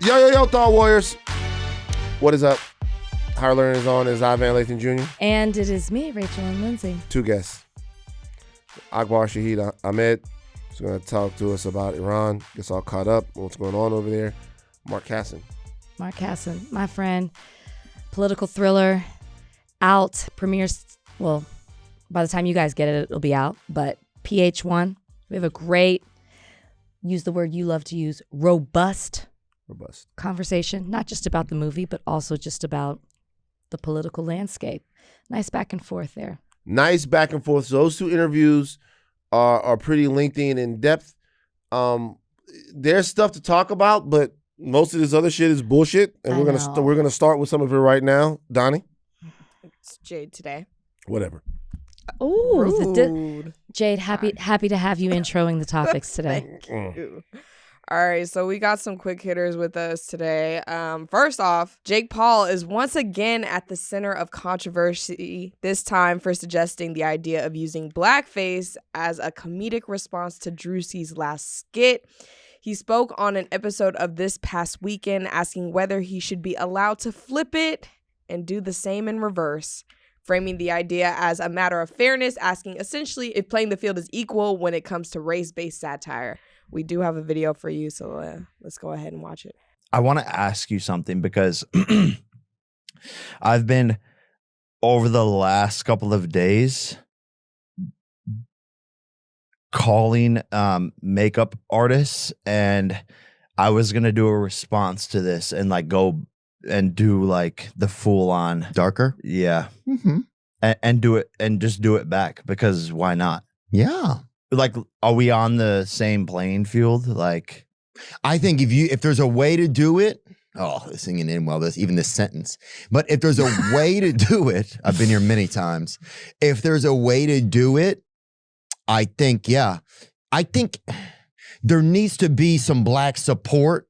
Yo, Thought Warriors. What is up? Higher Learning is on. Is Ivan Lathan Jr. And it is me, Rachel and Lindsay. Two guests. Akbar Shahid Ahmed is going to talk to us about Iran. Gets all caught up. What's going on over there. Mark Kassen. Mark Kassen, my friend. Political thriller. Out. Premieres. Well, by the time you guys get it, it'll be out. But PH1. We have a great, use the word you love to use, robust conversation. Not just about the movie, but also just about the political landscape. Nice back and forth there. Nice back and forth. So those two interviews are pretty lengthy and in depth. There's stuff to talk about, but most of this other shit is bullshit. And we're gonna start with some of it right now. Donnie? It's Jade today. Whatever. Oh, Jade, happy to have you introing the topics today. Thank you. All right, so we got some quick hitters with us today. First off, Jake Paul is once again at the center of controversy, this time for suggesting the idea of using blackface as a comedic response to Drewski's last skit. He spoke on an episode of This Past Weekend asking whether he should be allowed to flip it and do the same in reverse, framing the idea as a matter of fairness, asking essentially if playing the field is equal when it comes to race-based satire. We do have a video for you, so let's go ahead and watch it. I want to ask you something because I've been, over the last couple of days, calling makeup artists, and I was going to do a response to this and like go and do like the full on darker. Yeah. Mm-hmm. And do it and just do it back because why not? Yeah. Like, are we on the same playing field? Like, I think if there's a way to do it, singing in well, even this sentence, but if there's a way to do it, I've been here many times. If there's a way to do it, I think there needs to be some black support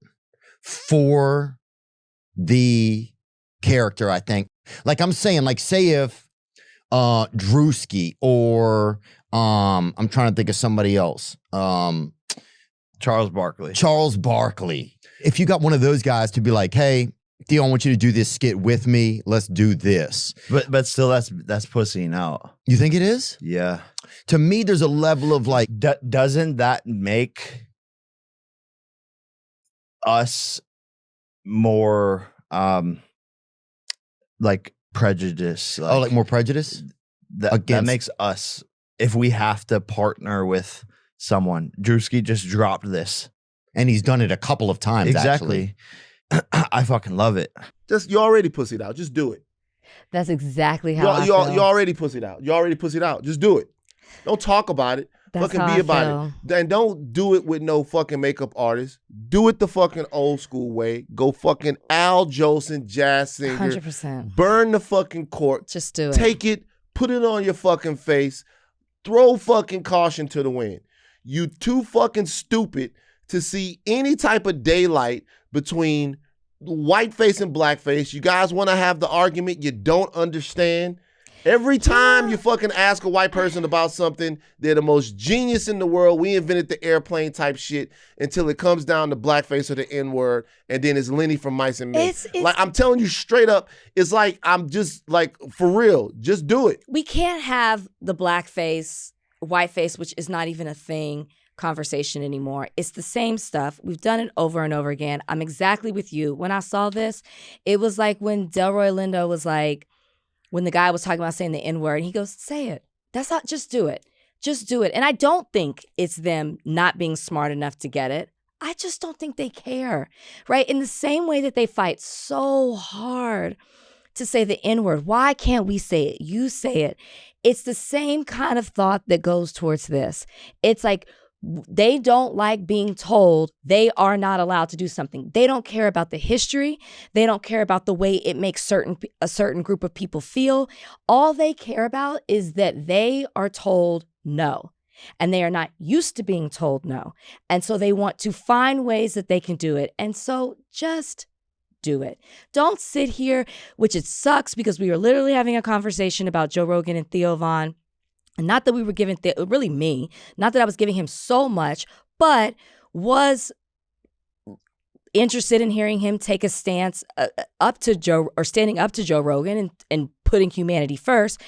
for the character, I think. Like I'm saying, like say if Drewski or I'm trying to think of somebody else. Charles Barkley. If you got one of those guys to be like, hey, Theo, I want you to do this skit with me. Let's do this. But still, that's pussying out. You think it is? Yeah. To me, there's a level of like, doesn't that make us more like prejudice? Like more prejudice? That makes us, if we have to partner with someone. Drewski just dropped this. And he's done it a couple of times, exactly. I fucking love it. You already pussied out. Just do it. That's exactly how I feel. feel. You already pussied out. You already pussied out. Just do it. Don't talk about it. Fucking be about it. And don't do it with no fucking makeup artist. Do it the fucking old school way. Go fucking Al Jolson, jazz singer. 100%. Burn the fucking court. Just do it. Take it. Put it on your fucking face. Throw fucking caution to the wind. You too fucking stupid to see any type of daylight between whiteface and blackface. You guys want to have the argument you don't understand. Every time you fucking ask a white person about something, they're the most genius in the world. We invented the airplane type shit until it comes down to blackface or the N-word, and then it's Lenny from Mice and Men. Like, I'm telling you straight up, it's like, I'm just like, for real, just do it. We can't have the blackface, whiteface, which is not even a thing, conversation anymore. It's the same stuff. We've done it over and over again. I'm exactly with you. When I saw this, it was like when Delroy Lindo was like, when the guy was talking about saying the N-word, he goes, say it. That's not, just do it. Just do it. And I don't think it's them not being smart enough to get it. I just don't think they care, right? In the same way that they fight so hard to say the N-word, why can't we say it? You say it. It's the same kind of thought that goes towards this. It's like, they don't like being told they are not allowed to do something. They don't care about the history. They don't care about the way it makes a certain group of people feel. All they care about is that they are told no. And they are not used to being told no. And so they want to find ways that they can do it. And so just do it. Don't sit here, which it sucks because we were literally having a conversation about Joe Rogan and Theo Von. And not that we were giving, really me, not that I was giving him so much, but was interested in hearing him take a stance standing up to Joe Rogan and putting humanity first.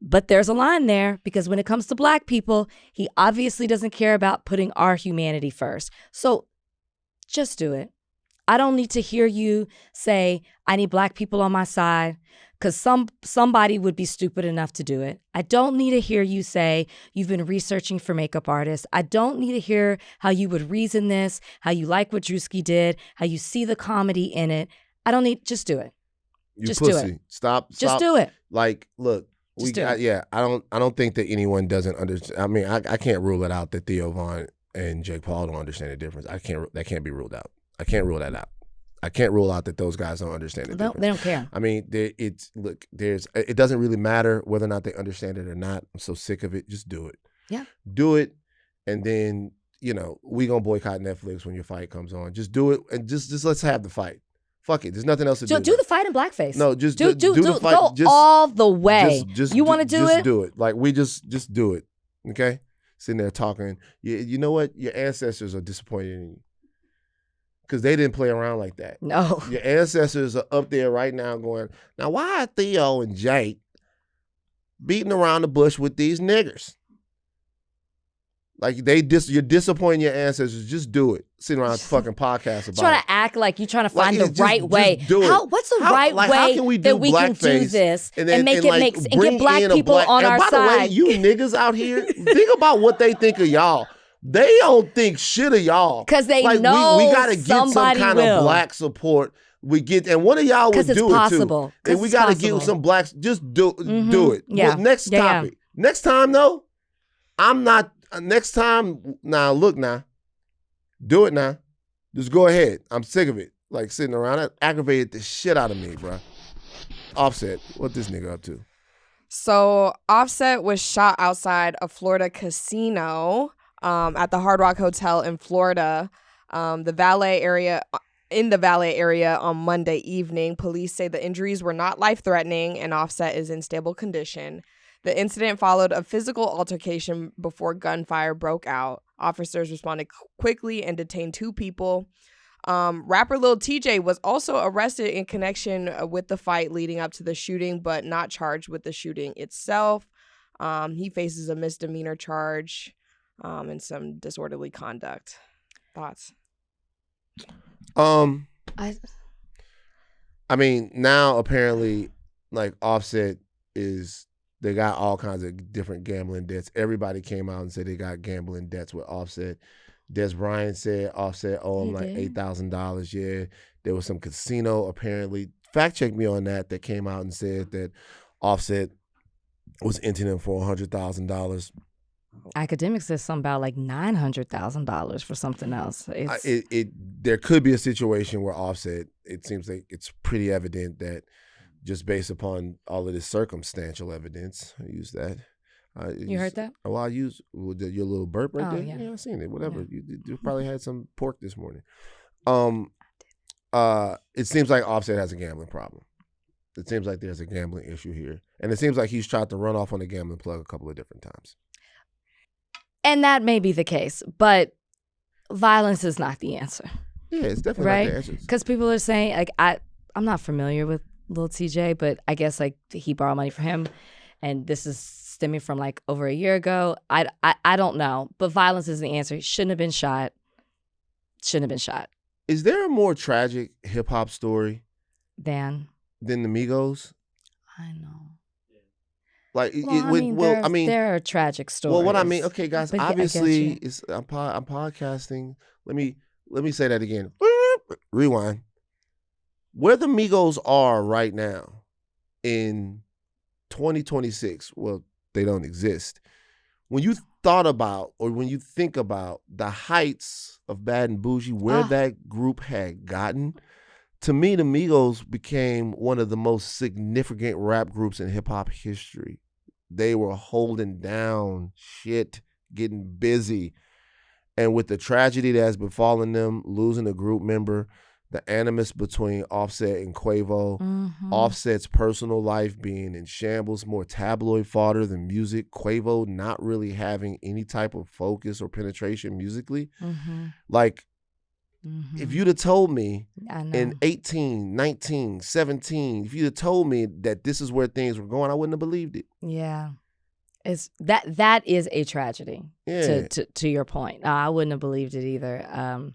But there's a line there, because when it comes to Black people, he obviously doesn't care about putting our humanity first. So just do it. I don't need to hear you say, I need Black people on my side, because somebody would be stupid enough to do it. I don't need to hear you say you've been researching for makeup artists. I don't need to hear how you would reason this, how you like what Drewski did, how you see the comedy in it. I don't need, just do it. Just pussy. do it. Stop. Just do it. Like, look, I don't think that anyone doesn't understand. I mean, I can't rule it out that Theo Von and Jake Paul don't understand the difference. That can't be ruled out. I can't rule that out. I can't rule out that those guys don't understand the difference. They don't care. I mean, it doesn't really matter whether or not they understand it or not. I'm so sick of it. Just do it. Yeah. Do it, and then, we gonna boycott Netflix when your fight comes on. Just do it, and just let's have the fight. Fuck it. There's nothing else to do. Do the fight in blackface. No, just do the fight. Go all the way. You want to do it? Just do it. Like, we just do it. Okay? Sitting there talking. You know what? Your ancestors are disappointed in you, because they didn't play around like that. No. Your ancestors are up there right now going, now why are Theo and Jake beating around the bush with these niggers? Like, you're disappointing your ancestors. Just do it. Sitting around fucking podcasts about trying it. to act like you're trying to find the right just way. do it. What's the right way that we can do this and get Black people on our side? By the way, you niggas out here, think about what they think of y'all. They don't think shit of y'all. Because they know we got to get some kind of Black support. And one of y'all would do it too. And we got to get some Blacks. Just do it. Yeah. Well, next topic. Yeah. Next time, though, I'm not. Next time, now look now. Do it now. Just go ahead. I'm sick of it. Like, sitting around. That aggravated the shit out of me, bro. Offset. What this nigga up to? So Offset was shot outside a Florida casino at the Hard Rock Hotel in Florida. In the Valet area on Monday evening. Police say the injuries were not life-threatening and Offset is in stable condition. The incident followed a physical altercation before gunfire broke out. Officers responded quickly and detained 2 people. Rapper Lil TJ was also arrested in connection with the fight leading up to the shooting, but not charged with the shooting itself. He faces a misdemeanor charge and some disorderly conduct. Thoughts? I mean, now apparently, like, Offset they got all kinds of different gambling debts. Everybody came out and said they got gambling debts with Offset. Des Bryant said Offset owed him like $8,000. Yeah, there was some casino apparently. Fact check me on that came out and said that Offset was entering him for $100,000. Academic says something about like $900,000 for something else. There could be a situation where Offset, it seems like it's pretty evident that just based upon all of this circumstantial evidence, I use that. You heard that? Oh, I use your little burp right there. Yeah, I seen it. Whatever. Yeah. You probably had some pork this morning. It seems like Offset has a gambling problem. It seems like there's a gambling issue here, and it seems like he's tried to run off on the gambling plug a couple of different times. And that may be the case, but violence is not the answer. Yeah, it's definitely not the answer. Because people are saying, like, I'm not familiar with Lil TJ, but I guess like he borrowed money from him, and this is stemming from like over a year ago. I don't know, but violence is the answer. He shouldn't have been shot. Is there a more tragic hip hop story than the Migos? I know. Like, there are tragic stories. Well, what I mean, okay, guys, but obviously, I'm podcasting. Let me say that again. Rewind. Where the Migos are right now in 2026, well, they don't exist. When you thought about, or when you think about the heights of Bad and Bougie, where that group had gotten, to me, the Migos became one of the most significant rap groups in hip hop history. They were holding down shit, getting busy. And with the tragedy that has befallen them, losing a group member, the animus between Offset and Quavo, Offset's personal life being in shambles, more tabloid fodder than music, Quavo not really having any type of focus or penetration musically. Like, if you'd have told me I know. in 18, 19, 17, if you'd have told me that this is where things were going, I wouldn't have believed it. Yeah. It's that is a tragedy. Yeah. To your point, I wouldn't have believed it either.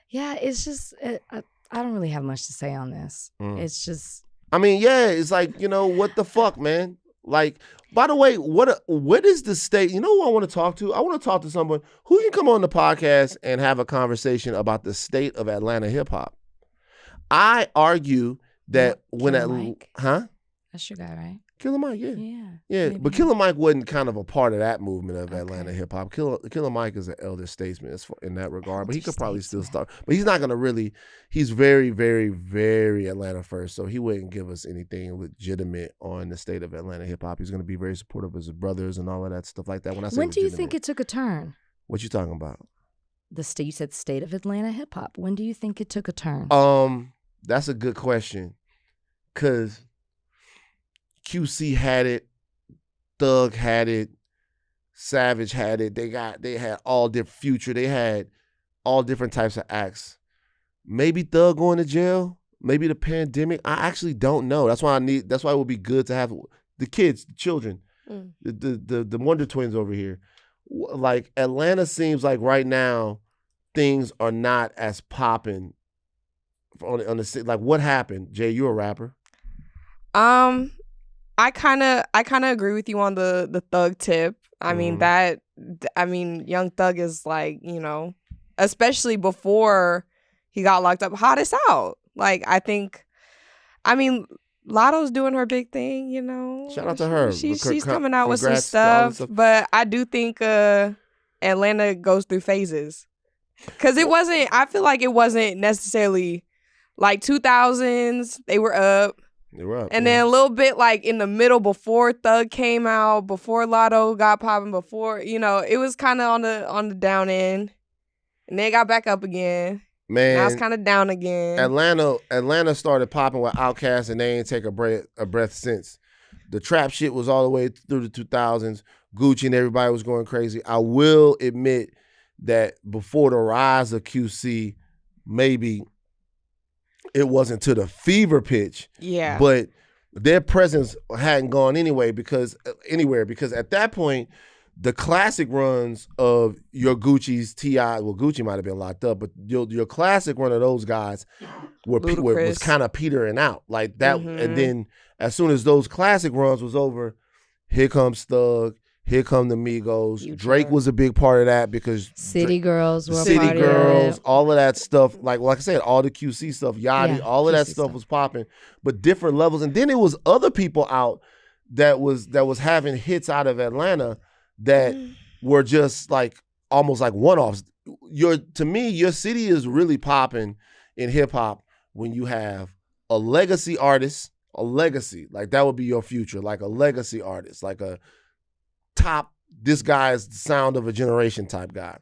Yeah, it's just I don't really have much to say on this. It's just. I mean, yeah, it's like, what the fuck, man? Like, by the way, what is the state? You know who I want to talk to? I want to talk to someone who can come on the podcast and have a conversation about the state of Atlanta hip hop. I argue that That's your guy, right? Killer Mike, yeah. Yeah. But Killer Mike wasn't kind of a part of that movement of Atlanta hip hop. Killer Mike is an elder statesman in that regard, but he could probably still start. But he's not going to really. He's very, very, very Atlanta first, so he wouldn't give us anything legitimate on the state of Atlanta hip hop. He's going to be very supportive of his brothers and all of that stuff like that. When do you think it took a turn? What you talking about? You said state of Atlanta hip hop. When do you think it took a turn? That's a good question, because QC had it, Thug had it, Savage had it. They had all different Future. They had all different types of acts. Maybe Thug going to jail. Maybe the pandemic. I actually don't know. That's why it would be good to have the kids, the children, the Wonder Twins over here. Like Atlanta seems like right now things are not as popping on the city. Like what happened? Jay, you a rapper? I kind of agree with you on the Thug tip. I mean Young Thug is like, especially before he got locked up, hottest out. Like Lotto's doing her big thing, Shout out to her. She's coming out with some stuff, but I do think Atlanta goes through phases. Cause I feel like it wasn't necessarily like 2000s, they were up. And then a little bit like in the middle before Thug came out, before Lotto got popping, before, it was kind of on the down end. And then it got back up again. Man. Now it's kind of down again. Atlanta started popping with Outkast and they ain't take a breath since. The trap shit was all the way through the 2000s. Gucci and everybody was going crazy. I will admit that before the rise of QC, maybe it wasn't to the fever pitch. Yeah. But their presence hadn't gone anywhere because at that point, the classic runs of your Gucci's T.I., well, Gucci might have been locked up, but your classic run of those guys was kind of petering out. Like that, and then as soon as those classic runs was over, here comes Thug, here come the Migos. Drake was a big part of that because City Girls were City part Girls, of it. all of that stuff. Like I said, all the QC stuff, Yachty, all of that stuff was popping, but different levels. And then it was other people out that was having hits out of Atlanta that were just like almost like one-offs. To me, your city is really popping in hip hop when you have a legacy artist, like that would be your future, like a legacy artist, like a top, this guy is the sound of a generation type guy.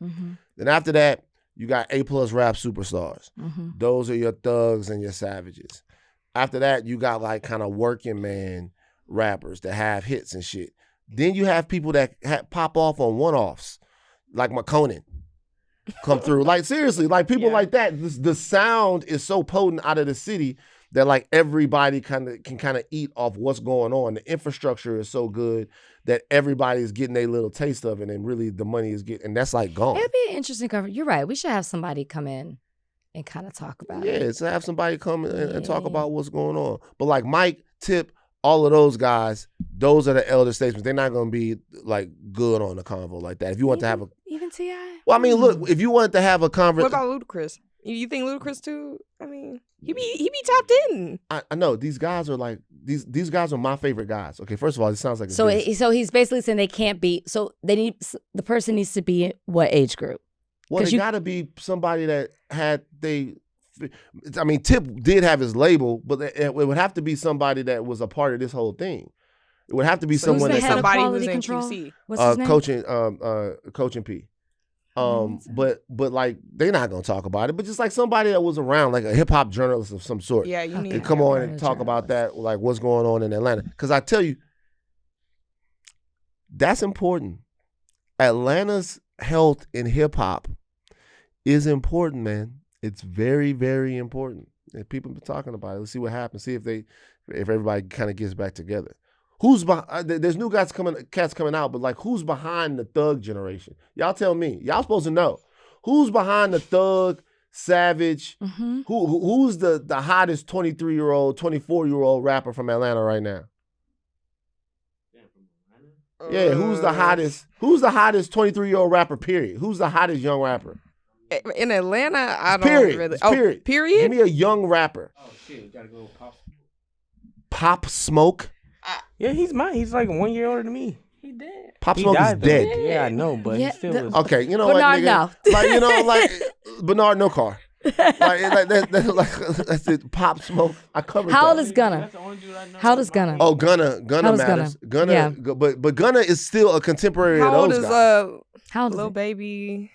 Then after that, you got A+ rap superstars. Those are your Thugs and your Savages. After that, you got like kind of working man rappers that have hits and shit. Then you have people that pop off on one-offs, like McConan come through. Like seriously, like people like that. The sound is so potent out of the city that like everybody can eat off what's going on. The infrastructure is so good that everybody's getting a little taste of it, and really the money is getting, and that's like gone. It'd be an interesting cover. You're right. We should have somebody come in and kind of talk about it. Yeah, to have somebody come in and talk about what's going on. But like Mike, Tip, all of those guys, those are the elder statesmen. They're not going to be like good on the convo like that. If you want to have even T.I. Well, I mean, look, if you wanted to have a conversation. What about Ludacris? You think Ludacris too? I mean, he be tapped in. I know these guys are like these guys are my favorite guys. Okay, first of all, it sounds like so he's basically saying they can't be. So the person needs to be what age group? Well, they got to be somebody that had I mean, Tip did have his label, but it would have to be somebody that was a part of this whole thing. It would have to be someone that somebody who's in QC. What's his name? Coaching P. But like they're not gonna talk about it. But just like somebody that was around, like a hip hop journalist of some sort. Yeah, you need to come on and talk about that, like what's going on in Atlanta. Because I tell you, that's important. Atlanta's health in hip hop is important, man. It's very, very important. And people been talking about it. Let's see what happens. See if everybody kind of gets back together. Who's behind? There's new cats coming out, but like, who's behind the thug generation? Y'all tell me. Y'all supposed to know. Who's behind the thug, savage? Mm-hmm. Who's the hottest 23-year-old, 24-year-old rapper from Atlanta right now? Yeah, who's the hottest? Who's the hottest 23-year-old rapper? Period. Who's the hottest young rapper? In Atlanta, I don't period. really. Period. Period. Give me a young rapper. Oh shit, we gotta go with Pop. Pop Smoke. Yeah, he's like 1 year older than me. He dead. Pop Smoke is dead. Yeah, I know, but he still was. Okay, you know Bernard, what, nigga? no. Like, you know, like Bernard, no car. That's it. Pop Smoke. I covered. How old that. is Gunna? How old is Gunna? Oh, Gunna How old is matters. Gunna, Yeah. but Gunna is still a contemporary How of old those is guys. How old is Lil it? Baby?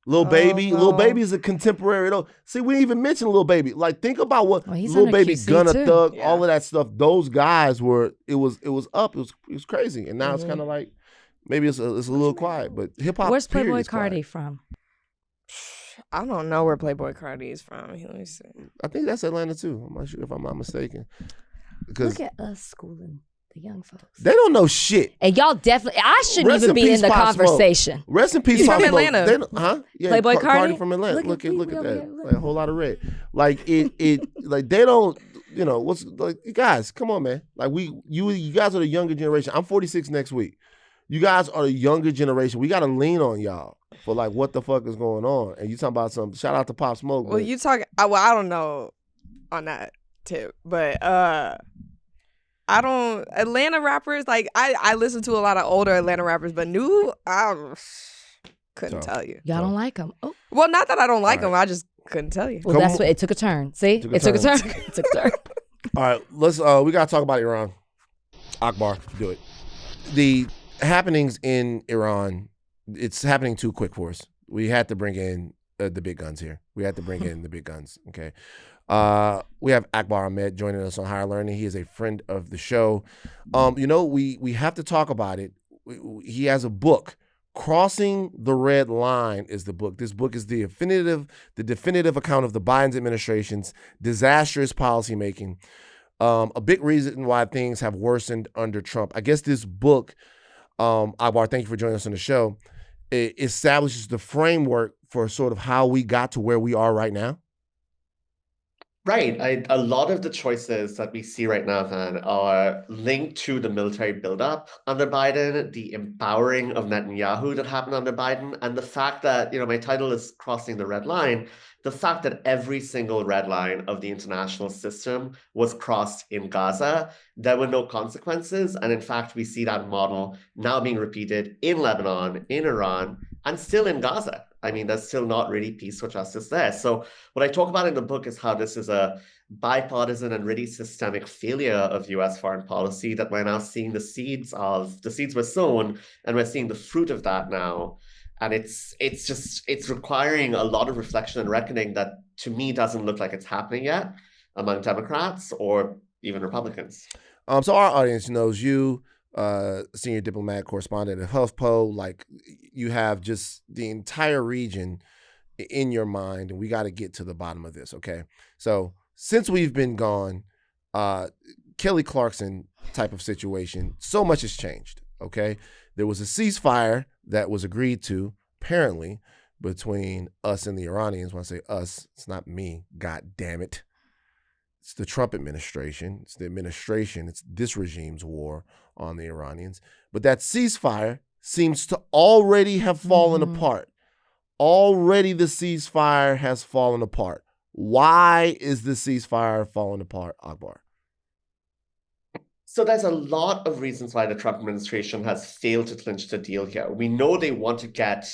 Lil Baby, no. Lil Baby's a contemporary. Though. See, we didn't even mention Lil Baby. Like, think about what Well, he's Lil under Baby, QC Gunna, too. Thug, Yeah. all of that stuff. Those guys were. It was up. It was crazy, and now it's Mhm. kind of like maybe it's a little quiet. But hip hop. Where's period Playboy is quiet. Cardi from? I don't know where Playboy Cardi is from. Let me see. I think that's Atlanta too. I'm not sure if I'm not mistaken. Because Look at us schooling the young folks. they don't know shit. And y'all definitely, I shouldn't Rest even in be peace, in the Pop Smoke. conversation. Rest in peace, He's Pop from Smoke. Atlanta. They don't- huh? Yeah, Playboy Cardi Cardi? from Atlanta. Look Look at- at we that. over here, look. Like a whole lot of red. Like it like they don't. You know what's like, guys? Come on, man. Like you guys are the younger generation. I'm 46 next week. You guys are the younger generation. We got to lean on y'all for like what the fuck is going on. And you talking about some shout out to Pop Smoke. Well, but you talking? Well, I don't know on that tip, but I don't Atlanta rappers. Like I listen to a lot of older Atlanta rappers, but new I couldn't So. tell you. Y'all don't like them. Oh, Well, not that I don't like All them. I just couldn't tell you. well, Come that's on. what it took a turn. See, Took a it took a turn. turn. It took a turn. All right, let's. We gotta talk about Iran. Akbar, do it. The happenings in Iran, it's happening too quick for us. We had to bring in the big guns here. We had to bring in the big guns. Okay. We have Akbar Ahmed joining us on Higher Learning. He is a friend of the show. You know, we have to talk about it. He has a book. Crossing the Red Line is the book. This book is the definitive account of the Biden administration's disastrous policymaking. A big reason why things have worsened under Trump. I guess this book, Akbar, thank you for joining us on the show, it establishes the framework for sort of how we got to where we are right now. Right. A lot of the choices that we see right now, Van, are linked to the military buildup under Biden, the empowering of Netanyahu that happened under Biden, and the fact that, my title is Crossing the Red Line, the fact that every single red line of the international system was crossed in Gaza. There were no consequences. And in fact, we see that model now being repeated in Lebanon, in Iran, and still in Gaza. I mean, there's still not really peace or justice there. So what I talk about in the book is how this is a bipartisan and really systemic failure of US foreign policy that we're now seeing the seeds were sown, and we're seeing the fruit of that now. And it's requiring a lot of reflection and reckoning that, to me, doesn't look like it's happening yet among Democrats or even Republicans. So our audience knows you, senior diplomat correspondent at HuffPost. Like, you have just the entire region in your mind, and we got to get to the bottom of this, okay? So since we've been gone, Kelly Clarkson type of situation, so much has changed, okay? There was a ceasefire that was agreed to, apparently, between us and the Iranians. When I say us, it's not me, God damn it. It's the Trump administration. It's the administration. It's this regime's war on the Iranians. But that ceasefire seems to already have fallen apart. Already the ceasefire has fallen apart. Why is the ceasefire falling apart, Akbar? So there's a lot of reasons why the Trump administration has failed to clinch the deal here. We know they want to get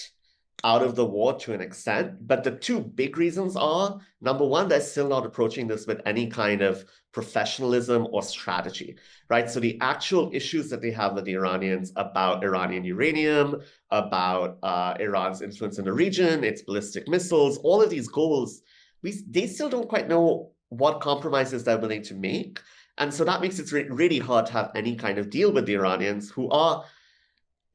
out of the war to an extent, but the two big reasons are, number one, they're still not approaching this with any kind of professionalism or strategy, right? So the actual issues that they have with the Iranians about Iranian uranium, about Iran's influence in the region, its ballistic missiles, all of these goals, they still don't quite know what compromises they're willing to make. And so that makes it really hard to have any kind of deal with the Iranians, who are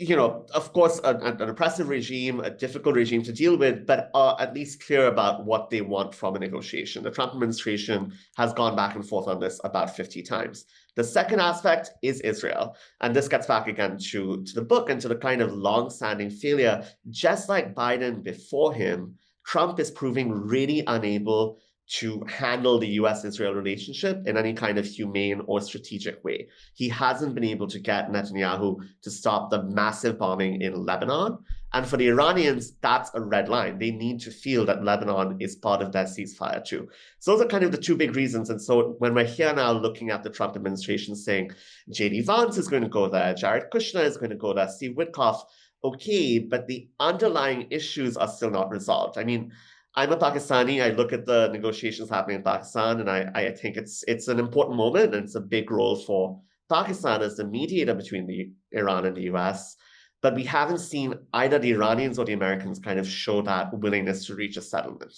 of course, an oppressive regime, a difficult regime to deal with, but are at least clear about what they want from a negotiation. The Trump administration has gone back and forth on this about 50 times. The second aspect is Israel. And this gets back again to the book and to the kind of long-standing failure. Just like Biden before him, Trump is proving really unable to handle the US-Israel relationship in any kind of humane or strategic way. He hasn't been able to get Netanyahu to stop the massive bombing in Lebanon. And for the Iranians, that's a red line. They need to feel that Lebanon is part of that ceasefire too. So those are kind of the two big reasons. And so when we're here now looking at the Trump administration saying J.D. Vance is going to go there, Jared Kushner is going to go there, Steve Witkoff, okay, but the underlying issues are still not resolved. I mean, I'm a Pakistani. I look at the negotiations happening in Pakistan, and I think it's an important moment, and it's a big role for Pakistan as the mediator between Iran and the US. But we haven't seen either the Iranians or the Americans kind of show that willingness to reach a settlement.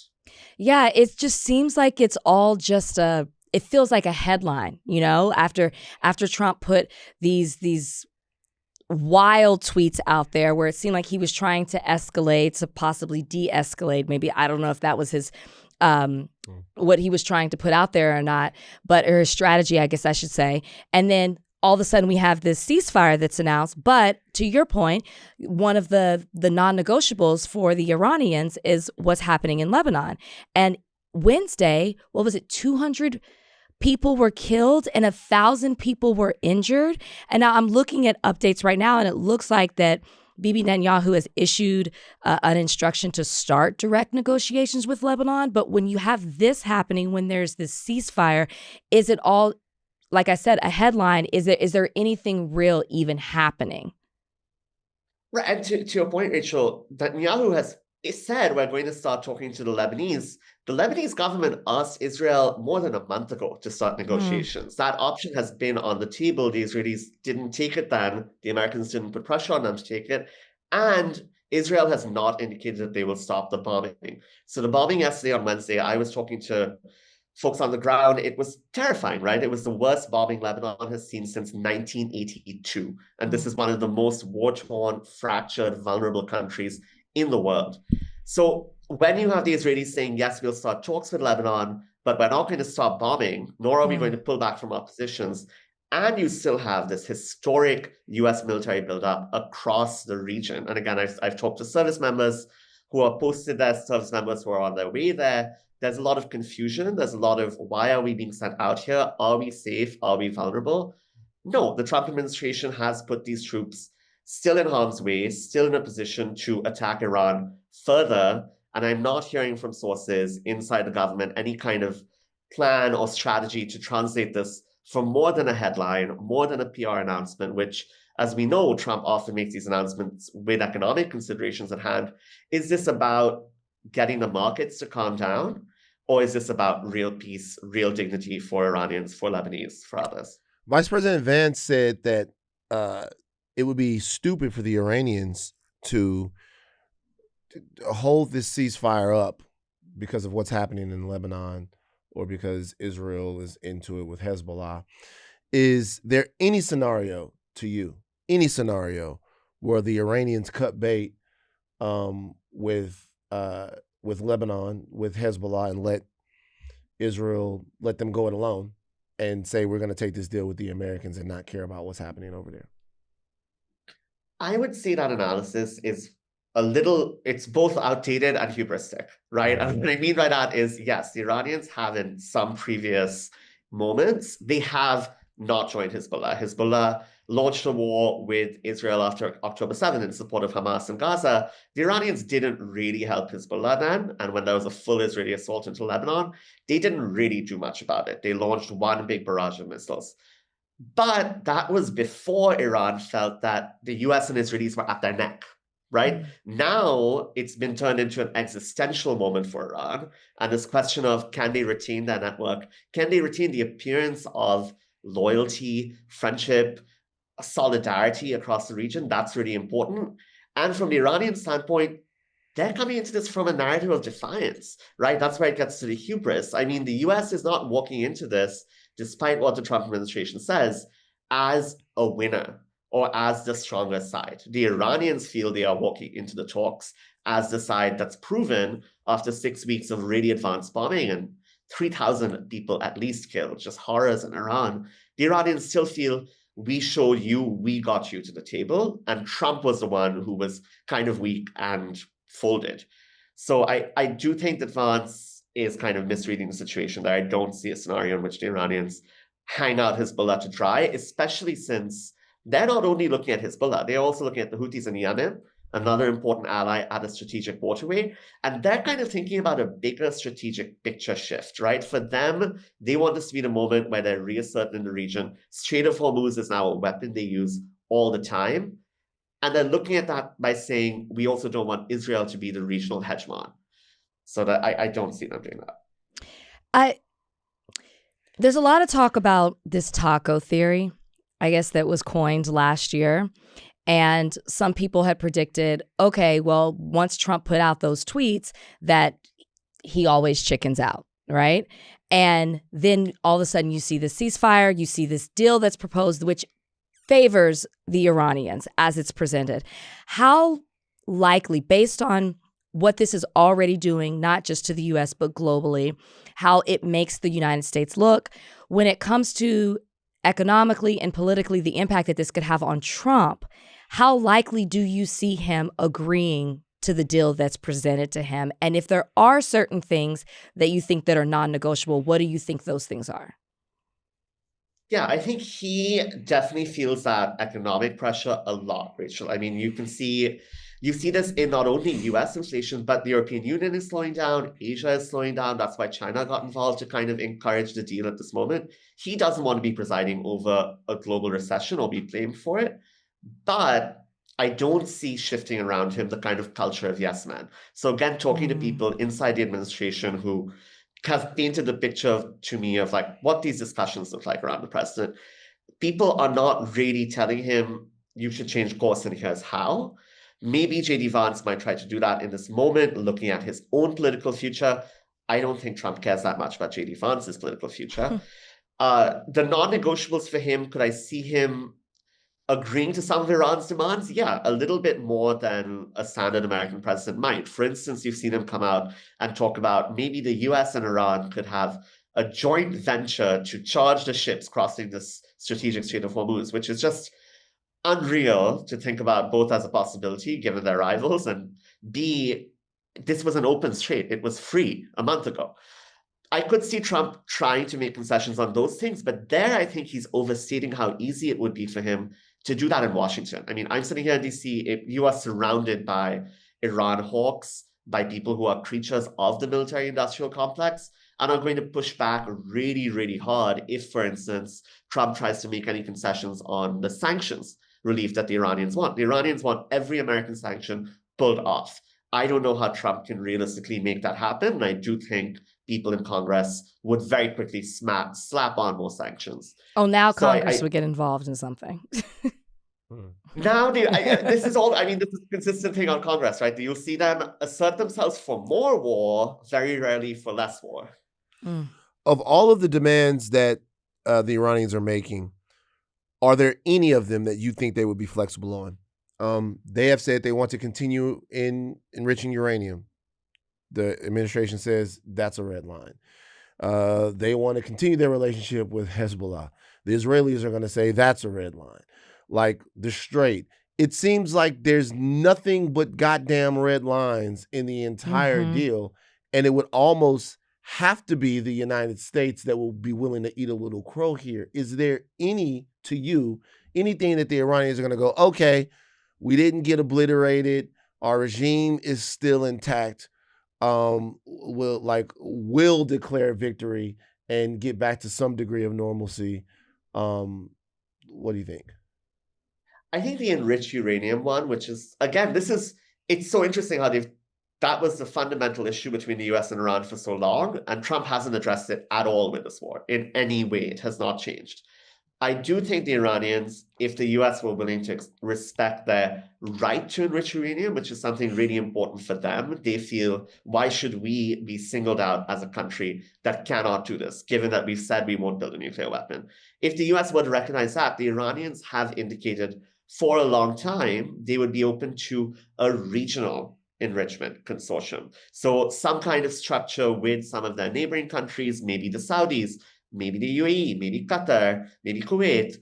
Yeah, it just seems like it's all just it feels like a headline, after Trump put these wild tweets out there where it seemed like he was trying to escalate to possibly de-escalate. Maybe, I don't know if that was his what he was trying to put out there or not, or his strategy, I guess I should say. And then all of a sudden we have this ceasefire that's announced. But to your point, one of the non-negotiables for the Iranians is what's happening in Lebanon. And Wednesday, 200 people were killed and 1,000 people were injured. And now I'm looking at updates right now, and it looks like that Bibi Netanyahu has issued an instruction to start direct negotiations with Lebanon. But when you have this happening, when there's this ceasefire, is it all, like I said, a headline? Is there anything real even happening? Right. And to your point, Rachel, Netanyahu has said we're going to start talking to the Lebanese. The Lebanese government asked Israel more than a month ago to start negotiations. That option has been on the table. The Israelis didn't take it then. The Americans didn't put pressure on them to take it. And Israel has not indicated that they will stop the bombing. So the bombing yesterday on Wednesday, I was talking to folks on the ground. It was terrifying, right? It was the worst bombing Lebanon has seen since 1982. And this is one of the most war-torn, fractured, vulnerable countries in the world. So when you have the Israelis saying, yes, we'll start talks with Lebanon, but we're not going to stop bombing, nor are we going to pull back from our positions, and you still have this historic US military buildup across the region. And again, I've talked to service members who are posted there, service members who are on their way there. There's a lot of confusion. There's a lot of, why are we being sent out here? Are we safe? Are we vulnerable? No, the Trump administration has put these troops still in harm's way, still in a position to attack Iran further. And I'm not hearing from sources inside the government any kind of plan or strategy to translate this from more than a headline, more than a PR announcement, which, as we know, Trump often makes these announcements with economic considerations at hand. Is this about getting the markets to calm down? Or is this about real peace, real dignity for Iranians, for Lebanese, for others? Vice President Vance said that it would be stupid for the Iranians to hold this ceasefire up because of what's happening in Lebanon or because Israel is into it with Hezbollah. Is there any scenario to you, any scenario where the Iranians cut bait with Lebanon, with Hezbollah, and let them go it alone and say we're going to take this deal with the Americans and not care about what's happening over there? I would say that analysis is it's both outdated and hubristic, right? And what I mean by that is, yes, the Iranians have in some previous moments, they have not joined Hezbollah. Hezbollah launched a war with Israel after October 7th in support of Hamas in Gaza. The Iranians didn't really help Hezbollah then. And when there was a full Israeli assault into Lebanon, they didn't really do much about it. They launched one big barrage of missiles. But that was before Iran felt that the US and Israelis were at their neck, right? Now it's been turned into an existential moment for Iran. And this question of, can they retain their network? Can they retain the appearance of loyalty, friendship, solidarity across the region? That's really important. And from the Iranian standpoint, they're coming into this from a narrative of defiance, right? That's where it gets to the hubris. I mean, the US is not walking into this, despite what the Trump administration says, as a winner. or as the stronger side. The Iranians feel they are walking into the talks as the side that's proven after 6 weeks of really advanced bombing and 3,000 people at least killed, just horrors in Iran. The Iranians still feel we showed you, we got you to the table, and Trump was the one who was kind of weak and folded. So I do think that Vance is kind of misreading the situation there. I don't see a scenario in which the Iranians hang out Hezbollah to dry, especially since they're not only looking at Hezbollah, they're also looking at the Houthis in Yemen, another important ally at a strategic waterway. And they're kind of thinking about a bigger strategic picture shift, right? For them, they want this to be the moment where they're reasserting in the region. Strait of Hormuz is now a weapon they use all the time. And they're looking at that by saying, we also don't want Israel to be the regional hegemon. So that I don't see them doing that. There's a lot of talk about this taco theory, I guess, that was coined last year. And some people had predicted, okay, well, once Trump put out those tweets, that he always chickens out, right? And then all of a sudden you see the ceasefire, you see this deal that's proposed, which favors the Iranians as it's presented. How likely, based on what this is already doing, not just to the U.S., but globally, how it makes the United States look when it comes to economically and politically the impact that this could have on Trump, how likely do you see him agreeing to the deal that's presented to him? And if there are certain things that you think that are non-negotiable, what do you think those things are? Yeah, I think he definitely feels that economic pressure a lot, Rachel. I mean, you see this in not only US inflation, but the European Union is slowing down, Asia is slowing down. That's why China got involved to kind of encourage the deal at this moment. He doesn't want to be presiding over a global recession or be blamed for it. But I don't see shifting around him the kind of culture of yes man. So again, talking to people inside the administration who have painted the picture to me of like what these discussions look like around the president. People are not really telling him you should change course and here's how. Maybe J.D. Vance might try to do that in this moment, looking at his own political future. I don't think Trump cares that much about J.D. Vance's political future. The non-negotiables for him, could I see him agreeing to some of Iran's demands? Yeah, a little bit more than a standard American president might. For instance, you've seen him come out and talk about maybe the US and Iran could have a joint venture to charge the ships crossing this strategic Strait of Hormuz, which is just unreal to think about both as a possibility given their rivals, and B, this was an open strait. It was free a month ago. I could see Trump trying to make concessions on those things, but there I think he's overstating how easy it would be for him to do that in Washington. I mean, I'm sitting here in DC, you are surrounded by Iran hawks, by people who are creatures of the military-industrial complex, and are going to push back really, really hard if, for instance, Trump tries to make any concessions on the sanctions relief that the Iranians want. The Iranians want every American sanction pulled off. I don't know how Trump can realistically make that happen, and I do think people in Congress would very quickly slap on more sanctions. Oh, now so Congress would get involved in something. Now, this is a consistent thing on Congress, right? You'll see them assert themselves for more war, very rarely for less war. Of all of the demands that the Iranians are making, are there any of them that you think they would be flexible on? They have said they want to continue in enriching uranium. The administration says that's a red line. They want to continue their relationship with Hezbollah. The Israelis are going to say that's a red line. Like the Strait. It seems like there's nothing but goddamn red lines in the entire deal. And it would almost have to be the United States that will be willing to eat a little crow here. Is there anything that the Iranians are going to go, okay, we didn't get obliterated. Our regime is still intact. Will declare victory and get back to some degree of normalcy. What do you think? I think the enriched uranium one, which is, again, it's so interesting how that was the fundamental issue between the US and Iran for so long, and Trump hasn't addressed it at all with this war in any way. It has not changed. I do think the Iranians, if the US were willing to respect their right to enrich uranium, which is something really important for them, they feel, why should we be singled out as a country that cannot do this, given that we've said we won't build a nuclear weapon? If the US were to recognize that, the Iranians have indicated for a long time, they would be open to a regional enrichment consortium. So some kind of structure with some of their neighboring countries, maybe the Saudis, maybe the UAE, maybe Qatar, maybe Kuwait,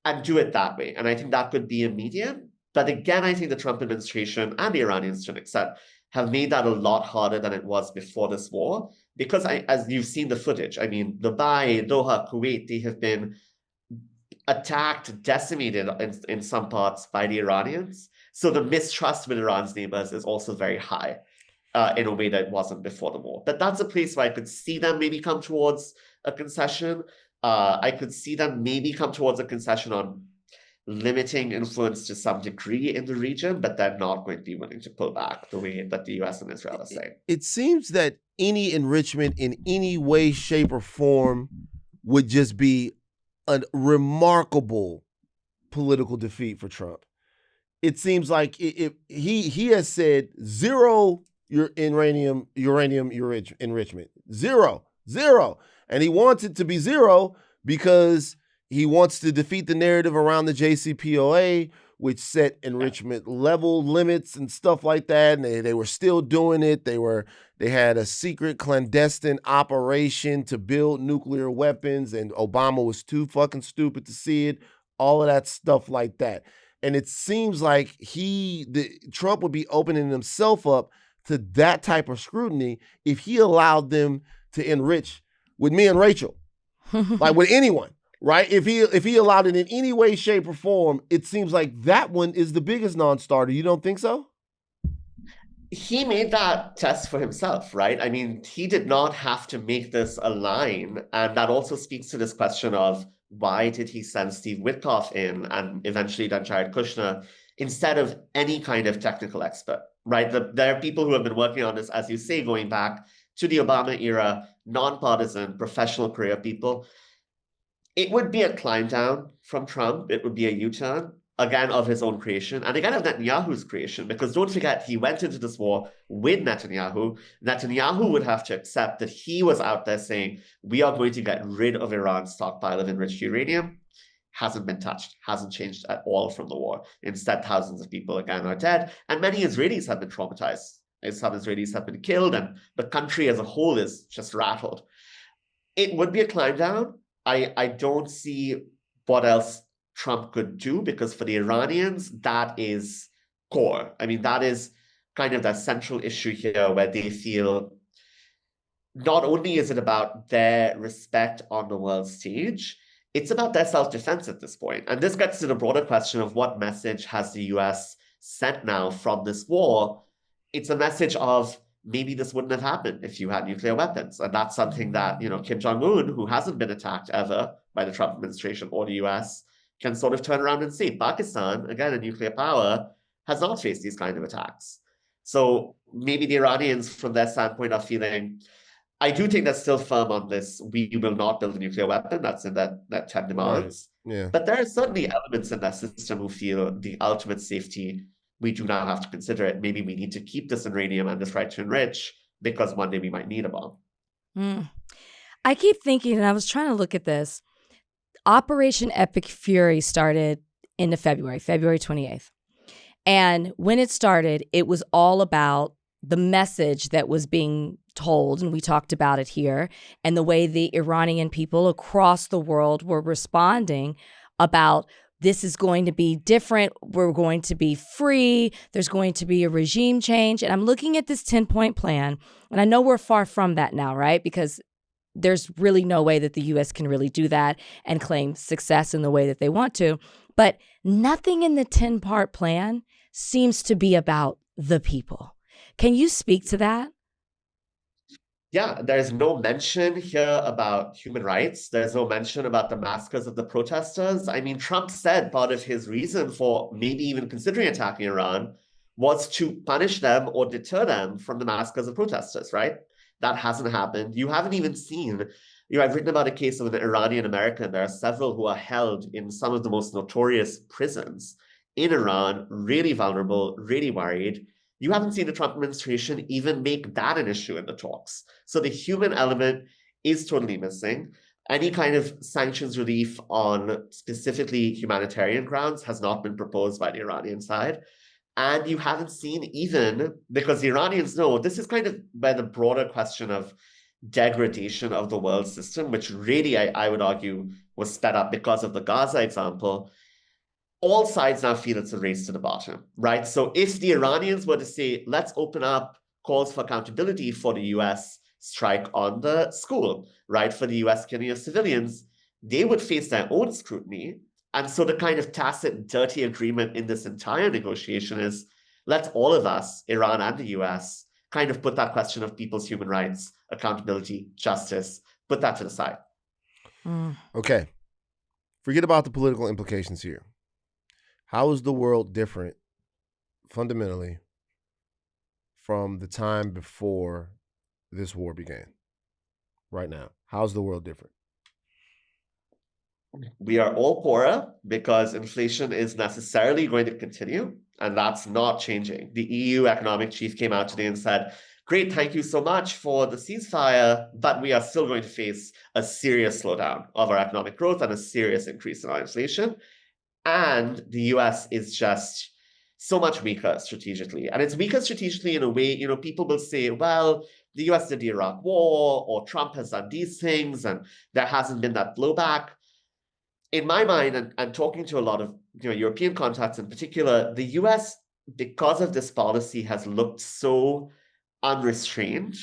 and do it that way. And I think that could be a medium. But again, I think the Trump administration and the Iranians, to an extent, have made that a lot harder than it was before this war. Because as you've seen the footage, I mean, Dubai, Doha, Kuwait, they have been attacked, decimated in some parts by the Iranians. So the mistrust with Iran's neighbors is also very high in a way that it wasn't before the war. But that's a place where I could see them maybe come towards a concession. I could see them maybe come towards a concession on limiting influence to some degree in the region, but they're not going to be willing to pull back the way that the US and Israel are saying. It seems that any enrichment in any way, shape, or form would just be a remarkable political defeat for Trump. It seems like he has said zero uranium enrichment. Zero. And he wants it to be zero because he wants to defeat the narrative around the JCPOA, which set enrichment level limits and stuff like that. And they were still doing it. They had a secret clandestine operation to build nuclear weapons, and Obama was too fucking stupid to see it. All of that stuff like that. And it seems like Trump would be opening himself up to that type of scrutiny if he allowed them to enrich with me and Rachel, like with anyone, right? If he allowed it in any way, shape, or form, it seems like that one is the biggest non-starter. You don't think so? He made that test for himself, right? I mean, he did not have to make this a line. And that also speaks to this question of why did he send Steve Witkoff in and eventually then Jared Kushner instead of any kind of technical expert, right? There are people who have been working on this, as you say, going back to the Obama era, nonpartisan, professional career people. It would be a climb down from Trump. It would be a U-turn, again, of his own creation, and again of Netanyahu's creation, because don't forget, he went into this war with Netanyahu. Netanyahu would have to accept that he was out there saying, we are going to get rid of Iran's stockpile of enriched uranium. Hasn't been touched, hasn't changed at all from the war. Instead, thousands of people, again, are dead, and many Israelis have been traumatized. Some Israelis have been killed, and the country as a whole is just rattled. It would be a climb down. I don't see what else Trump could do, because for the Iranians, that is core. I mean, that is kind of that central issue here where they feel not only is it about their respect on the world stage, it's about their self-defense at this point. And this gets to the broader question of what message has the US sent now from this war. It's a message of maybe this wouldn't have happened if you had nuclear weapons. And that's something that, Kim Jong-un, who hasn't been attacked ever by the Trump administration or the US, can sort of turn around and say, Pakistan, again, a nuclear power, has not faced these kind of attacks. So maybe the Iranians, from their standpoint, are feeling, I do think they're still firm on this. We will not build a nuclear weapon. That's in that 10 demands. Right. Yeah. But there are certainly elements in that system who feel the ultimate safety, we do now have to consider it. Maybe we need to keep this uranium and this right to enrich because one day we might need a bomb. I keep thinking, and I was trying to look at this, Operation Epic Fury started into February 28th. And when it started, it was all about the message that was being told, and we talked about it here, and the way the Iranian people across the world were responding about this is going to be different, we're going to be free, there's going to be a regime change. And I'm looking at this 10-point plan, and I know we're far from that now, right? Because there's really no way that the U.S. can really do that and claim success in the way that they want to. But nothing in the 10-part plan seems to be about the people. Can you speak to that? Yeah, there's no mention here about human rights. There's no mention about the massacres of the protesters. I mean, Trump said part of his reason for maybe even considering attacking Iran was to punish them or deter them from the massacres of protesters, right? That hasn't happened. You haven't even seen, I've written about a case of an Iranian American. There are several who are held in some of the most notorious prisons in Iran, really vulnerable, really worried. You haven't seen the Trump administration even make that an issue in the talks. So the human element is totally missing. Any kind of sanctions relief on specifically humanitarian grounds has not been proposed by the Iranian side. And you haven't seen even, because the Iranians know, this is kind of where the broader question of degradation of the world system, which really I would argue was sped up because of the Gaza example. All sides now feel it's a race to the bottom, right? So if the Iranians were to say, let's open up calls for accountability for the US strike on the school, right, for the US killing of civilians, they would face their own scrutiny. And so the kind of tacit, dirty agreement in this entire negotiation is, let's all of us, Iran and the US, kind of put that question of people's human rights, accountability, justice, put that to the side. Okay. Forget about the political implications here. How is the world different fundamentally from the time before this war began? Right now, how's the world different? We are all poorer because inflation is necessarily going to continue, and that's not changing. The EU economic chief came out today and said, great, thank you so much for the ceasefire, but we are still going to face a serious slowdown of our economic growth and a serious increase in our inflation. And the US is just so much weaker strategically. And it's weaker strategically in a way, people will say, well, the US did the Iraq war, or Trump has done these things, and there hasn't been that blowback. In my mind, and talking to a lot of European contacts in particular, the US, because of this policy, has looked so unrestrained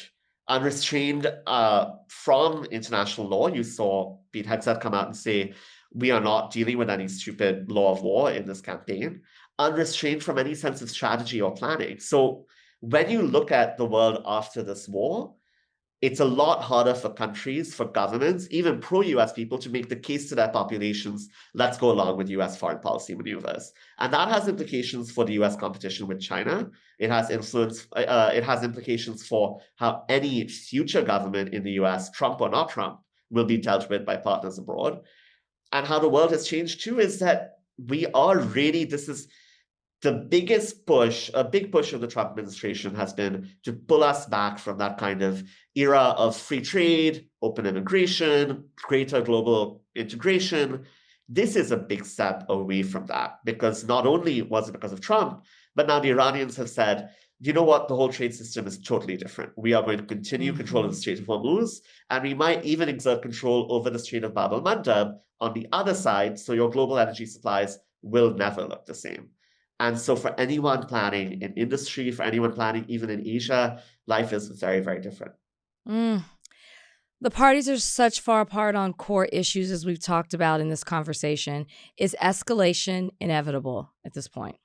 from international law. You saw Pete Hegseth come out and say, we are not dealing with any stupid law of war in this campaign, unrestrained from any sense of strategy or planning. So when you look at the world after this war, it's a lot harder for countries, for governments, even pro-US people, to make the case to their populations, let's go along with US foreign policy maneuvers. And that has implications for the US competition with China. It has implications for how any future government in the US, Trump or not Trump, will be dealt with by partners abroad. And how the world has changed too is that this is the biggest push, a big push of the Trump administration has been to pull us back from that kind of era of free trade, open immigration, greater global integration. This is a big step away from that, because not only was it because of Trump, but now the Iranians have said, you know what, the whole trade system is totally different. We are going to continue control of the Strait of Hormuz, and we might even exert control over the Strait of Bab el-Mandeb on the other side, so your global energy supplies will never look the same. And so for anyone planning in industry, for anyone planning even in Asia, life is very, very different. The parties are such far apart on core issues, as we've talked about in this conversation. Is escalation inevitable at this point?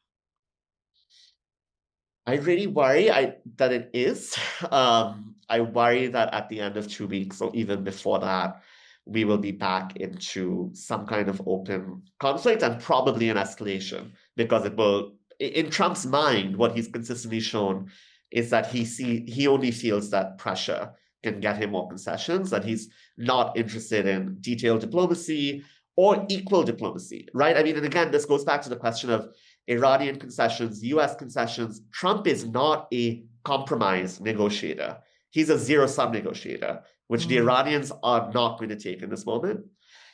I really worry that it is. I worry that at the end of 2 weeks, or even before that, we will be back into some kind of open conflict and probably an escalation, because it will, in Trump's mind, what he's consistently shown is that he only feels that pressure can get him more concessions, that he's not interested in detailed diplomacy or equal diplomacy, right? I mean, and again, this goes back to the question of Iranian concessions, US concessions. Trump is not a compromise negotiator. He's a zero-sum negotiator, which the Iranians are not going to take in this moment.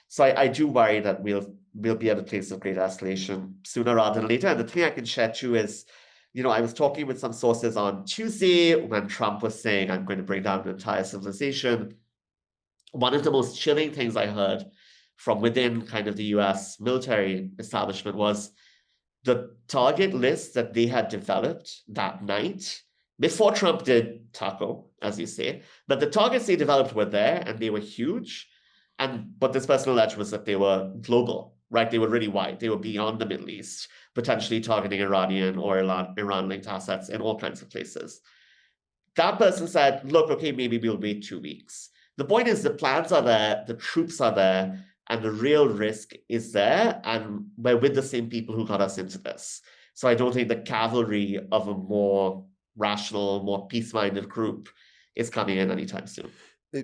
So I do worry that we'll be at a place of great escalation sooner rather than later. And the thing I can share too is, I was talking with some sources on Tuesday when Trump was saying, I'm going to bring down the entire civilization. One of the most chilling things I heard from within kind of the US military establishment was the target list that they had developed that night, before Trump did taco, as you say, but the targets they developed were there and they were huge. And what this person alleged was that they were global, right? They were really wide. They were beyond the Middle East, potentially targeting Iranian or Iran-linked assets in all kinds of places. That person said, look, okay, maybe we'll wait 2 weeks. The point is the plans are there, the troops are there, and the real risk is there, and we're with the same people who got us into this. So I don't think the cavalry of a more rational, more peace-minded group is coming in anytime soon.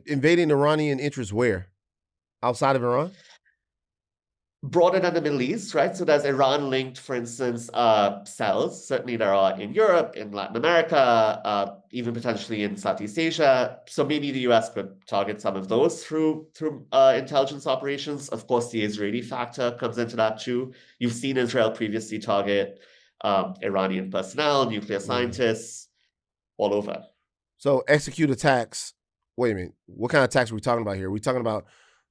Invading Iranian interests where? Outside of Iran? broader than the Middle East, right? So there's Iran-linked, for instance, cells. Certainly there are in Europe, in Latin America, even potentially in Southeast Asia. So maybe the US could target some of those through intelligence operations. Of course, the Israeli factor comes into that too. You've seen Israel previously target Iranian personnel, nuclear scientists, all over. So execute attacks. Wait a minute. What kind of attacks are we talking about here? Are we talking about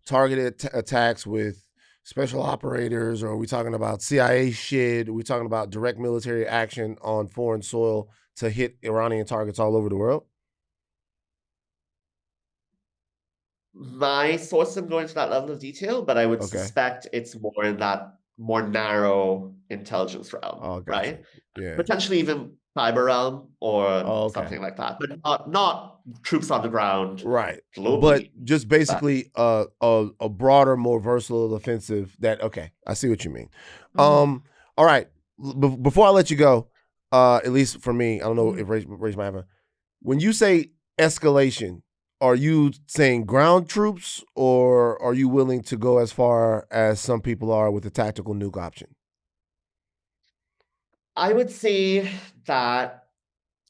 targeted attacks with special operators, or are we talking about CIA shit? Are we talking about direct military action on foreign soil to hit Iranian targets all over the world? My source didn't go into that level of detail, but I would suspect it's more in that more narrow intelligence realm, right? Yeah. Potentially even cyber realm or something like that, but not troops on the ground, right? Globally. But just basically a broader, more versatile offensive. That I see what you mean. All right. Before I let you go, at least for me, I don't know if Rach might have a. When you say escalation, are you saying ground troops, or are you willing to go as far as some people are with the tactical nuke option? I would say that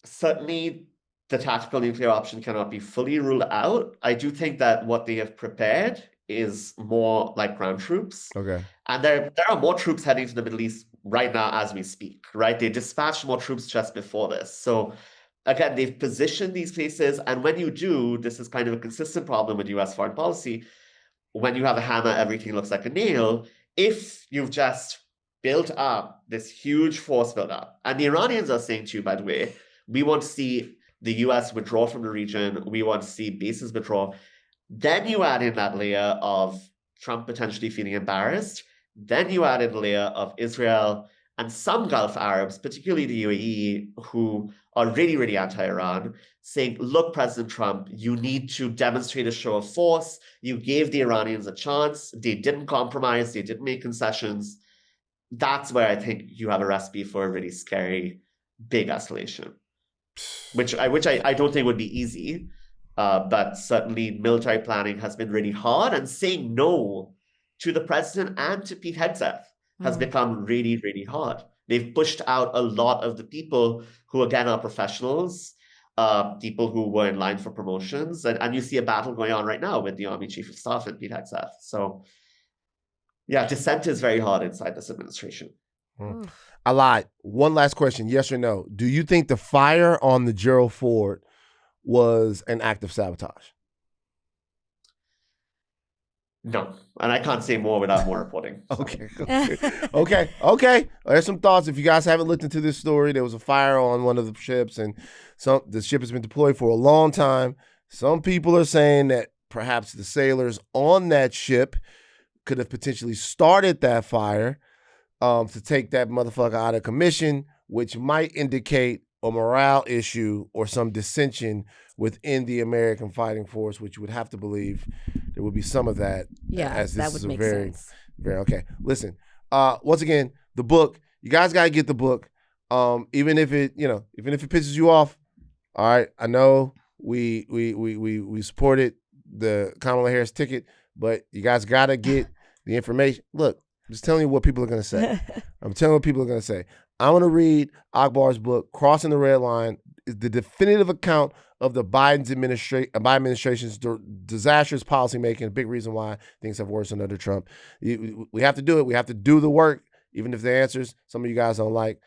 certainly the tactical nuclear option cannot be fully ruled out. I do think that what they have prepared is more like ground troops. Okay. And there are more troops heading to the Middle East right now as we speak, right? They dispatched more troops just before this. So again, they've positioned these places. And when you do, this is kind of a consistent problem with US foreign policy. When you have a hammer, everything looks like a nail. If you've just built up this huge force buildup, and the Iranians are saying to you, by the way, we want to see the US withdraw from the region. We want to see bases withdraw. Then you add in that layer of Trump potentially feeling embarrassed. Then you add in the layer of Israel and some Gulf Arabs, particularly the UAE, who are really, really anti-Iran, saying, look, President Trump, you need to demonstrate a show of force. You gave the Iranians a chance. They didn't compromise. They didn't make concessions. That's where I think you have a recipe for a really scary, big escalation, which I don't think would be easy. But certainly military planning has been really hard, and saying no to the president and to Pete Hegseth has become really, really hard. They've pushed out a lot of the people who, again, are professionals, people who were in line for promotions. And you see a battle going on right now with the Army Chief of Staff and Pete Hegseth. So, yeah, dissent is very hard inside this administration. I lied. One last question, yes or no. Do you think the fire on the Gerald Ford was an act of sabotage? No, and I can't say more without more reporting. Okay. There's some thoughts. If you guys haven't looked into this story, there was a fire on one of the ships, and the ship has been deployed for a long time. Some people are saying that perhaps the sailors on that ship could have potentially started that fire to take that motherfucker out of commission, which might indicate a morale issue or some dissension within the American fighting force, which you would have to believe there would be some of that. Yeah, as this that would is a make very, sense. very okay. Listen, once again, the book. You guys gotta get the book, even if it pisses you off. All right, I know we supported the Kamala Harris ticket, but you guys gotta get the information. Look, I'm just telling you what people are gonna say. I'm telling you what people are gonna say. I want to read Akbar's book, Crossing the Red Line, is the definitive account of the Biden administration's disastrous policymaking, a big reason why things have worsened under Trump. We have to do it. We have to do the work, even if the answers some of you guys don't like.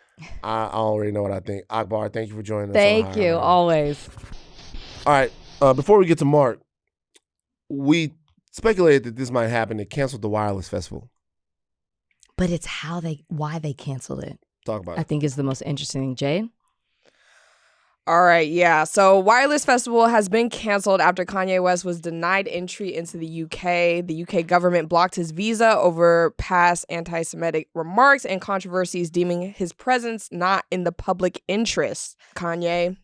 I already know what I think. Akbar, thank you for joining us. Thank you, always. All right, before we get to Mark, we speculated that this might happen. They canceled the Wireless Festival. But it's why they canceled it. Talk about it. I think is the most interesting thing. Jade? All right, yeah. So Wireless Festival has been canceled after Kanye West was denied entry into the UK. The UK government blocked his visa over past anti-Semitic remarks and controversies, deeming his presence not in the public interest. Kanye,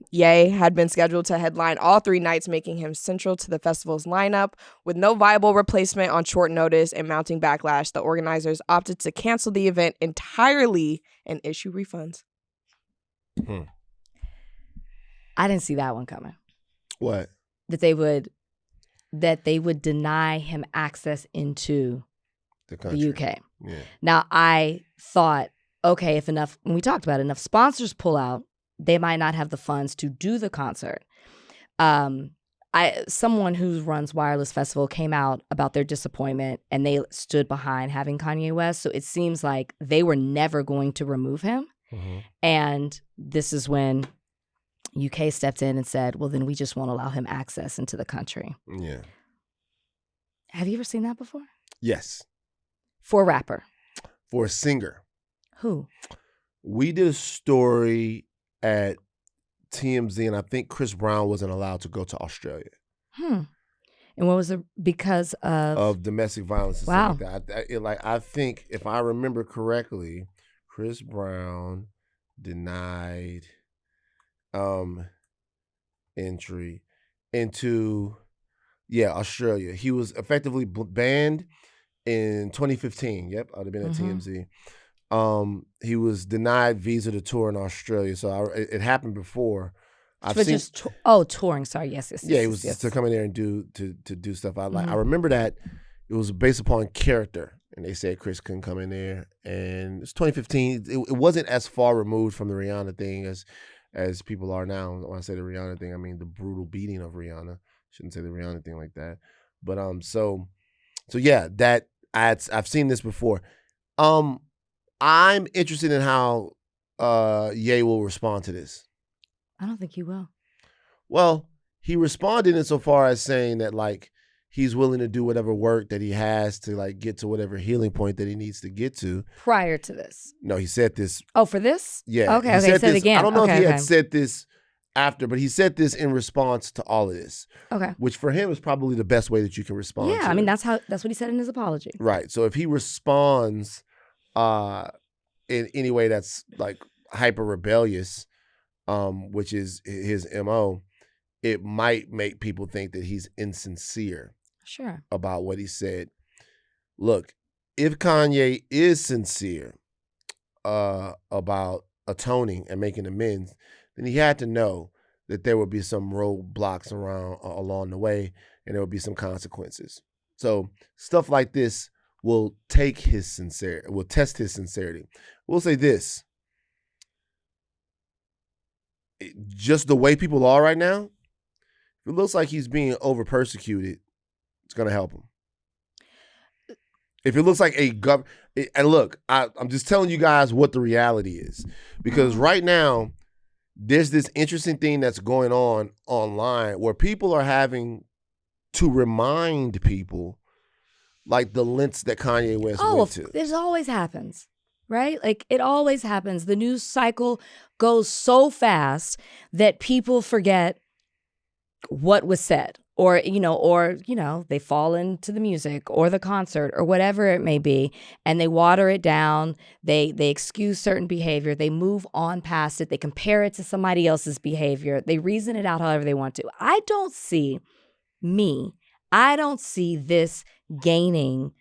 had been scheduled to headline all 3 nights, making him central to the festival's lineup. With no viable replacement on short notice and mounting backlash, the organizers opted to cancel the event entirely and issue refunds. I didn't see that one coming. What? That they would deny him access into country. UK. Yeah. Now, I thought, okay, if enough, when we talked about it, enough sponsors pull out, they might not have the funds to do the concert. Someone who runs Wireless Festival came out about their disappointment, and they stood behind having Kanye West. So it seems like they were never going to remove him. Mm-hmm. And this is when UK stepped in and said, well, then we just won't allow him access into the country. Yeah. Have you ever seen that before? Yes. For a rapper. For a singer. Who? We did a story at TMZ, and I think Chris Brown wasn't allowed to go to Australia. And what was it? Because of domestic violence and wow. stuff like that. I think, if I remember correctly, Chris Brown denied entry into Australia. He was effectively banned in 2015. Yep, I'd have been at TMZ. He was denied visa to tour in Australia. So it happened before. Touring. Sorry, yes. Yeah, it was to come in there and do stuff. I remember that it was based upon character, and they said Chris couldn't come in there. And it's 2015. It wasn't as far removed from the Rihanna thing as people are now. When I say the Rihanna thing, I mean the brutal beating of Rihanna. Shouldn't say the Rihanna thing like that. But so yeah, that I've seen this before. I'm interested in how Ye will respond to this. I don't think he will. Well, he responded insofar as saying that like he's willing to do whatever work that he has to like get to whatever healing point that he needs to get to. Prior to this. No, he said this. Oh, for this? Yeah. Okay, he said it again. I don't know if he had said this after, but he said this in response to all of this. Okay. Which for him is probably the best way that you can respond. Yeah, to I mean it. that's what he said in his apology. Right. So if he responds in any way that's like hyper rebellious, which is his MO, it might make people think that he's insincere. Sure. About what he said. Look, if Kanye is sincere about atoning and making amends, then he had to know that there would be some roadblocks along the way, and there would be some consequences. So stuff like this will test his sincerity. We'll say this. Just the way people are right now, if it looks like he's being over-persecuted, it's going to help him. If it looks like and look, I'm just telling you guys what the reality is. Because right now, there's this interesting thing that's going on online where people are having to remind people like the lengths that Kanye West went to. This always happens, right? Like it always happens. The news cycle goes so fast that people forget what was said. Or they fall into the music or the concert or whatever it may be, and they water it down. They excuse certain behavior. They move on past it. They compare it to somebody else's behavior. They reason it out however they want to. I don't see this gaining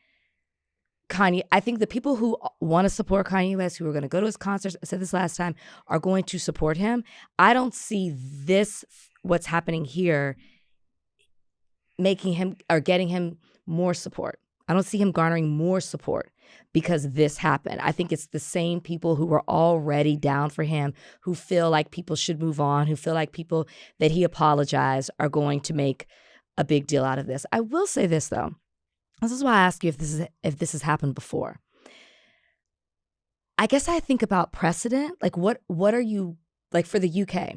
Kanye. I think the people who want to support Kanye West, who are going to go to his concerts, I said this last time, are going to support him. I don't see this, what's happening here, making him or getting him more support. I don't see him garnering more support because this happened. I think it's the same people who were already down for him, who feel like people should move on, who feel like people that he apologized are going to make a big deal out of this. I will say this though. This is why I ask you if this has happened before. I guess I think about precedent. Like what are you, like for the UK,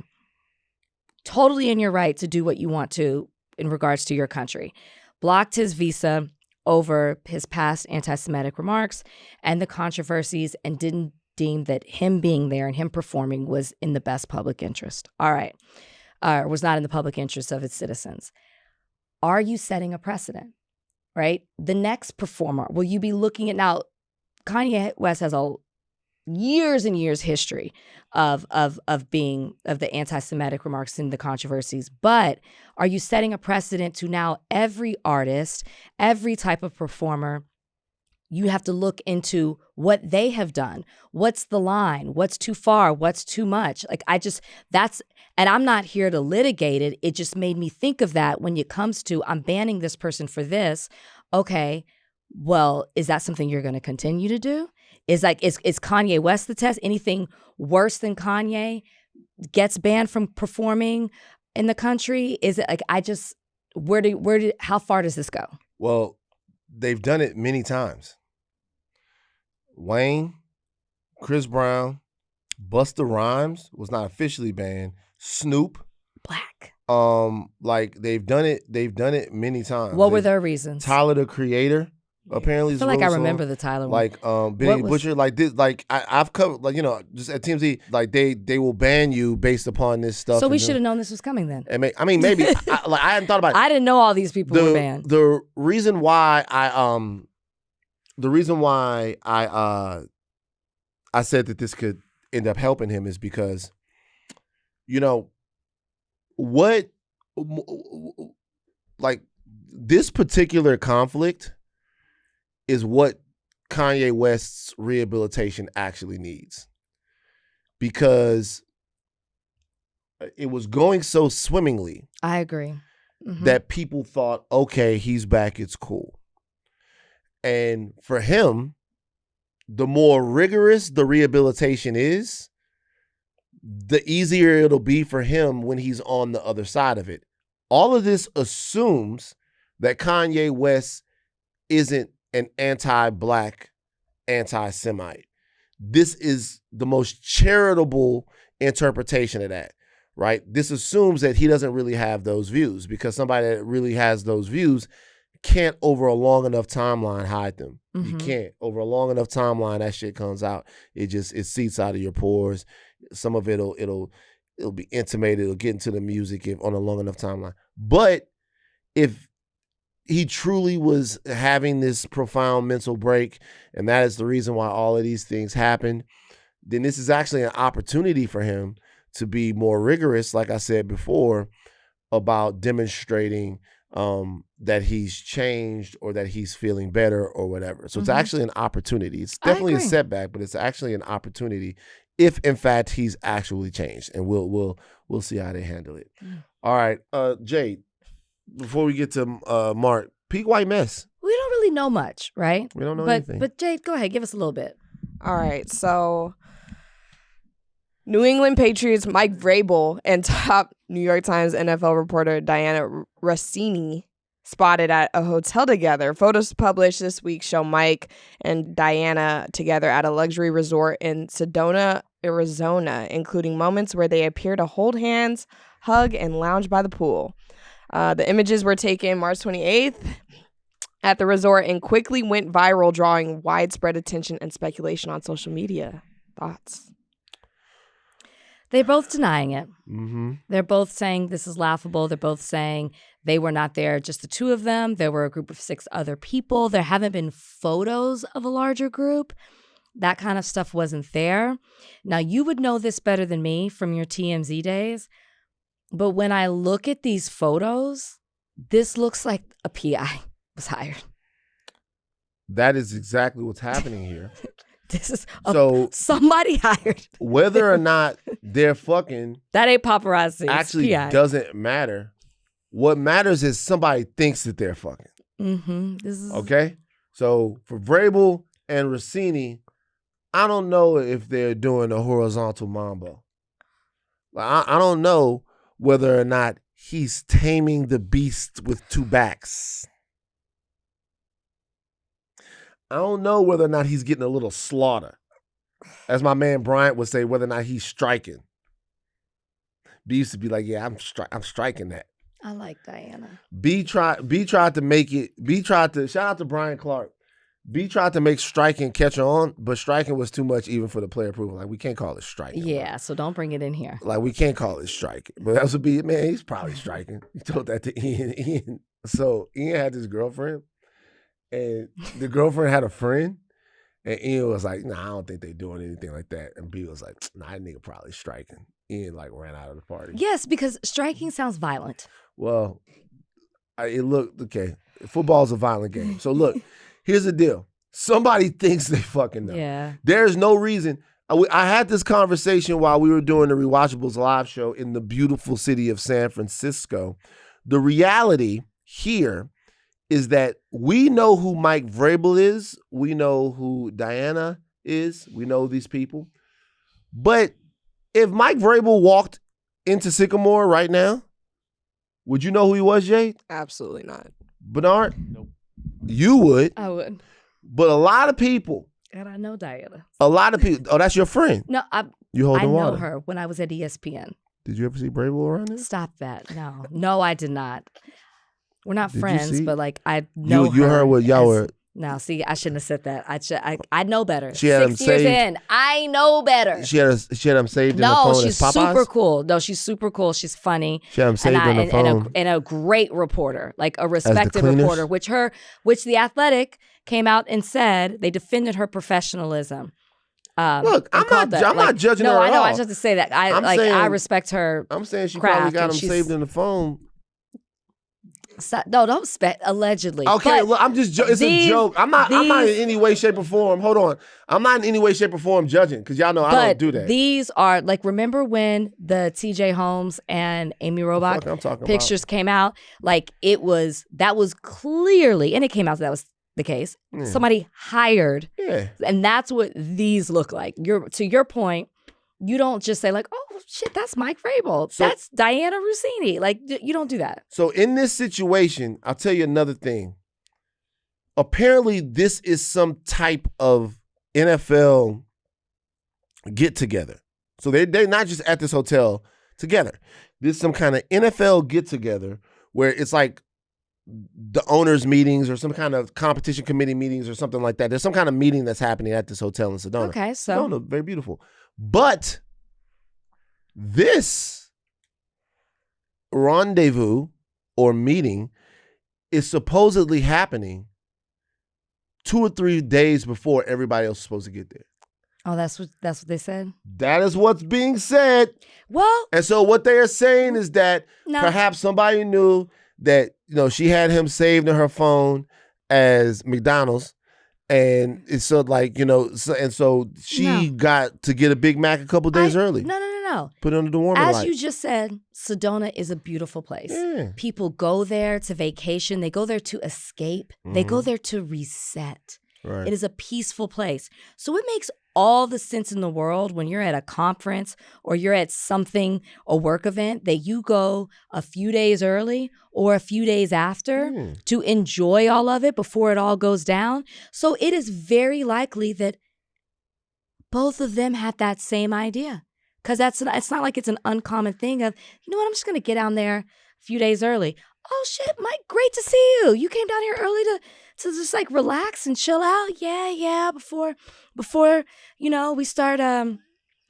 totally in your right to do what you want to in regards to your country, blocked his visa over his past anti-Semitic remarks and the controversies, and didn't deem that him being there and him performing was in the best public interest. All right. Was not in the public interest of its citizens. Are you setting a precedent, right? The next performer, will you be looking at, now, Kanye West has a years and years history of the anti-Semitic remarks and the controversies, but are you setting a precedent to now every artist, every type of performer, you have to look into what they have done. What's the line? What's too far? What's too much? Like and I'm not here to litigate it. It just made me think of that when it comes to, I'm banning this person for this. Okay, well, is that something you're going to continue to do? Is Kanye West the test? Anything worse than Kanye gets banned from performing in the country? Is it like, how far does this go? Well, they've done it many times. Wayne, Chris Brown, Busta Rhymes was not officially banned. Snoop, Black. like they've done it many times. What were their reasons? Tyler the Creator, apparently. I feel like I remember the Tyler one. Like Benny Butcher, like this, like I've covered, like, you know, just at TMZ, like they will ban you based upon this stuff. So we should have known this was coming then. And maybe I hadn't thought about it. I didn't know all these people were banned. The reason why I said that this could end up helping him is because, you know, like this particular conflict is what Kanye West's rehabilitation actually needs, because it was going so swimmingly. I agree. That people thought, okay, he's back, it's cool. And for him, the more rigorous the rehabilitation is, the easier it'll be for him when he's on the other side of it. All of this assumes that Kanye West isn't an anti-Black, anti-Semite. This is the most charitable interpretation of that, right? This assumes that he doesn't really have those views, because somebody that really has those views can't over a long enough timeline hide them. You can't. Over a long enough timeline, that shit comes out. It seeps out of your pores. Some of it'll be intimated. It'll get into the music on a long enough timeline. But if he truly was having this profound mental break, and that is the reason why all of these things happen, then this is actually an opportunity for him to be more rigorous, like I said before, about demonstrating that he's changed or that he's feeling better or whatever. So it's actually an opportunity. It's definitely a setback, but it's actually an opportunity if in fact he's actually changed. And we'll see how they handle it. All right, Jade, before we get to Mark, peak white mess. We don't really know much, right? We don't know anything. But Jade, go ahead, give us a little bit. All right, so New England Patriots Mike Vrabel and top New York Times NFL reporter Dianna Russini spotted at a hotel together. Photos published this week show Mike and Dianna together at a luxury resort in Sedona, Arizona, including moments where they appear to hold hands, hug, and lounge by the pool. The images were taken March 28th at the resort and quickly went viral, drawing widespread attention and speculation on social media. Thoughts? They're both denying it. They're both saying this is laughable. They're both saying they were not there, just the two of them. There were a group of 6 other people. There haven't been photos of a larger group. That kind of stuff wasn't there. Now, you would know this better than me from your TMZ days, but when I look at these photos, this looks like a PI was hired. That is exactly what's happening here. This is So somebody hired. whether or not they're fucking, That ain't paparazzi. actually PI. doesn't matter. What matters is somebody thinks that they're fucking. This is Okay? So for Vrabel and Russini, I don't know if they're doing a horizontal mambo. Like, I don't know whether or not he's taming the beast with 2 backs. I don't know whether or not he's getting a little slaughter. As my man Bryant would say, whether or not he's striking. B used to be like, yeah, I'm striking that. I like Dianna. B tried to make it, shout out to Brian Clark. B tried to make striking catch on, but striking was too much even for the player approval. Like, we can't call it striking. Yeah, so don't bring it in here. Like, we can't call it striking. But that was a B, man, he's probably striking. He told that to Ian. So Ian had this girlfriend, and the girlfriend had a friend, and Ian was like, nah, I don't think they doing anything like that. And B was like, nah, that nigga probably striking. Ian like ran out of the party. Yes, because striking sounds violent. Well, it looked, okay, football's a violent game. So look, here's the deal. Somebody thinks they fucking know. Yeah. There's no reason. I had this conversation while we were doing the Rewatchables live show in the beautiful city of San Francisco. The reality here is that we know who Mike Vrabel is. We know who Dianna is. We know these people. But if Mike Vrabel walked into Sycamore right now, would you know who he was, Jade? Absolutely not. Bernard? Nope. You would. I would. But a lot of people. And I know Diana. A lot of people. Oh, that's your friend. No, You I holding know water. her when I was at ESPN. Did you ever see Vrabel around there? Stop that. No, I did not. We're not Did you friends, see- but like I know You her heard what y'all as- were. No, see, I shouldn't have said that. I know better. She had 6 him years saved. in, I know better. She had him saved in her No, phone she's as Popeyes? super cool. No, she's super cool. She's funny. She had him saved on her phone. And a great reporter, like a respected cleaners? reporter, which the Athletic came out and said they defended her professionalism. Look, and I'm called not that, like, judging her No, at I know. all. I just have to say that. I'm I saying- respect her. I'm saying she craft, probably got and him she's- saved in the phone. No, don't allegedly. Okay, But look, I'm just it's a joke. I'm not in any way, shape, or form. Hold on. I'm not in any way, shape, or form judging, because y'all know I don't do that. These are like, remember when the TJ Holmes and Amy Robach Fuck I'm talking pictures came out? Like that was clearly, and it came out that was the case. Yeah. Somebody hired, Yeah. and that's what these look like. To your point, you don't just say like, oh shit, that's Mike Vrabel. So- That's Dianna Russini. Like you don't do that. So in this situation, I'll tell you another thing. Apparently, this is some type of NFL get together. So they're not just at this hotel together. This is some kind of NFL get together where it's like the owners' meetings or some kind of competition committee meetings or something like that. There's some kind of meeting that's happening at this hotel in Sedona. Okay, so Sedona, very beautiful. But this rendezvous or meeting is supposedly happening 2 or 3 days before everybody else is supposed to get there. oh, that's what they said. That is what's being said. Well, And so what they are saying is that no. perhaps somebody knew that, she had him saved in her phone as McDonald's. And it's so like, so she No. got to get a Big Mac a couple days early. No. Put it under the warmer As light. you just said, Sedona is a beautiful place. Yeah. People go there to vacation. They go there to escape. They go there to reset. Right. It is a peaceful place. So it makes all the sense in the world when you're at a conference or you're at something, a work event, that you go a few days early or a few days after to enjoy all of it before it all goes down. So it is very likely that both of them had that same idea. Because it's not like it's an uncommon thing of, you know what, I'm just going to get down there a few days early. Oh, shit, Mike, great to see you. You came down here early to just like relax and chill out. Yeah, before we start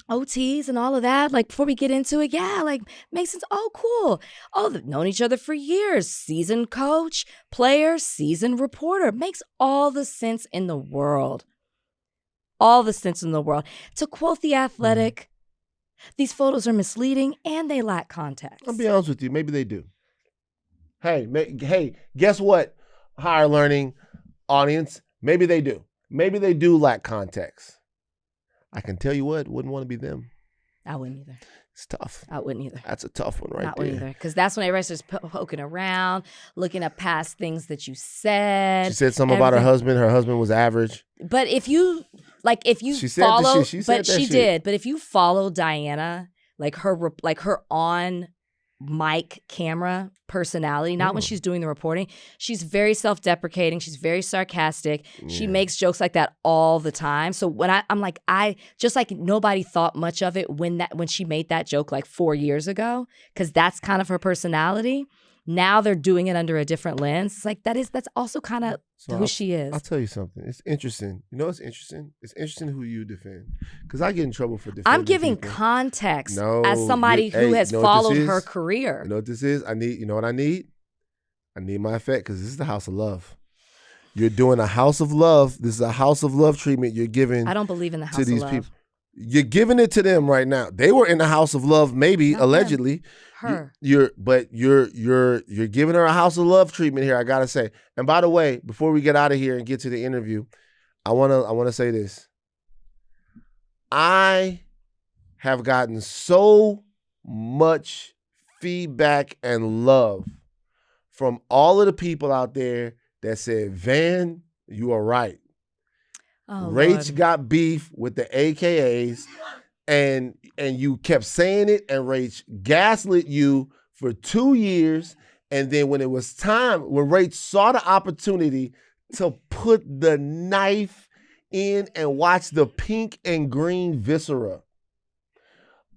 OTs and all of that, like before we get into it, yeah, like makes sense. Oh, cool. Oh, they've known each other for years. Seasoned coach, player, seasoned reporter. Makes all the sense in the world. All the sense in the world. To quote The Athletic, these photos are misleading and they lack context. I'll be honest with you. Maybe they do. Hey, guess what? Higher learning audience. Maybe they do. Maybe they do lack context. I can tell you what, wouldn't want to be them. I wouldn't either. It's tough. I wouldn't either. That's a tough one right Not there. one either. Because that's when everybody's just poking around, looking at past things that you said. She said something about her everything. husband. Her husband was average. But if you She said the follow, shit. She said but that she shit. did. But if you follow Dianna, like her on mic camera personality, not when she's doing the reporting, she's very self-deprecating. She's very sarcastic. She makes jokes like that all the time. So when I'm like, just like nobody thought much of it when she made that joke like 4 years ago, because that's kind of her personality. Now they're doing it under a different lens. It's like that's also kind of who she is. I'll tell you something. It's interesting. You know what's interesting? It's interesting who you defend. Because I get in trouble for defending I'm giving people. context No, as somebody who has you know what this followed is? her career. You know what this is? You know what I need? I need my effect because this is the house of love. You're doing a house of love. This is a house of love treatment you're giving I don't believe in the house to of these love. people. You're giving it to them right now. They were in the house of love, maybe, Not them. allegedly. Her. You're giving her a house of love treatment here, I gotta say. And by the way, before we get out of here and get to the interview, I wanna say this. I have gotten so much feedback and love from all of the people out there that said, Van, you are right. Oh, Rach Lord. got beef with the AKAs, and you kept saying it, and Rach gaslit you for 2 years. And then when it was time, when Rach saw the opportunity to put the knife in and watch the pink and green viscera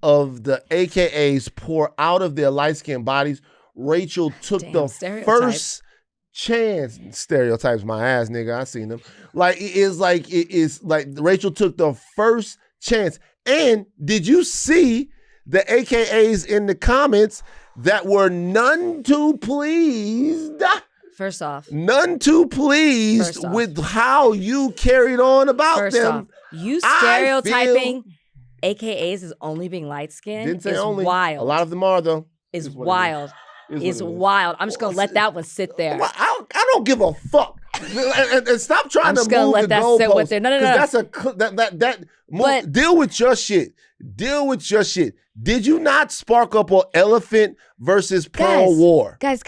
of the AKAs pour out of their light-skinned bodies, Rachel took Damn, the stereotypes. first chance. Stereotypes my ass, nigga. I seen them. It is like Rachel took the first chance. And did you see the AKAs in the comments that were none too pleased? First off, None too pleased First off. with how you carried on about first them. off, you I stereotyping AKAs as only being light skinned Didn't say is only. wild. A lot of them are though. is Is what it is. wild. Is Is what it is. wild. I'm just gonna let that one sit there. Well, I don't give a fuck. and stop trying I'm to just gonna move let the that sit with goalposts. it. No. 'Cause that's But- deal with your shit. Deal with your shit. Did you not spark up an elephant versus Pearl War? Guys.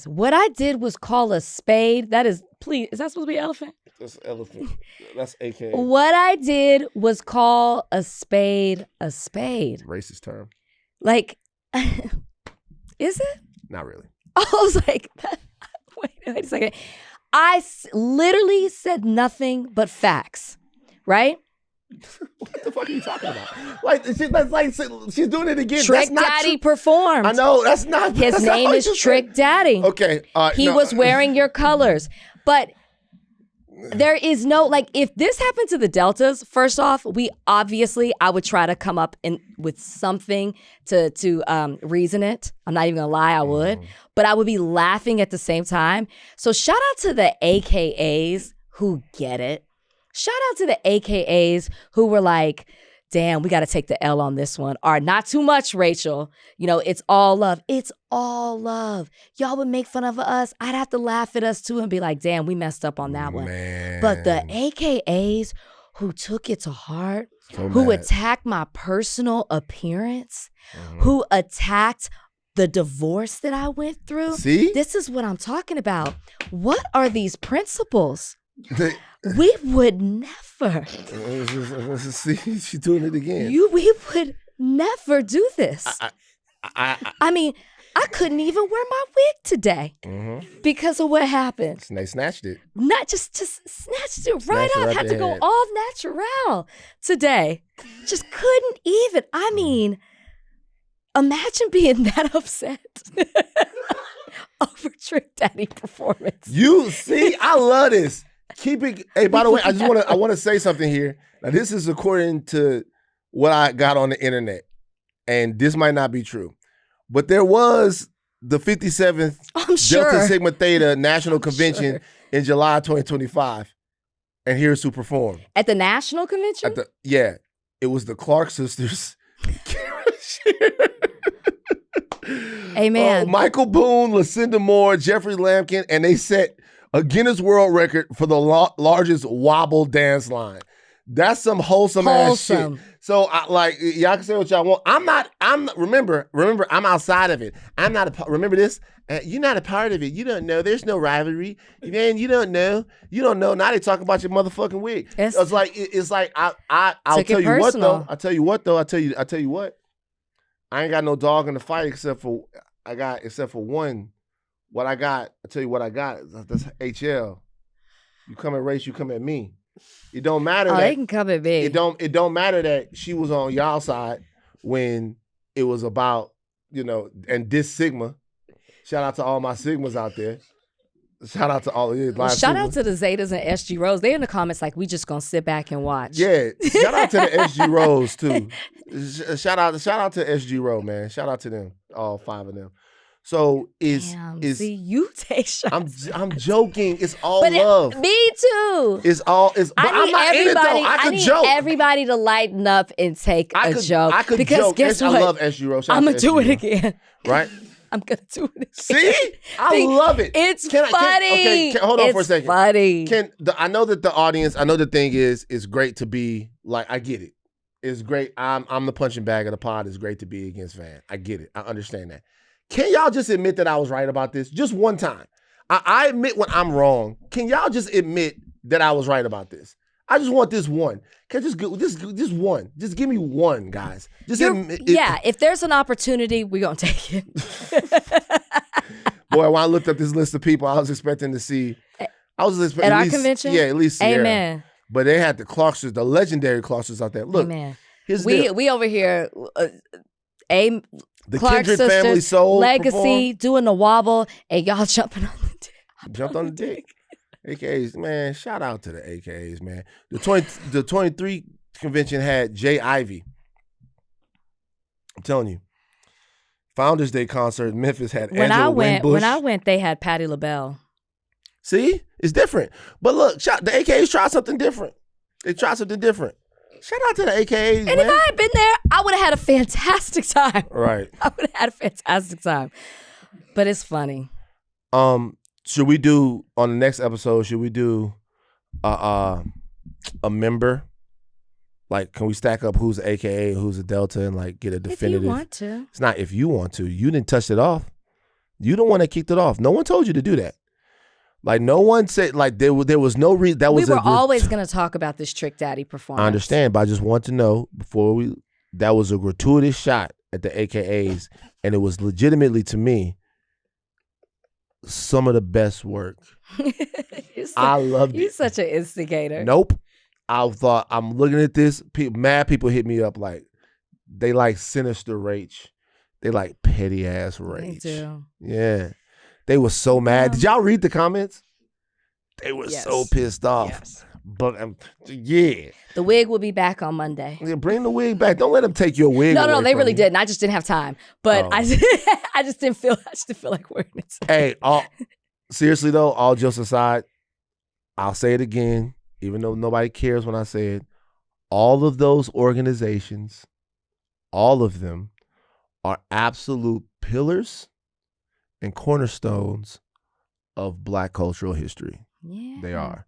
What I did was call a spade. That is, please, is that supposed to be elephant? That's elephant. That's AKA. What I did was call a spade a spade. Racist term. Like, is it? Not really. I was like, wait a second. I literally said nothing but facts, right? What the fuck are you talking about? That's like she's doing it again. Trick That's not Daddy true. performed. I know that's not. His that's not name what is you Trick said. Daddy. Okay. He no. was wearing your colors. But there is no, like, if this happened to the Deltas, first off, I would try to come up with something to reason it. I'm not even gonna lie, I would. But I would be laughing at the same time. So shout out to the AKAs who get it. Shout out to the AKAs who were like, damn, we got to take the L on this one. Or not too much, Rachel. You know, it's all love. It's all love. Y'all would make fun of us. I'd have to laugh at us too and be like, damn, we messed up on that one. But the AKAs who took it to heart, who attacked my personal appearance, who attacked the divorce that I went through. See? This is what I'm talking about. What are these principles? We would never. See, she's doing it again. We would never do this. I mean, I couldn't even wear my wig today because of what happened. They snatched it. Not just snatched it right Snatched it up. right Had to there. go all natural today. Just couldn't even. I mean, imagine being that upset over Trick Daddy performance. You see, I love this. Keep it. Hey, by the way, I want to say something here. Now, this is according to what I got on the internet, and this might not be true, but there was the 57th Delta Sigma Theta National Convention in July 2025, and here's who performed At the national convention? It was the Clark sisters. Amen. Michael Boone, Lucinda Moore, Jeffrey Lampkin, and they set a Guinness World Record for the largest wobble dance line. That's some wholesome ass shit. So y'all can say what y'all want. Remember, I'm outside of it. I'm not remember this? You're not a part of it. You don't know. There's no rivalry. Man, you don't know. Now they talking about your motherfucking wig. It's like I'll tell you what though. I'll tell you what. I ain't got no dog in the fight except for one. What I got, I tell you what I got. That's HL. You come at race, you come at me. It don't matter. They can come at me. It don't matter that she was on y'all side when it was about, and this Sigma. Shout out to all my Sigmas out there. Shout out to all of you. Shout out to the Zetas and SG Rose. They in the comments like, we just gonna sit back and watch. Yeah. Shout out to the SG Rose too. Shout out to SG Rose, man. Shout out to them, all 5 of them. So see, you take shots. I'm joking. It's all love. Me too. But I'm not in it though. I need joke. Everybody to lighten up and take a joke. I could because joke. Guess what? I love SG Rose. I'm gonna do it again. Right? I'm gonna do it again. See? I love it. It's funny. Hold on for a second. Funny. I know that the audience, I know the thing is great to be like, I get it. It's great. I'm the punching bag of the pod. It's great to be against Van. I get it. I understand that. Can y'all just admit that I was right about this? Just one time. I admit when I'm wrong. Can y'all just admit that I was right about this? I just want this one. Can just one? Just give me one, guys. Just admit, yeah. If there's an opportunity, we're gonna take it. Boy, when I looked up this list of people, I was expecting to see. I was expecting at our convention. Yeah, at least Sierra. Amen. But they had the Clarksons, the legendary Clarksons out there. Look, Amen. we over here. The Clark Kindred sisters, Family Soul Legacy performed. Doing the wobble, and y'all jumping on the dick. Jumped on the dick. AKAs, man. Shout out to the AKAs, man. The 23 convention had Jay Ivy. I'm telling you. Founders Day concert in Memphis had Angela Winbush. When I went, they had Patti LaBelle. See? It's different. But look, the AKAs tried something different. They tried something different. Shout out to the AKAs, and man. if I had been there, I would have had a fantastic time. Right. I would have had a fantastic time. But it's funny. Should we do, on the next episode, should we do a member? Like, can we stack up who's an AKA and who's a Delta and like get a definitive? If you want to. It's not if you want to. You didn't touch it off. You the one that kicked it off. No one told you to do that. Like, no one said, like, there was no reason. We were always going to talk about this Trick Daddy performance. I understand, but I just want to know that was a gratuitous shot at the AKAs, and it was legitimately, to me, some of the best work. I loved it. You're such an instigator. Nope. I thought, I'm looking at this. Mad people hit me up like, they like sinister rage. They like petty ass rage. They do. Yeah. They were so mad. Did y'all read the comments? They were so pissed off. Yes. But yeah. The wig will be back on Monday. Yeah, bring the wig back. Don't let them take your wig. No, they really you. didn't. I just didn't have time. But I just didn't feel like wearing it. Hey, seriously though, all jokes aside, I'll say it again, even though nobody cares when I say it. All of those organizations, all of them, are absolute pillars and cornerstones of Black cultural history. Yeah. They are.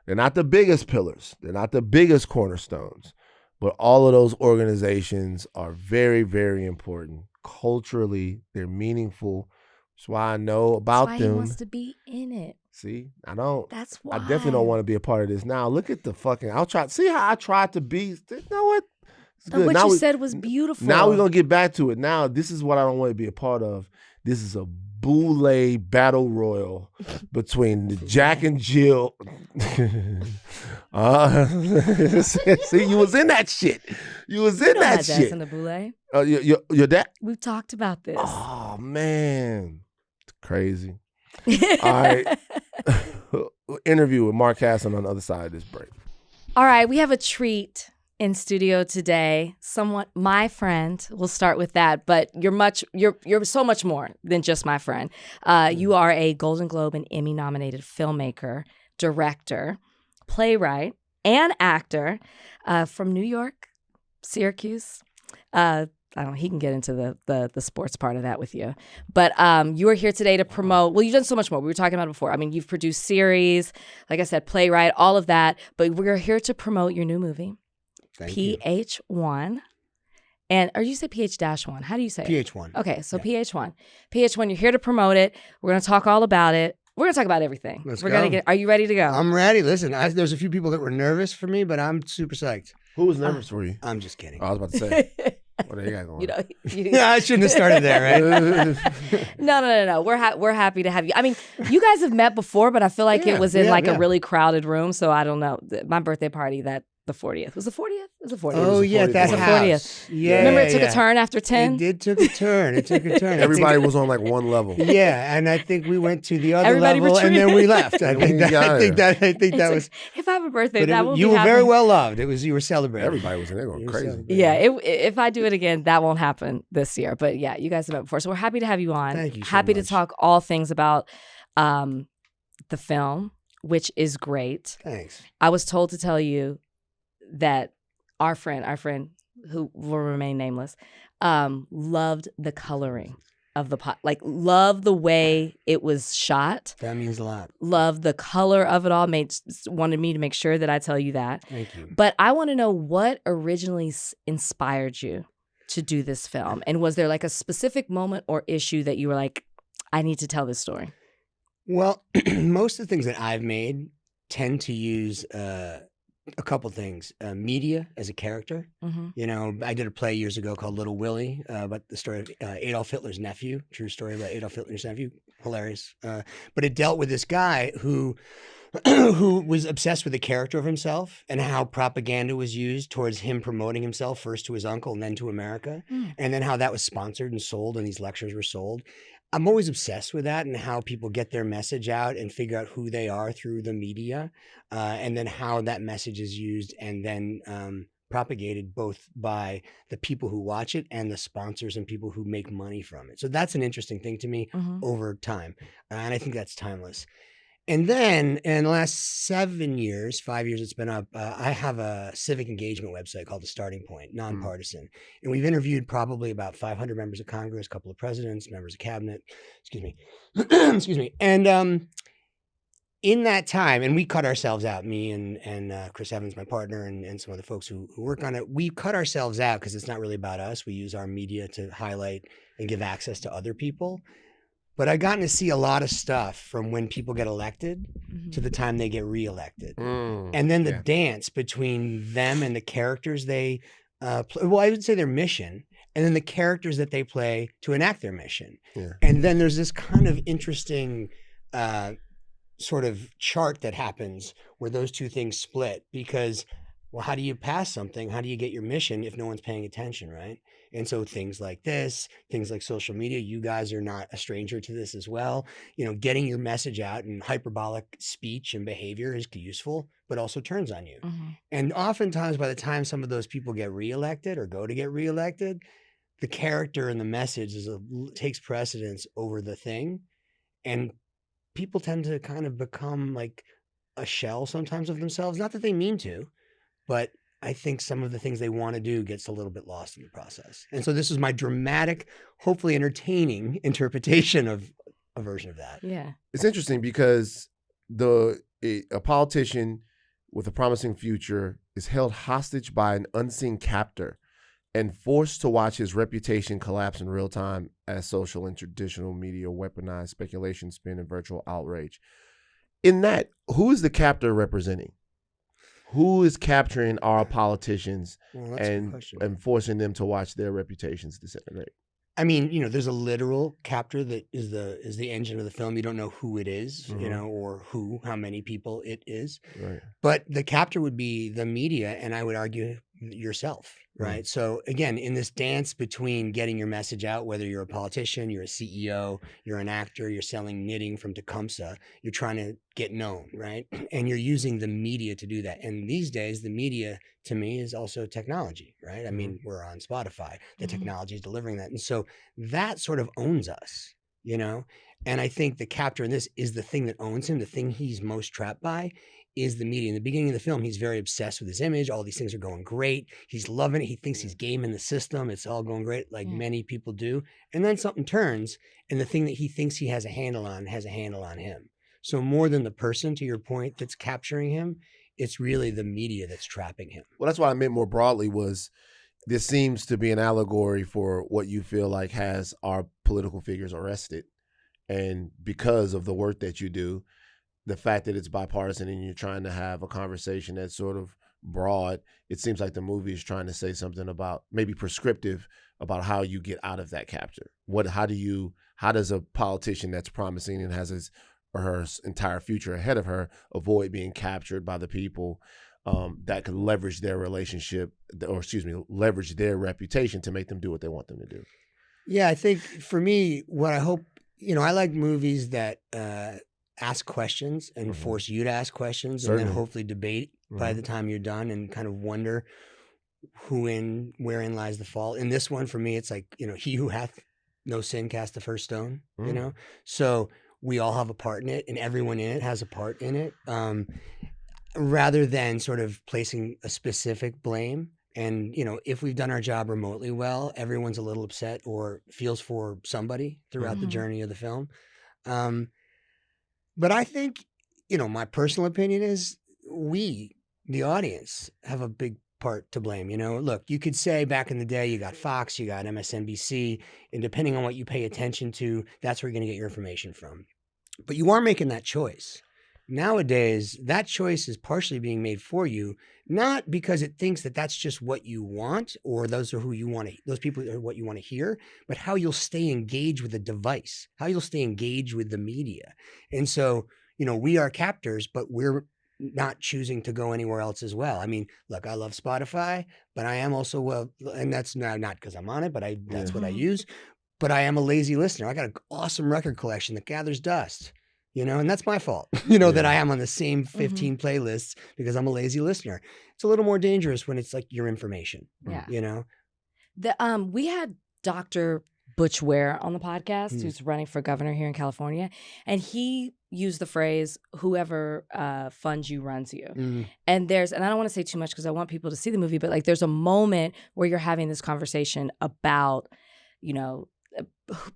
They're not the biggest pillars. They're not the biggest cornerstones. But all of those organizations are very, very important. Culturally, they're meaningful. That's why I know about That's why them. he wants to be in it. See, I don't. That's why. I definitely don't want to be a part of this. Now, look at the fucking. I'll try. See how I tried to be. You know what? It's But good. what Now you said was beautiful. Now we're gonna get back to it. Now this is what I don't want to be a part of. This is a boule battle royal between the Jack and Jill. See, you was in that shit. You was in that shit. In the boule. Your dad? We've talked about this. Oh man, it's crazy. All right. Interview with Mark Kassen on the other side of this break. All right, we have a treat in studio today. Someone, my friend. We'll start with that. But you're so much more than just my friend. You are a Golden Globe and Emmy nominated filmmaker, director, playwright, and actor from New York, Syracuse. I don't know, he can get into the sports part of that with you. But you are here today to promote, well, you've done so much more. We were talking about it before. I mean, you've produced series, like I said, playwright, all of that. But we're here to promote your new movie, PH1. Or you say PH-1. How do you say it? PH1. Okay, so yeah. PH1. PH1, you're here to promote it. We're going to talk all about it. We're going to talk about everything. We're gonna get. Are you ready to go? I'm ready. Listen, there's a few people that were nervous for me, but I'm super psyched. Who was nervous for you? I'm just kidding. I was about to say. What do you got going? Yeah, I shouldn't have started there, right? No. We're happy to have you. I mean, you guys have met before, but I feel like it was in a really crowded room. So I don't know. My birthday party, the 40th. Was the 40th? It was the 40th. Oh, yeah, that's the 40th. Yeah. Remember it took a turn after 10? It did took a turn. Everybody was on like one level. Yeah, and I think we went to the other Everybody level retreated. and then we left. I think that was. If I have a birthday, that will be You were happening. very well loved. You were celebrating. Everybody was in there going crazy. Yeah, if I do it again, that won't happen this year. But yeah, you guys have met before. So we're happy to have you on. Thank you so Happy much. to talk all things about the film, which is great. Thanks. I was told to tell you that our friend who will remain nameless, loved the coloring of the pot. Like, loved the way it was shot. That means a lot. Loved the color of it all. Wanted me to make sure that I tell you that. Thank you. But I want to know what originally inspired you to do this film. And was there like a specific moment or issue that you were like, I need to tell this story? Well, most of the things that I've made tend to use a couple things. Media as a character. Mm-hmm. You know, I did a play years ago called Little Willie about the story of Adolf Hitler's nephew. True story about Adolf Hitler's nephew. Hilarious. But it dealt with this guy who who was obsessed with the character of himself and how propaganda was used towards him promoting himself first to his uncle and then to America, and then how that was sponsored and sold and these lectures were sold. I'm always obsessed with that and how people get their message out and figure out who they are through the media, and then how that message is used and then propagated both by the people who watch it and the sponsors and people who make money from it. So that's an interesting thing to me over time, and I think that's timeless. And then in the last 7 years, 5 years it's been up, I have a civic engagement website called The Starting Point, nonpartisan. And we've interviewed probably about 500 members of Congress, a couple of presidents, members of cabinet, excuse me. Excuse me. And in that time, and we cut ourselves out, me and Chris Evans, my partner, and some other folks who work on it, we cut ourselves out because it's not really about us. We use our media to highlight and give access to other people. But I've gotten to see a lot of stuff from when people get elected to the time they get reelected. And then the dance between them and the characters they play. Well, I would say their mission, and then the characters that they play to enact their mission. Yeah. And then there's this kind of interesting sort of chart that happens where those two things split because, well, how do you pass something? How do you get your mission if no one's paying attention, right? And so things like this, things like social media, you guys are not a stranger to this as well. You know, getting your message out and hyperbolic speech and behavior is useful, but also turns on you. And oftentimes by the time some of those people get reelected or go to get reelected, the character and the message takes precedence over the thing. And people tend to kind of become like a shell sometimes of themselves. Not that they mean to, but I think some of the things they want to do gets a little bit lost in the process. And so this is my dramatic, hopefully entertaining interpretation of a version of that. Yeah. It's interesting because a politician with a promising future is held hostage by an unseen captor and forced to watch his reputation collapse in real time as social and traditional media weaponize speculation, spin, and virtual outrage. In that, who is the captor representing? Who is capturing our politicians and forcing them to watch their reputations disintegrate? I mean, you know, there's a literal captor that is the engine of the film. You don't know who it is, you know, or how many people it is. Right. But the captor would be the media, and I would argue yourself, right? So again, in this dance between getting your message out, whether you're a politician, you're a CEO, you're an actor, you're selling knitting from Tecumseh, you're trying to get known, right? And you're using the media to do that. And these days, the media to me is also technology, right? I mean, we're on Spotify, the technology is delivering that. And so that sort of owns us, you know? And I think the captor in this is the thing that owns him. The thing he's most trapped by is the media. In the beginning of the film, he's very obsessed with his image. All these things are going great. He's loving it. He thinks he's gaming the system. It's all going great, like many people do. And then something turns, and the thing that he thinks he has a handle on has a handle on him. So more than the person, to your point, that's capturing him, it's really the media that's trapping him. Well, that's what I meant more broadly was this seems to be an allegory for what you feel like has our political figures arrested. And because of the work that you do, the fact that it's bipartisan and you're trying to have a conversation that's sort of broad, it seems like the movie is trying to say something about maybe prescriptive about how you get out of that capture. How does a politician that's promising and has his or her entire future ahead of her avoid being captured by the people that could leverage their relationship, or leverage their reputation to make them do what they want them to do? Yeah, I think for me, what I hope, you know, I like movies that ask questions and force you to ask questions. Certainly. And then hopefully debate by the time you're done and kind of wonder wherein lies the fault. In this one, for me, it's like, you know, he who hath no sin cast the first stone, you know? So we all have a part in it, and everyone in it has a part in it, rather than sort of placing a specific blame. And, you know, if we've done our job remotely well, everyone's a little upset or feels for somebody throughout the journey of the film. But I think, you know, my personal opinion is we, the audience, have a big part to blame. You know, look, you could say back in the day, you got Fox, you got MSNBC, and depending on what you pay attention to, that's where you're going to get your information from. But you are making that choice. Nowadays, that choice is partially being made for you, not because it thinks that that's just what you want or those are who you want to, those people are what you want to hear, but how you'll stay engaged with the device, how you'll stay engaged with the media. And so, we are captors, but we're not choosing to go anywhere else as well. I mean, look, I love Spotify, but I am also, and that's not because I'm on it, but that's what I use. But I am a lazy listener. I got an awesome record collection that gathers dust, and that's my fault, that I am on the same 15 playlists because I'm a lazy listener. It's a little more dangerous when it's like your information, We had Dr. Butch Ware on the podcast, who's running for governor here in California, and he used the phrase, whoever funds you runs you. And I don't want to say too much because I want people to see the movie, but like there's a moment where you're having this conversation about,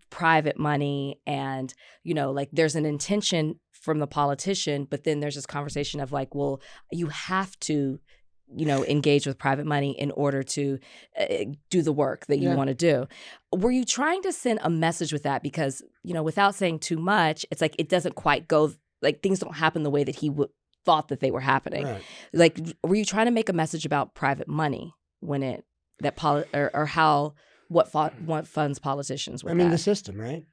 private money and, like there's an intention from the politician, but then there's this conversation of like, well, you have to engage with private money in order to do the work that you want to do. Were you trying to send a message with that? Because, without saying too much, it's like it doesn't quite go, like things don't happen the way that he thought that they were happening. Right. Like, were you trying to make a message about private money when what funds politicians with the system, right?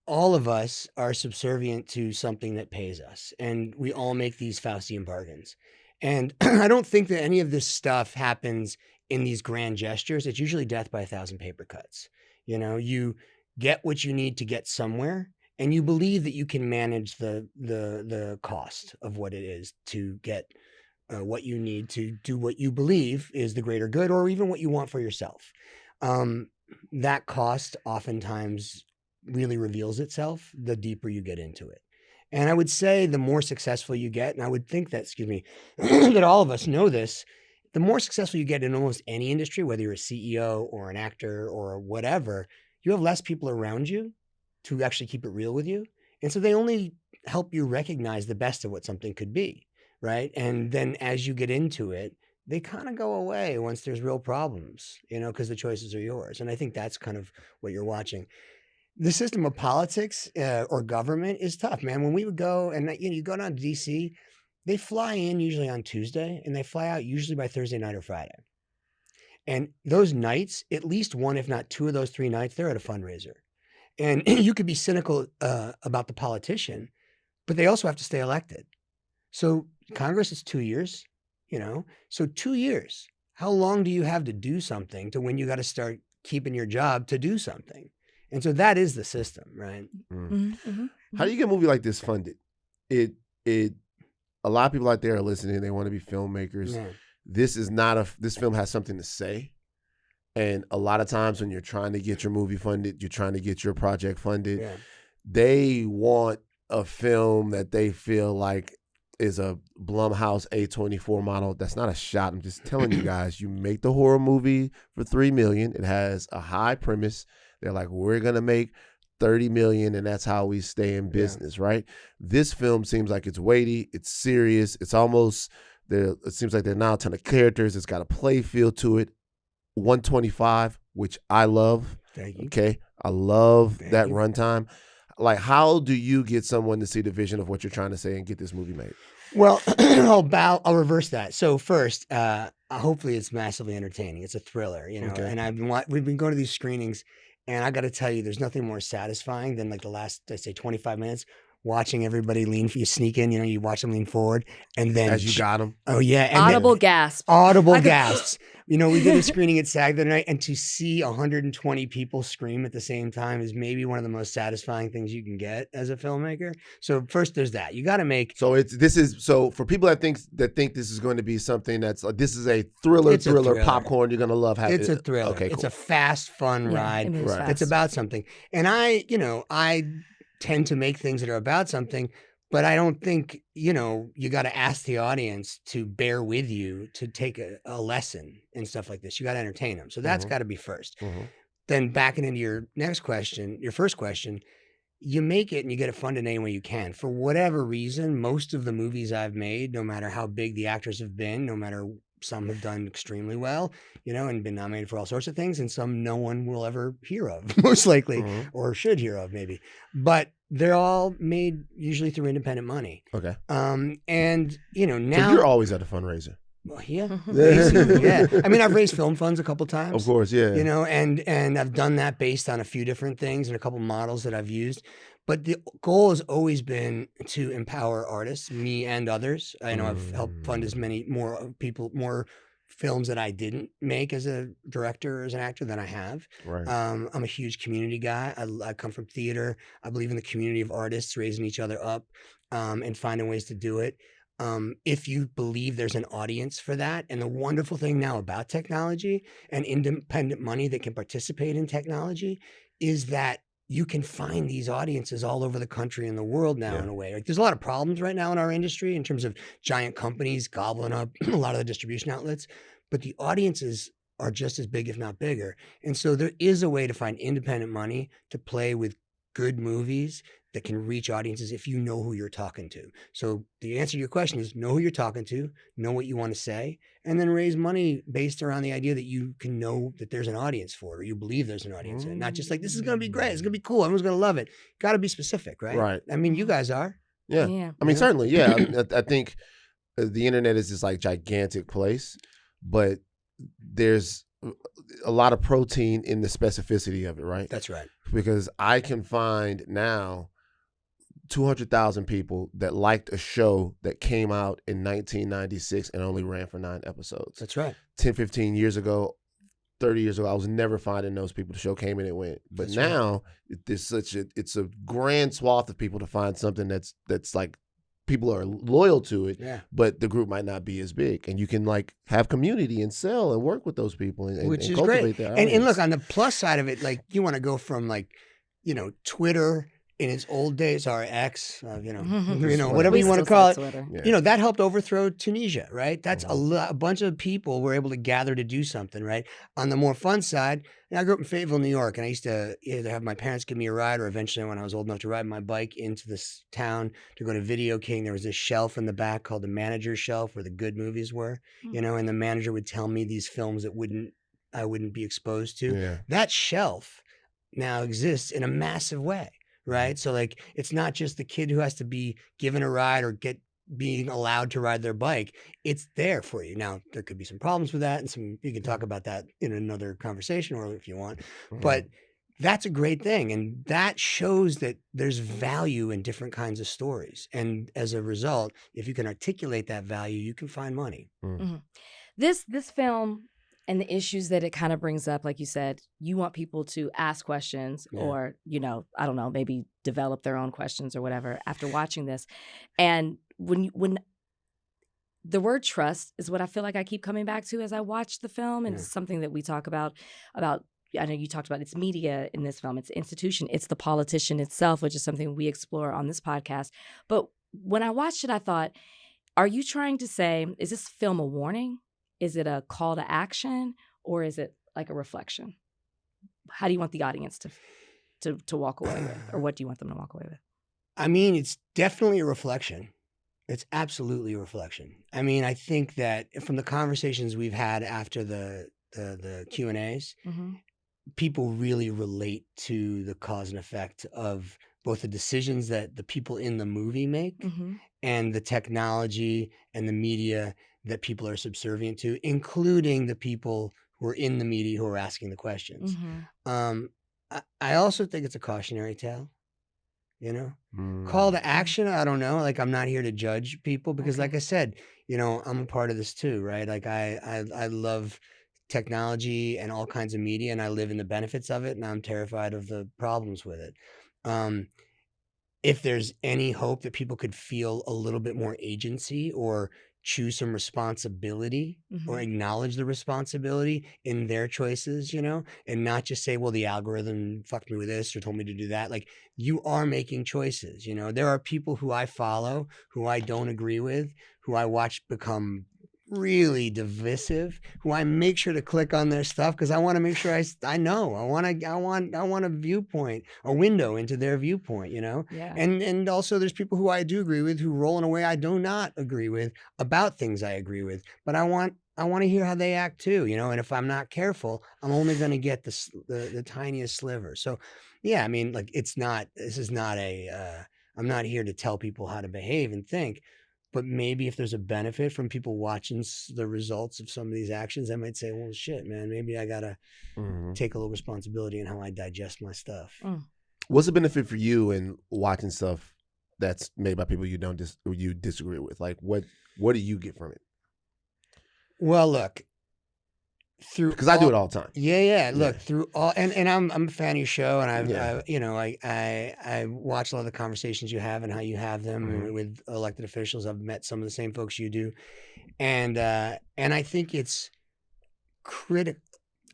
All of us are subservient to something that pays us, and we all make these Faustian bargains. And I don't think that any of this stuff happens in these grand gestures. It's usually death by 1,000 paper cuts. You get what you need to get somewhere, and you believe that you can manage the cost of what it is to get what you need to do what you believe is the greater good, or even what you want for yourself. That cost oftentimes really reveals itself the deeper you get into it. And I would say the more successful you get, and I would think that, that all of us know this, the more successful you get in almost any industry, whether you're a CEO or an actor or whatever, you have less people around you to actually keep it real with you. And so they only help you recognize the best of what something could be, right? And then as you get into it, they kind of go away once there's real problems, because the choices are yours. And I think that's kind of what you're watching. The system of politics or government is tough, man. When we would go and you go down to DC, they fly in usually on Tuesday and they fly out usually by Thursday night or Friday. And those nights, at least one, if not two of those 3 nights, they're at a fundraiser. And you could be cynical about the politician, but they also have to stay elected. So Congress is 2 years. So 2 years, how long do you have to do something to when you got to start keeping your job to do something? And so that is the system, right? How do you get a movie like this funded? A lot of people out there are listening. They want to be filmmakers. Yeah. This film has something to say. And a lot of times when you're trying to get your movie funded, you're trying to get your project funded, they want a film that they feel like is a Blumhouse A24 model. That's not a shot. I'm just telling you guys, you make the horror movie for $3 million. It has a high premise. They're like, we're going to make $30 million and that's how we stay in business, right? This film seems like it's weighty. It's serious. It's almost, it seems like there are now a ton of characters. It's got a play feel to it. 125, which I love. Thank you. Okay. I love that runtime. Like, how do you get someone to see the vision of what you're trying to say and get this movie made? Well, I'll reverse that. So first, hopefully it's massively entertaining. It's a thriller, and we've been going to these screenings, and I got to tell you, there's nothing more satisfying than like the last, I'd say 25 minutes, watching everybody lean, you sneak in, you watch them lean forward, and then as you got them. Oh yeah, and audible gasp. Audible gasps. We did a screening at SAG the other night, and to see 120 people scream at the same time is maybe one of the most satisfying things you can get as a filmmaker. So first, there's that. You got to make. So for people that think this is going to be something that's like, this is a thriller, popcorn. You're gonna love having. It's a thriller. Okay, cool. It's a fast, fun ride. Right. It's about something, and I tend to make things that are about something. But I don't think, you got to ask the audience to bear with you to take a lesson and stuff like this. You got to entertain them. So that's got to be first. Then backing into your first question, you make it and you get it funded any way you can. For whatever reason, most of the movies I've made, no matter how big the actors have been, no matter some have done extremely well, and been nominated for all sorts of things, and some no one will ever hear of, most likely, or should hear of maybe. But they're all made usually through independent money. Okay. And now So you're always at a fundraiser. Well, yeah, basically, yeah. I mean, I've raised film funds a couple times. Of course, yeah. And I've done that based on a few different things and a couple models that I've used. But the goal has always been to empower artists, me and others. I know I've helped fund as many more films that I didn't make as a director or as an actor than I have. Right. I'm a huge community guy. I come from theater. I believe in the community of artists raising each other up and finding ways to do it. If you believe there's an audience for that. And the wonderful thing now about technology and independent money that can participate in technology is that you can find these audiences all over the country and the world now in a way. Like, there's a lot of problems right now in our industry in terms of giant companies gobbling up a lot of the distribution outlets, but the audiences are just as big, if not bigger. And so there is a way to find independent money to play with good movies that can reach audiences if you know who you're talking to. So the answer to your question is know who you're talking to, know what you want to say, and then raise money based around the idea that you can know that there's an audience for it, or you believe there's an audience in it. Not just like, this is going to be great, it's going to be cool, everyone's going to love it. Got to be specific, right? Right. I mean, you guys are. Yeah. I mean, certainly, yeah. I think the internet is this like gigantic place, but there's a lot of protein in the specificity of it, right? That's right. Because I can find now 200,000 people that liked a show that came out in 1996 and only ran for 9 episodes. That's right. 10, 15 years ago, 30 years ago, I was never finding those people. The show came and it went. But That's now it's a grand swath of people to find something that's like people are loyal to it, but the group might not be as big. And you can like have community and sell and work with those people and which is cultivate great. their And look, on the plus side of it, like you want to go from like, Twitter in its old days, our X, whatever you want to call it, that helped overthrow Tunisia, right? That's a bunch of people were able to gather to do something, right? On the more fun side, I grew up in Fayetteville, New York, and I used to either have my parents give me a ride or eventually when I was old enough to ride my bike into this town to go to Video King, there was this shelf in the back called the manager's shelf where the good movies were, and the manager would tell me these films that I wouldn't be exposed to. Yeah. That shelf now exists in a massive way. Right. So like, it's not just the kid who has to be given a ride or being allowed to ride their bike. It's there for you. Now, there could be some problems with that and you can talk about that in another conversation or if you want, but that's a great thing. And that shows that there's value in different kinds of stories. And as a result, if you can articulate that value, you can find money. This film and the issues that it kind of brings up, like you said, you want people to ask questions or, I don't know, maybe develop their own questions or whatever after watching this. And when the word trust is what I feel like I keep coming back to as I watch the film. And it's something that we talk about, I know you talked about it's media in this film, it's institution, it's the politician itself, which is something we explore on this podcast. But when I watched it, I thought, are you trying to say, is this film a warning? Is it a call to action or is it like a reflection? How do you want the audience to walk away with, or what do you want them to walk away with? I mean, it's definitely a reflection. It's absolutely a reflection. I mean, I think that from the conversations we've had after the Q&As, people really relate to the cause and effect of both the decisions that the people in the movie make and the technology and the media that people are subservient to, including the people who are in the media who are asking the questions. I also think it's a cautionary tale, Call to action, I don't know. Like, I'm not here to judge people because like I said, I'm a part of this too, right? Like I love technology and all kinds of media and I live in the benefits of it and I'm terrified of the problems with it. If there's any hope that people could feel a little bit more agency or choose some responsibility or acknowledge the responsibility in their choices, and not just say, well, the algorithm fucked me with this or told me to do that. Like, you are making choices. There are people who I follow, who I don't agree with, who I watch become really divisive, who I make sure to click on their stuff because I want to make sure I know. I want a viewpoint, a window into their viewpoint, you know? Yeah. And also there's people who I do agree with who roll in a way I do not agree with about things I agree with. But I want to hear how they act too, you know? And if I'm not careful, I'm only going to get the tiniest sliver. So yeah, I mean, like this is not I'm not here to tell people how to behave and think. But maybe if there's a benefit from people watching the results of some of these actions, I might say, well, shit, man, maybe I got to take a little responsibility in how I digest my stuff. What's the benefit for you in watching stuff that's made by people you disagree with? Like, what do you get from it? Well, look, because I do it all the time. Yeah. Look, through all, and I'm a fan of your show, and I watch a lot of the conversations you have and how you have them with elected officials. I've met some of the same folks you do, and I think it's critical.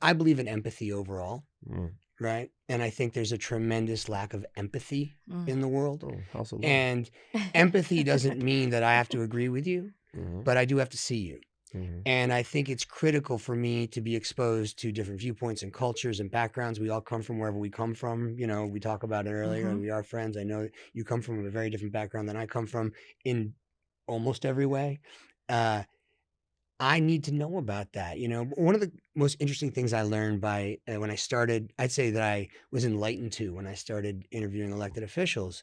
I believe in empathy overall, right? And I think there's a tremendous lack of empathy in the world, and empathy doesn't mean that I have to agree with you, but I do have to see you. And I think it's critical for me to be exposed to different viewpoints and cultures and backgrounds. We all come from wherever we come from. You know, we talk about it earlier, and we are friends. I know you come from a very different background than I come from in almost every way. I need to know about that. You know, one of the most interesting things I learned when I started, I'd say that I was enlightened to when I started interviewing elected officials,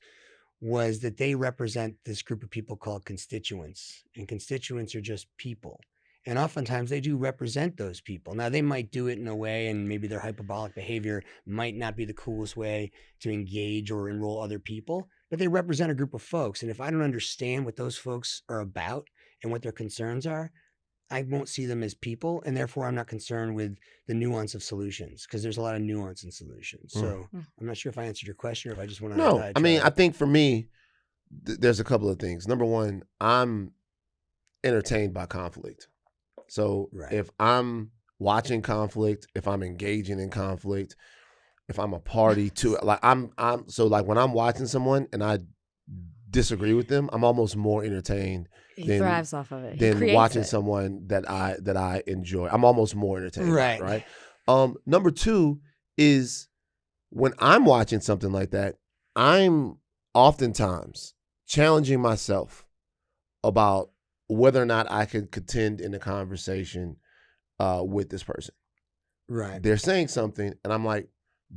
was that they represent this group of people called constituents. And constituents are just people. And oftentimes they do represent those people. Now, they might do it in a way, and maybe their hyperbolic behavior might not be the coolest way to engage or enroll other people, but they represent a group of folks. And if I don't understand what those folks are about and what their concerns are, I won't see them as people, and therefore I'm not concerned with the nuance of solutions, because there's a lot of nuance in solutions. So I'm not sure if I answered your question or if I just want to. No, I mean, I think for me, there's a couple of things. Number one, I'm entertained by conflict. So if I'm watching conflict, if I'm engaging in conflict, if I'm a party to it, like so like when I'm watching someone and I disagree with them, I'm almost more entertained. He thrives off of it. Than watching someone that I enjoy. I'm almost more entertained. Right. Number two is when I'm watching something like that, I'm oftentimes challenging myself about whether or not I can contend in a conversation with this person. Right. They're saying something, and I'm like,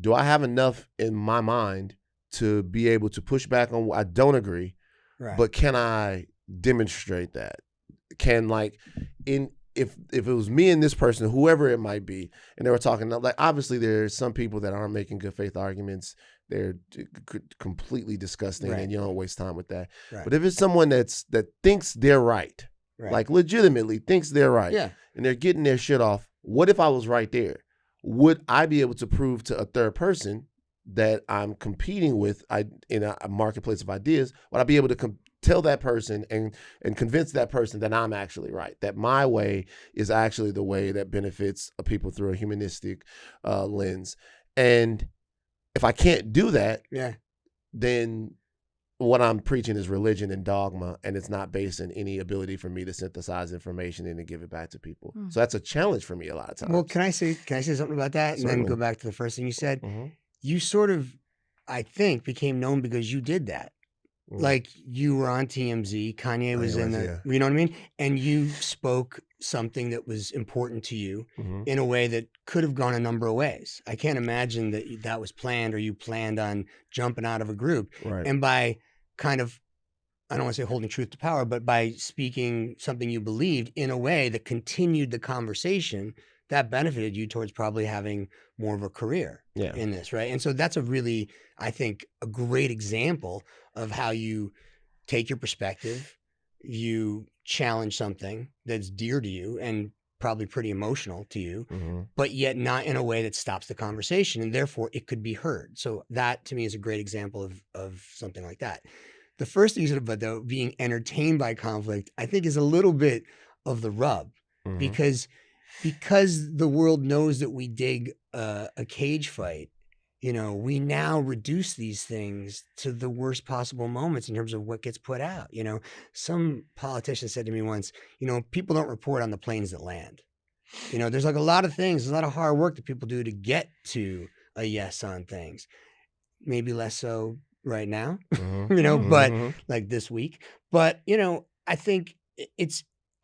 do I have enough in my mind to be able to push back on what I don't agree, but can I demonstrate that? Can if it was me and this person, whoever it might be, and they were talking, like obviously there's some people that aren't making good faith arguments. They're completely disgusting, and you don't waste time with that. But if it's someone that thinks they're right, like legitimately thinks they're right, and they're getting their shit off, what if I was right there? Would I be able to prove to a third person that I'm competing with in a marketplace of ideas? Would I be able to tell that person and convince that person that I'm actually right, that my way is actually the way that benefits people through a humanistic lens? And if I can't do that, then what I'm preaching is religion and dogma, and it's not based on any ability for me to synthesize information and to give it back to people. So that's a challenge for me a lot of times. Well, can I say something about that? Certainly. And then go back to the first thing you said? You sort of, I think, became known because you did that. Like you were on TMZ, Kanye was in the, you know what I mean? And you spoke something that was important to you in a way that could have gone a number of ways. I can't imagine that was planned or you planned on jumping out of a group. And by kind of, I don't want to say holding truth to power, but by speaking something you believed in a way that continued the conversation, that benefited you towards probably having more of a career in this, right? And so that's a really, I think, a great example of how you take your perspective, you challenge something that's dear to you and probably pretty emotional to you, but yet not in a way that stops the conversation, and therefore it could be heard. So that to me is a great example of something like that. The first thing you said about though being entertained by conflict, I think is a little bit of the rub, because the world knows that we dig a cage fight, You know, we now reduce these things to the worst possible moments in terms of what gets put out. You know, some politician said to me once, you know, people don't report on the planes that land. You know, there's like a lot of things, there's a lot of hard work that people do to get to a yes on things. Maybe less so right now, you know, but like this week. But, you know, I think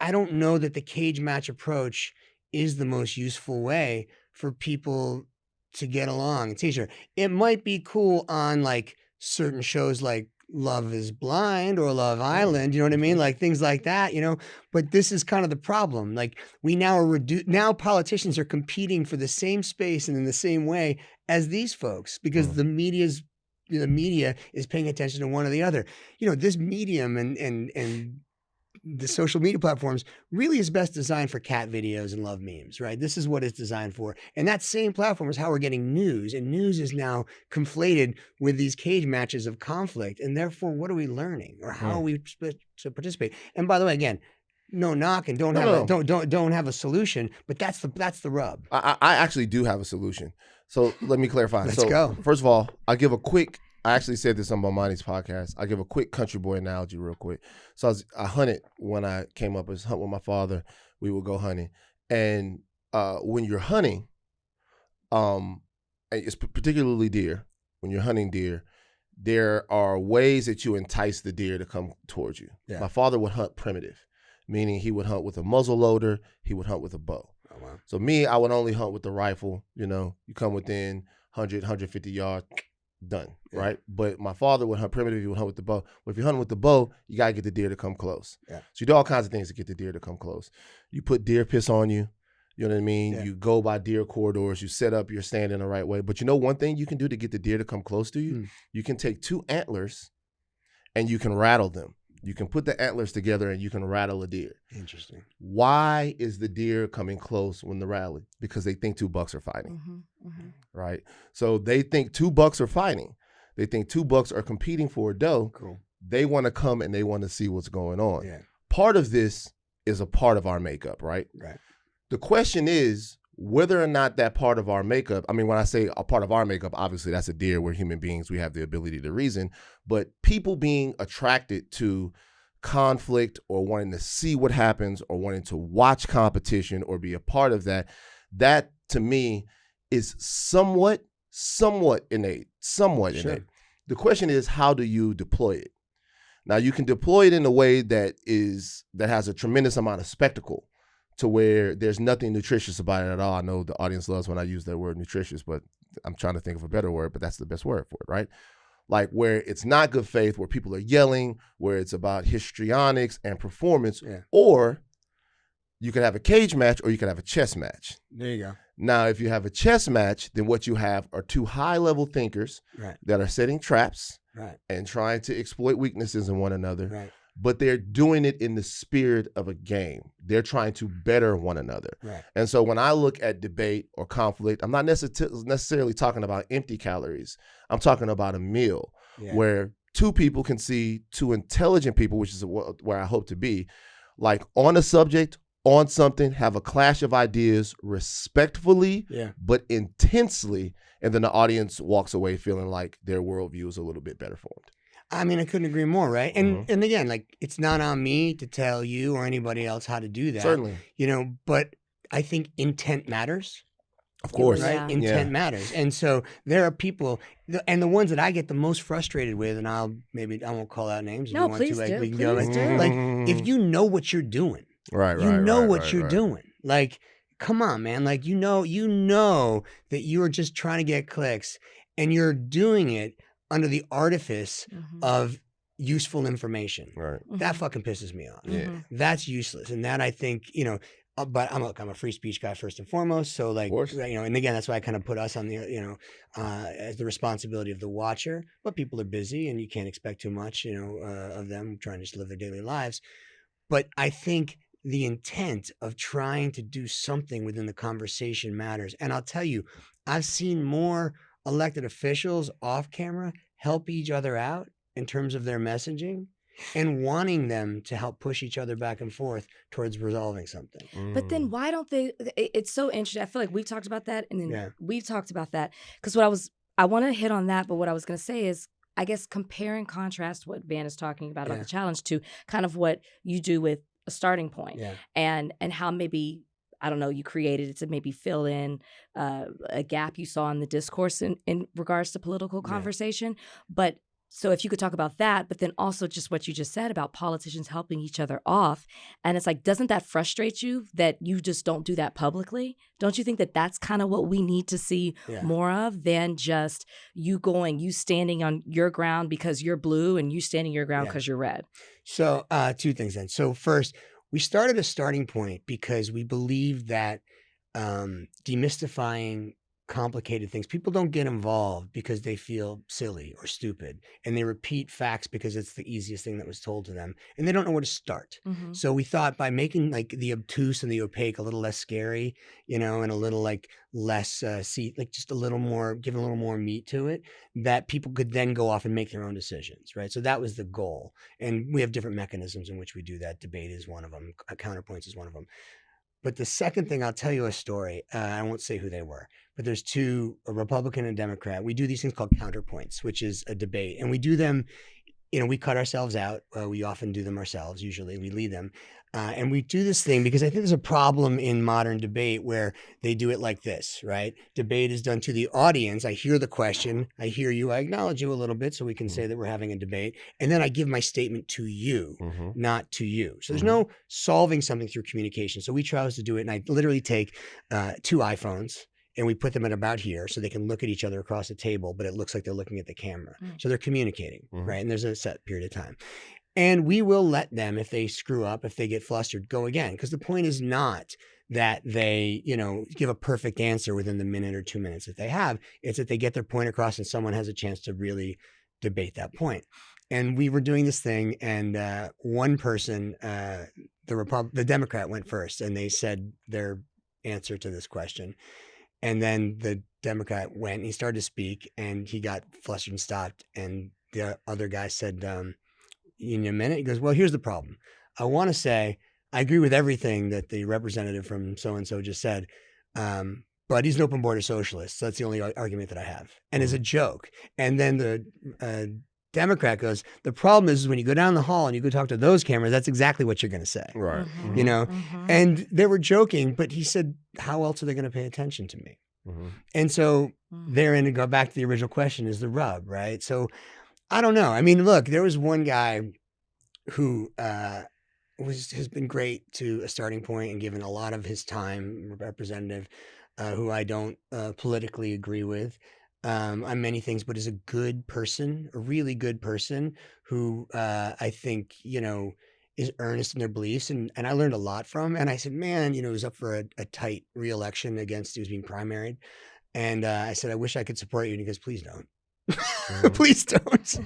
I don't know that the cage match approach is the most useful way for people to get along. It's easier. It might be cool on like certain shows like Love is Blind or Love Island, you know what I mean? Like things like that, you know, but this is kind of the problem. Like we now are now politicians are competing for the same space and in the same way as these folks because the media is paying attention to one or the other. You know, this medium and the social media platforms really is best designed for cat videos and love memes, right? This is what it's designed for. And that same platform is how we're getting news. And news is now conflated with these cage matches of conflict. And therefore, what are we learning or how are we supposed to participate? And by the way, again, no knock and don't have a solution, but that's the rub. I actually do have a solution. So let me clarify. Let's go. First of all, I actually said this on Bomani's podcast. I'll give a quick country boy analogy real quick. So I hunted when I came up. I was hunting with my father. We would go hunting. And when you're hunting, it's particularly deer, when you're hunting deer, there are ways that you entice the deer to come towards you. Yeah. My father would hunt primitive, meaning he would hunt with a muzzle loader. He would hunt with a bow. Oh, wow. So me, I would only hunt with the rifle. You know, you come within 100, 150 yards, done, right? But my father would hunt primitive, he would hunt with the bow. But if you're hunting with the bow, you got to get the deer to come close. Yeah. So you do all kinds of things to get the deer to come close. You put deer piss on you, you know what I mean? Yeah. You go by deer corridors, you set up your stand in the right way. But you know one thing you can do to get the deer to come close to you? You can take 2 antlers and you can rattle them. You can put the antlers together and you can rattle a deer. Interesting. Why is the deer coming close when the rally? Because they think 2 bucks are fighting, right? So they think 2 bucks are fighting. They think 2 bucks are competing for a doe. Cool. They want to come and they want to see what's going on. Yeah. Part of this is a part of our makeup, right? Right. The question is whether or not that part of our makeup, I mean, when I say a part of our makeup, obviously that's a deer. We're human beings. We have the ability to reason. But people being attracted to conflict or wanting to see what happens or wanting to watch competition or be a part of that, that to me is somewhat innate, innate. The question is, how do you deploy it? Now, you can deploy it in a way that has a tremendous amount of spectacle, to where there's nothing nutritious about it at all. I know the audience loves when I use that word nutritious, but I'm trying to think of a better word, but that's the best word for it, right? Like where it's not good faith, where people are yelling, where it's about histrionics and performance, or you can have a cage match or you can have a chess match. There you go. Now, if you have a chess match, then what you have are 2 high-level thinkers that are setting traps and trying to exploit weaknesses in one another. Right. But they're doing it in the spirit of a game. They're trying to better one another. Right. And so when I look at debate or conflict, I'm not necessarily talking about empty calories. I'm talking about a meal where 2 people can see 2 intelligent people, which is where I hope to be, like on a subject, on something, have a clash of ideas respectfully, but intensely, and then the audience walks away feeling like their worldview is a little bit better formed. I mean, I couldn't agree more, right? And and again, like, it's not on me to tell you or anybody else how to do that. Certainly. You know, but I think intent matters. Of course. Right? Yeah. Intent matters. And so there are people, and the ones that I get the most frustrated with, and I won't call out names. No, if you want please to, like, do. we can Please do. Like, if you know what you're doing, you know what you're doing. Like, come on, man. Like, you know that you are just trying to get clicks, and you're doing it under the artifice of useful information. Right. That fucking pisses me off. Yeah. That's useless. And that, I think, you know, but I'm a free speech guy first and foremost. So, like, you know, and again, that's why I kind of put us on the, you know, as the responsibility of the watcher. But people are busy and you can't expect too much, you know, of them trying to just live their daily lives. But I think the intent of trying to do something within the conversation matters. And I'll tell you, I've seen more elected officials off camera help each other out in terms of their messaging and wanting them to help push each other back and forth towards resolving something. But then why don't they, it's so interesting. I feel like we've talked about that and then we've talked about that. Because what I was I want to hit on that, but what I was going to say is, I guess compare and contrast what Van is talking about the challenge to kind of what you do with a starting point, and how maybe, I don't know, you created it to maybe fill in a gap you saw in the discourse in regards to political conversation. But so if you could talk about that, but then also just what you just said about politicians helping each other off. And it's like, doesn't that frustrate you that you just don't do that publicly? Don't you think that that's kind of what we need to see more of than just you standing on your ground because you're blue and you standing your ground because you're red? So 2 things then. So first, we started a starting point because we believe that demystifying complicated things, people don't get involved because they feel silly or stupid, and they repeat facts because it's the easiest thing that was told to them, and they don't know where to start. So we thought by making like the obtuse and the opaque a little less scary, and a little like less just a little more, giving a little more meat to it, that people could then go off and make their own decisions, right? So that was the goal, and we have different mechanisms in which we do that. Debate is one of them. Counterpoints is one of them. But the second thing, I'll tell you a story. I won't say who they were, but there's 2, a Republican and a Democrat. We do these things called counterpoints, which is a debate. And we do them, we cut ourselves out. We often do them ourselves. Usually we lead them. And we do this thing because I think there's a problem in modern debate where they do it like this, right? Debate is done to the audience. I hear the question. I hear you. I acknowledge you a little bit so we can say that we're having a debate. And then I give my statement to you, not to you. So there's no solving something through communication. So we chose to do it. And I literally take 2 iPhones and we put them at about here so they can look at each other across the table, but it looks like they're looking at the camera. So they're communicating, right? And there's a set period of time. And we will let them, if they screw up, if they get flustered, go again. Because the point is not that they, give a perfect answer within the minute or 2 minutes that they have. It's that they get their point across and someone has a chance to really debate that point. And we were doing this thing, and one person, the Democrat went first, and they said their answer to this question. And then the Democrat went, and he started to speak, and he got flustered and stopped. And the other guy said, in a minute, he goes, well, here's the problem. I want to say, I agree with everything that the representative from so-and-so just said, but he's an open border socialist. So that's the only argument that I have. And it's a joke. And then the Democrat goes, the problem is when you go down the hall and you go talk to those cameras, that's exactly what you're going to say. Right. And they were joking, but he said, how else are they going to pay attention to me? And so therein, to go back to the original question, is the rub, right? So I don't know. I mean, look, there was one guy who has been great to a starting point and given a lot of his time, representative, who I don't politically agree with on many things, but is a good person, a really good person who I think, is earnest in their beliefs. And I learned a lot from. And I said, man, he was up for a tight re-election he was being primaried. And I said, I wish I could support you. And he goes, please don't. Please don't.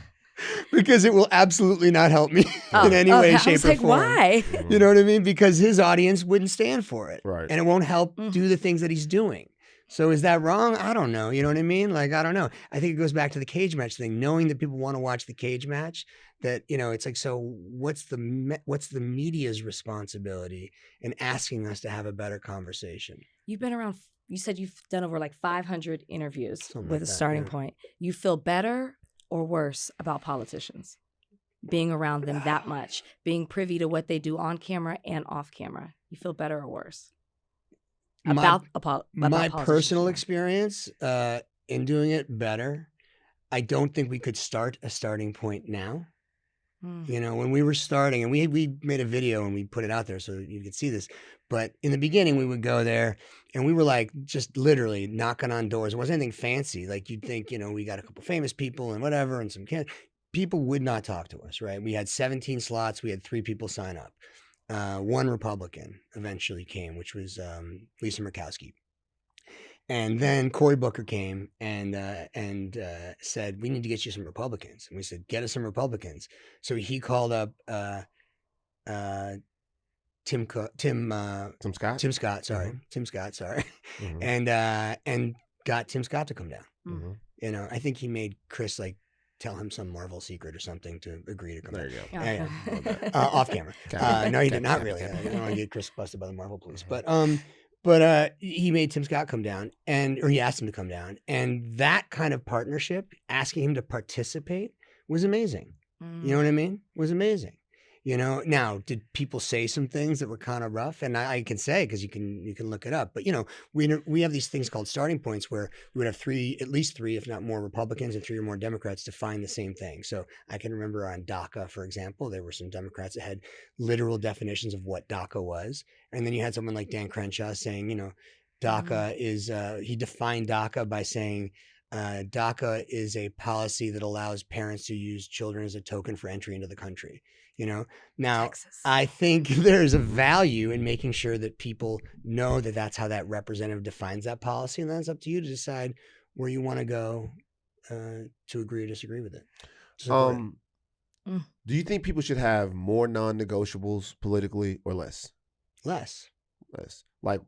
Because it will absolutely not help me in any way, shape, or form. Why? You know what I mean? Because his audience wouldn't stand for it. Right. And it won't help do the things that he's doing. So is that wrong? I don't know. You know what I mean? Like, I don't know. I think it goes back to the cage match thing, knowing that people want to watch the cage match, that, it's like, so what's the media's responsibility in asking us to have a better conversation? You've been around, you said you've done over like 500 interviews with a starting point. You feel better or worse about politicians? Being around them that much, being privy to what they do on camera and off camera. You feel better or worse? My personal experience in doing it better. I don't think we could start a starting point now. When we were starting, and we made a video and we put it out there so you could see this. But in the beginning, we would go there and we were like just literally knocking on doors. It wasn't anything fancy. Like you'd think, we got a couple famous people and whatever, and some people would not talk to us, right? We had 17 slots. We had 3 people sign up. One Republican eventually came, which was Lisa Murkowski. And then Cory Booker came and said, we need to get you some Republicans. And we said, get us some Republicans. So he called up Tim Scott. Tim Scott, sorry. And got Tim Scott to come down. I think he made Chris tell him some Marvel secret or something to agree to come There down. you go. Off camera. No, he did not really. I don't want to get Chris busted by the Marvel police. But But he made Tim Scott come down, or he asked him to come down, and that kind of partnership, asking him to participate, was amazing. You know what I mean? Was amazing. You know, now, did people say some things that were kind of rough? And I can say, because you can look it up. But, you know, we have these things called starting points where we would have at least three, if not more, Republicans and 3 or more Democrats define the same thing. So I can remember on DACA, for example, there were some Democrats that had literal definitions of what DACA was. And then you had someone like Dan Crenshaw saying, you know, DACA is, he defined DACA by saying, DACA is a policy that allows parents to use children as a token for entry into the country. You know, now Texas. I think there's a value in making sure that people know that that's how that representative defines that policy, and then it's up to you to decide where you want to go to agree or disagree with it. Do you think people should have more non-negotiables politically or less? Less. Like,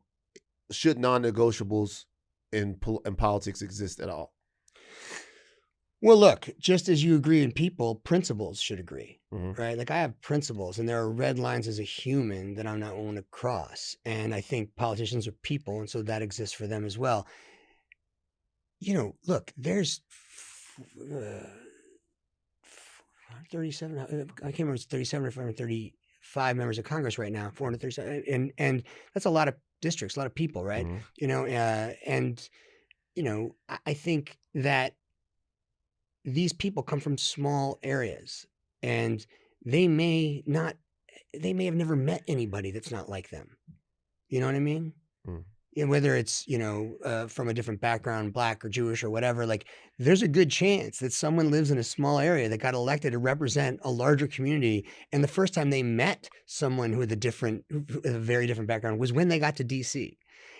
should non-negotiables in politics exist at all? Well, look, just as you agree in people, principles should agree, right? Like I have principles and there are red lines as a human that I'm not willing to cross. And I think politicians are people, and so that exists for them as well. You know, look, there's 37, I can't remember, it's 37 or 435 members of Congress right now, 437. And that's a lot of districts, a lot of people, right? You know, and, you know, I think that these people come from small areas and they may have never met anybody that's not like them. You know what I mean? And whether it's, you know, from a different background, Black or Jewish or whatever, like there's a good chance that someone lives in a small area that got elected to represent a larger community. And the first time they met someone with a very different background was when they got to DC.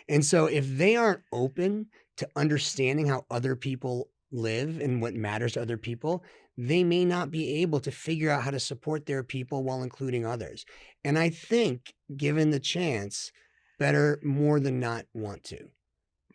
And so if they aren't open to understanding how other people live and what matters to other people, they may not be able to figure out how to support their people while including others. And I think, given the chance, better more than not want to.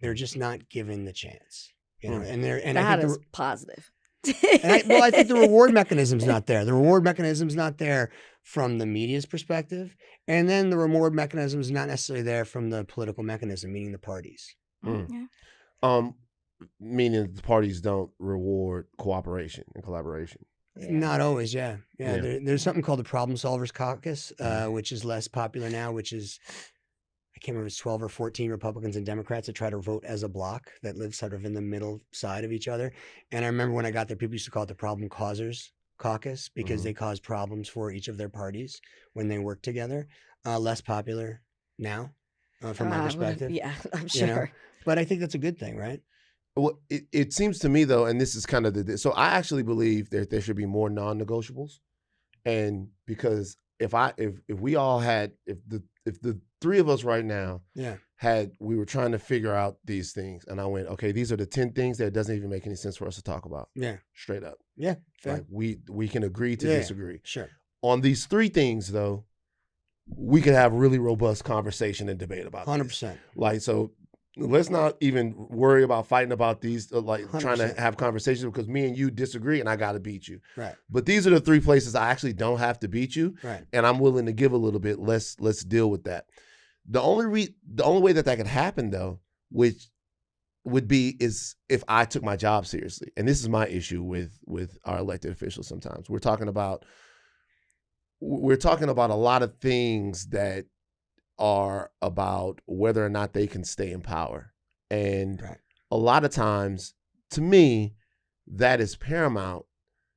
They're just not given the chance. You know, and that is positive. I think the reward mechanism's not there. The reward mechanism's not there from the media's perspective, and then the reward mechanism is not necessarily there from the political mechanism, meaning the parties. Meaning the parties don't reward cooperation and collaboration. Not always, yeah. There's something called the Problem Solvers Caucus, which is less popular now, which is, I can't remember if it's 12 or 14 Republicans and Democrats that try to vote as a block that live sort of in the middle side of each other. And I remember when I got there, people used to call it the Problem Causers Caucus because they cause problems for each of their parties when they work together. Less popular now, from my perspective. Yeah, I'm sure. You know? But I think that's a good thing, right? Well, it seems to me though, and this is kind of so I actually believe that there should be more non-negotiables, and because if we all had, if the 3 of us right now we were trying to figure out these things, and I went, okay, these are the 10 things that it doesn't even make any sense for us to talk about. Straight up. Fair. Like we can agree to disagree. Sure. On these 3 things though, we could have really robust conversation and debate about 100%. Like, so let's not even worry about fighting about these, like 100%. Trying to have conversations, because me and you disagree and I got to beat you. Right. But these are the 3 places I actually don't have to beat you. Right. And I'm willing to give a little bit. Let's deal with that. The only way that could happen though, which would be, is if I took my job seriously. And this is my issue with our elected officials sometimes. We're talking about a lot of things that are about whether or not they can stay in power. And a lot of times, to me, that is paramount,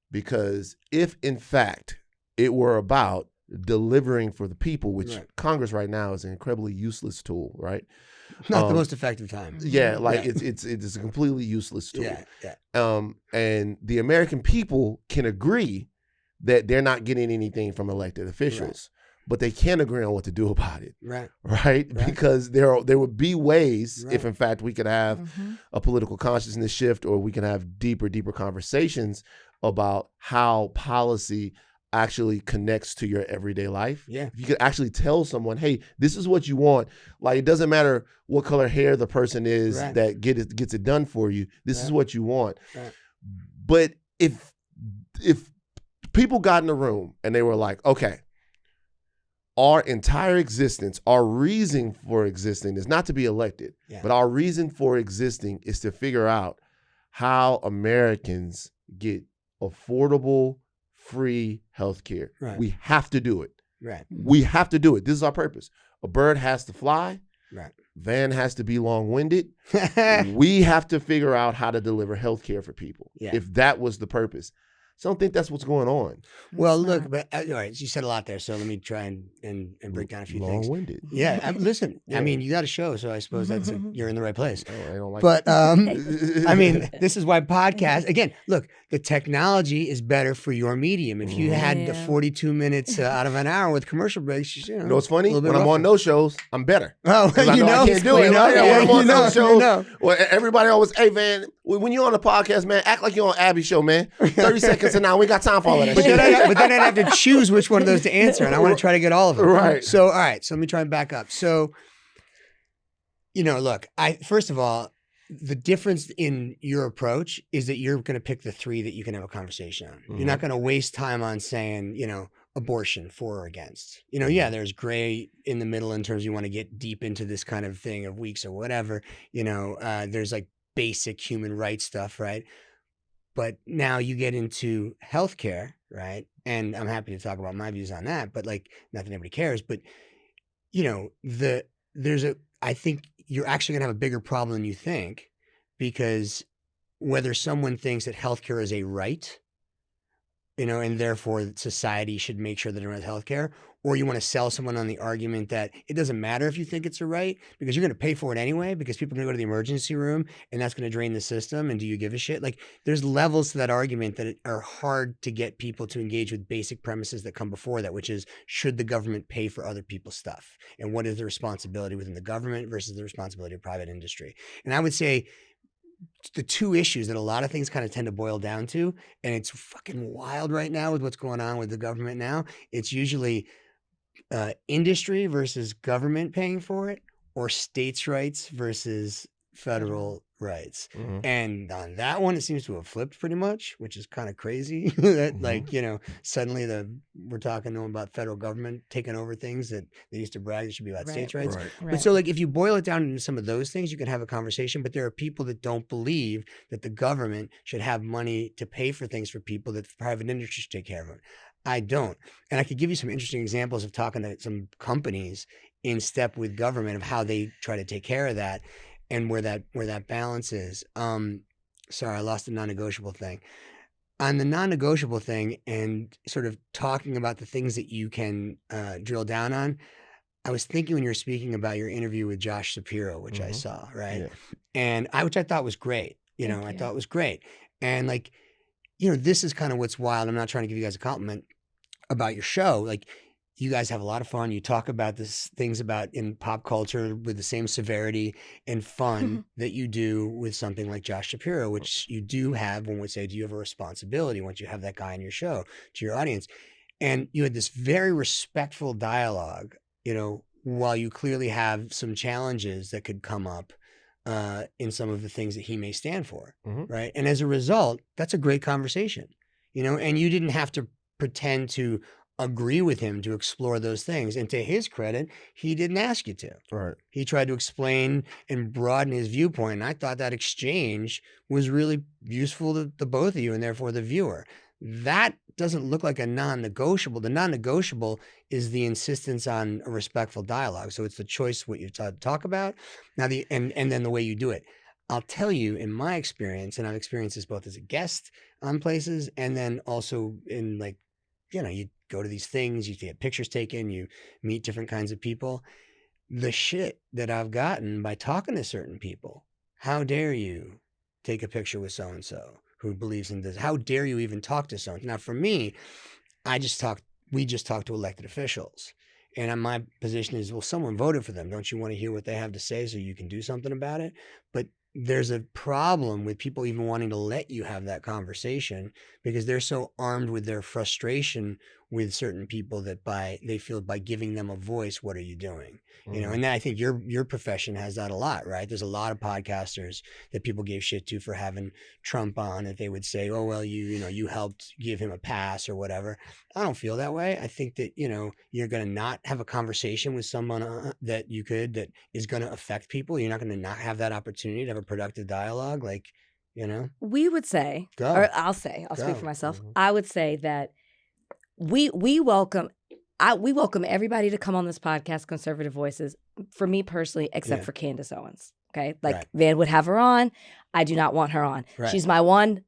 because if in fact it were about delivering for the people, which Congress right now is an incredibly useless tool, right? Not the most effective time. Yeah, like it's a completely useless tool. Yeah. And the American people can agree that they're not getting anything from elected officials. But they can't agree on what to do about it. Right? Because there would be ways, if in fact we could have a political consciousness shift, or we can have deeper conversations about how policy actually connects to your everyday life. If you could actually tell someone, hey, this is what you want. Like, it doesn't matter what color hair the person is that gets it done for you. This is what you want. But if people got in a room and they were like, okay, our entire existence, our reason for existing is not to be elected, but our reason for existing is to figure out how Americans get affordable, free healthcare. Right. We have to do it. Right. We have to do it. This is our purpose. A bird has to fly. Right. Van has to be long-winded. We have to figure out how to deliver healthcare for people. Yeah. If that was the purpose. So I don't think that's what's going on. Well, look, but all right, you said a lot there, so let me try and break down a few things. Long-winded. Yeah, listen, Yeah. I mean, you got a show, so I suppose that's you're in the right place. Oh, I don't like But I mean, this is why podcast. Again, look, the technology is better for your medium. If you had the 42 minutes out of an hour with commercial breaks, you know, what's funny? a little bit When I'm rougher. on those shows, I'm better. Oh, 'Cause I you know, I can't do it. you know, Like, when I'm on those shows, you know. well, everybody always, hey, man, when you're on the podcast, man, act like you're on Abby's show, man. 30 seconds and now we got time for all of that But shit. then I'd have to choose which one of those to answer, and I want to try to get all of them. Right. So, all right. So let me try and back up. So, you know, look, first of all, the difference in your approach is that you're going to pick the three that you can have a conversation on. You're not going to waste time on saying, you know, abortion for or against. You know, yeah, there's gray in the middle in terms you want to get deep into this kind of thing of weeks or whatever. You know, there's like basic human rights stuff, right? But now you get into healthcare, right? And I'm happy to talk about my views on that, but like, not that anybody cares, but you know, I think you're actually gonna have a bigger problem than you think, because whether someone thinks that healthcare is a right, you know, and therefore society should make sure that everyone has healthcare, or you want to sell someone on the argument that it doesn't matter if you think it's a right because you're going to pay for it anyway, because people are going to go to the emergency room and that's going to drain the system. And do you give a shit? Like, there's levels to that argument that are hard to get people to engage with basic premises that come before that, which is, should the government pay for other people's stuff? And what is the responsibility within the government versus the responsibility of private industry? And I would say the two issues that a lot of things kind of tend to boil down to, and it's fucking wild right now with what's going on with the government now, it's usually industry versus government paying for it, or states' rights versus federal rights. And on that one, it seems to have flipped pretty much, which is kind of crazy. That like, you know, suddenly we're talking about federal government taking over things that they used to brag that should be about states' rights. But so like, if you boil it down into some of those things, you can have a conversation, but there are people that don't believe that the government should have money to pay for things for people, that the private industry should take care of them. I don't. And I could give you some interesting examples of talking to some companies in step with government of how they try to take care of that and where that balance is. Sorry, I lost the non-negotiable thing. On the non-negotiable thing and sort of talking about the things that you can drill down on, I was thinking when you were speaking about your interview with Josh Shapiro, which I saw, right? Yeah. And which I thought was great. You know, I thought it was great. And like, you know, this is kind of what's wild. I'm not trying to give you guys a compliment about your show. Like, you guys have a lot of fun. You talk about things about in pop culture with the same severity and fun that you do with something like Josh Shapiro, which you do have. One would say, do you have a responsibility once you have that guy on your show to your audience? And you had this very respectful dialogue, you know, while you clearly have some challenges that could come up in some of the things that he may stand for, right? And as a result, that's a great conversation, you know, and you didn't have to pretend to agree with him to explore those things. And to his credit, he didn't ask you to. Right. He tried to explain and broaden his viewpoint. And I thought that exchange was really useful to the both of you and therefore the viewer. That doesn't look like a non-negotiable. The non-negotiable is the insistence on a respectful dialogue. So it's the choice what you talk about. Now and then the way you do it. I'll tell you, in my experience, and I've experienced this both as a guest on places and then also in, like, you know, you go to these things, you get pictures taken, you meet different kinds of people. The shit that I've gotten by talking to certain people. How dare you take a picture with so-and-so who believes in this? How dare you even talk to someone? Now, for me, we just talk to elected officials. And my position is, well, someone voted for them. Don't you want to hear what they have to say so you can do something about it? But there's a problem with people even wanting to let you have that conversation because they're so armed with their frustration with certain people that they feel by giving them a voice, what are you doing? You know, and I think your profession has that a lot, right? There's a lot of podcasters that people gave shit to for having Trump on, that they would say, oh, well, you helped give him a pass or whatever. I don't feel that way. I think that, you're going to not have a conversation with someone that is going to affect people. You're not going to not have that opportunity to have a productive dialogue. Like, we would say, Go. or I'll speak for myself. I would say that we welcome everybody to come on this podcast, Conservative Voices, for me personally, except for Candace Owens. Okay. Like Right. Van would have her on. I do not want her on. Right. She's my one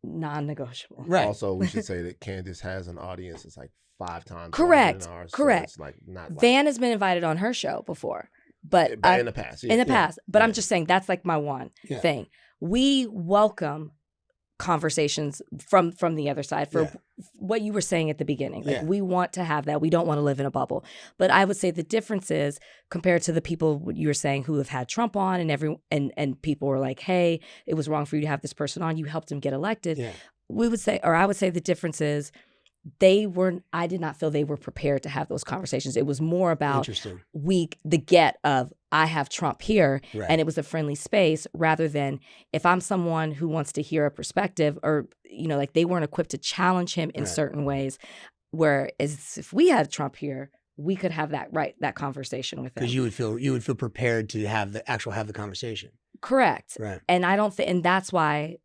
non-negotiable. Right. Also, we should say that Candace has an audience that's like 5 times Correct. larger than ours, Correct. So it's like not Van has been invited on her show before, but in the past. in the past. But I'm just saying that's like my one thing. We welcome conversations from the other side for what you were saying at the beginning. Like we want to have that. We don't want to live in a bubble. But I would say the difference is compared to the people you were saying who have had Trump on and people were like, hey, it was wrong for you to have this person on. You helped him get elected. Yeah. I would say the difference is I did not feel they were prepared to have those conversations. It was more about the get of I have Trump here and it was a friendly space rather than if I'm someone who wants to hear a perspective or, like they weren't equipped to challenge him in certain ways. Whereas if we had Trump here, we could have that conversation with him. Because you would feel prepared to have the conversation. Correct. Right. And I don't think, and that's why,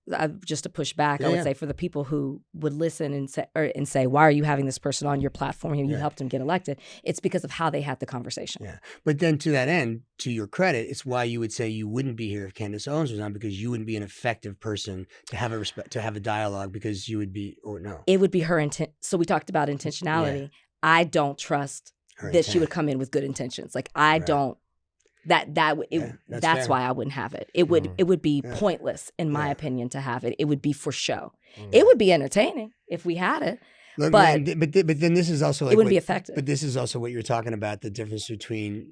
just to push back, I would say for the people who would listen and say, why are you having this person on your platform? You helped him get elected. It's because of how they had the conversation. Yeah. But then to that end, to your credit, it's why you would say you wouldn't be here if Candace Owens was on, because you wouldn't be an effective person to have a dialogue, because you would be, or no. It would be her intent. So we talked about intentionality. Yeah. I don't trust her that she would come in with good intentions. Like I don't. That's why I wouldn't have it. It would be pointless, in my opinion, to have it. It would be for show. It would be entertaining if we had it. Look, but then this is also like it wouldn't be effective. But this is also what you're talking about, the difference between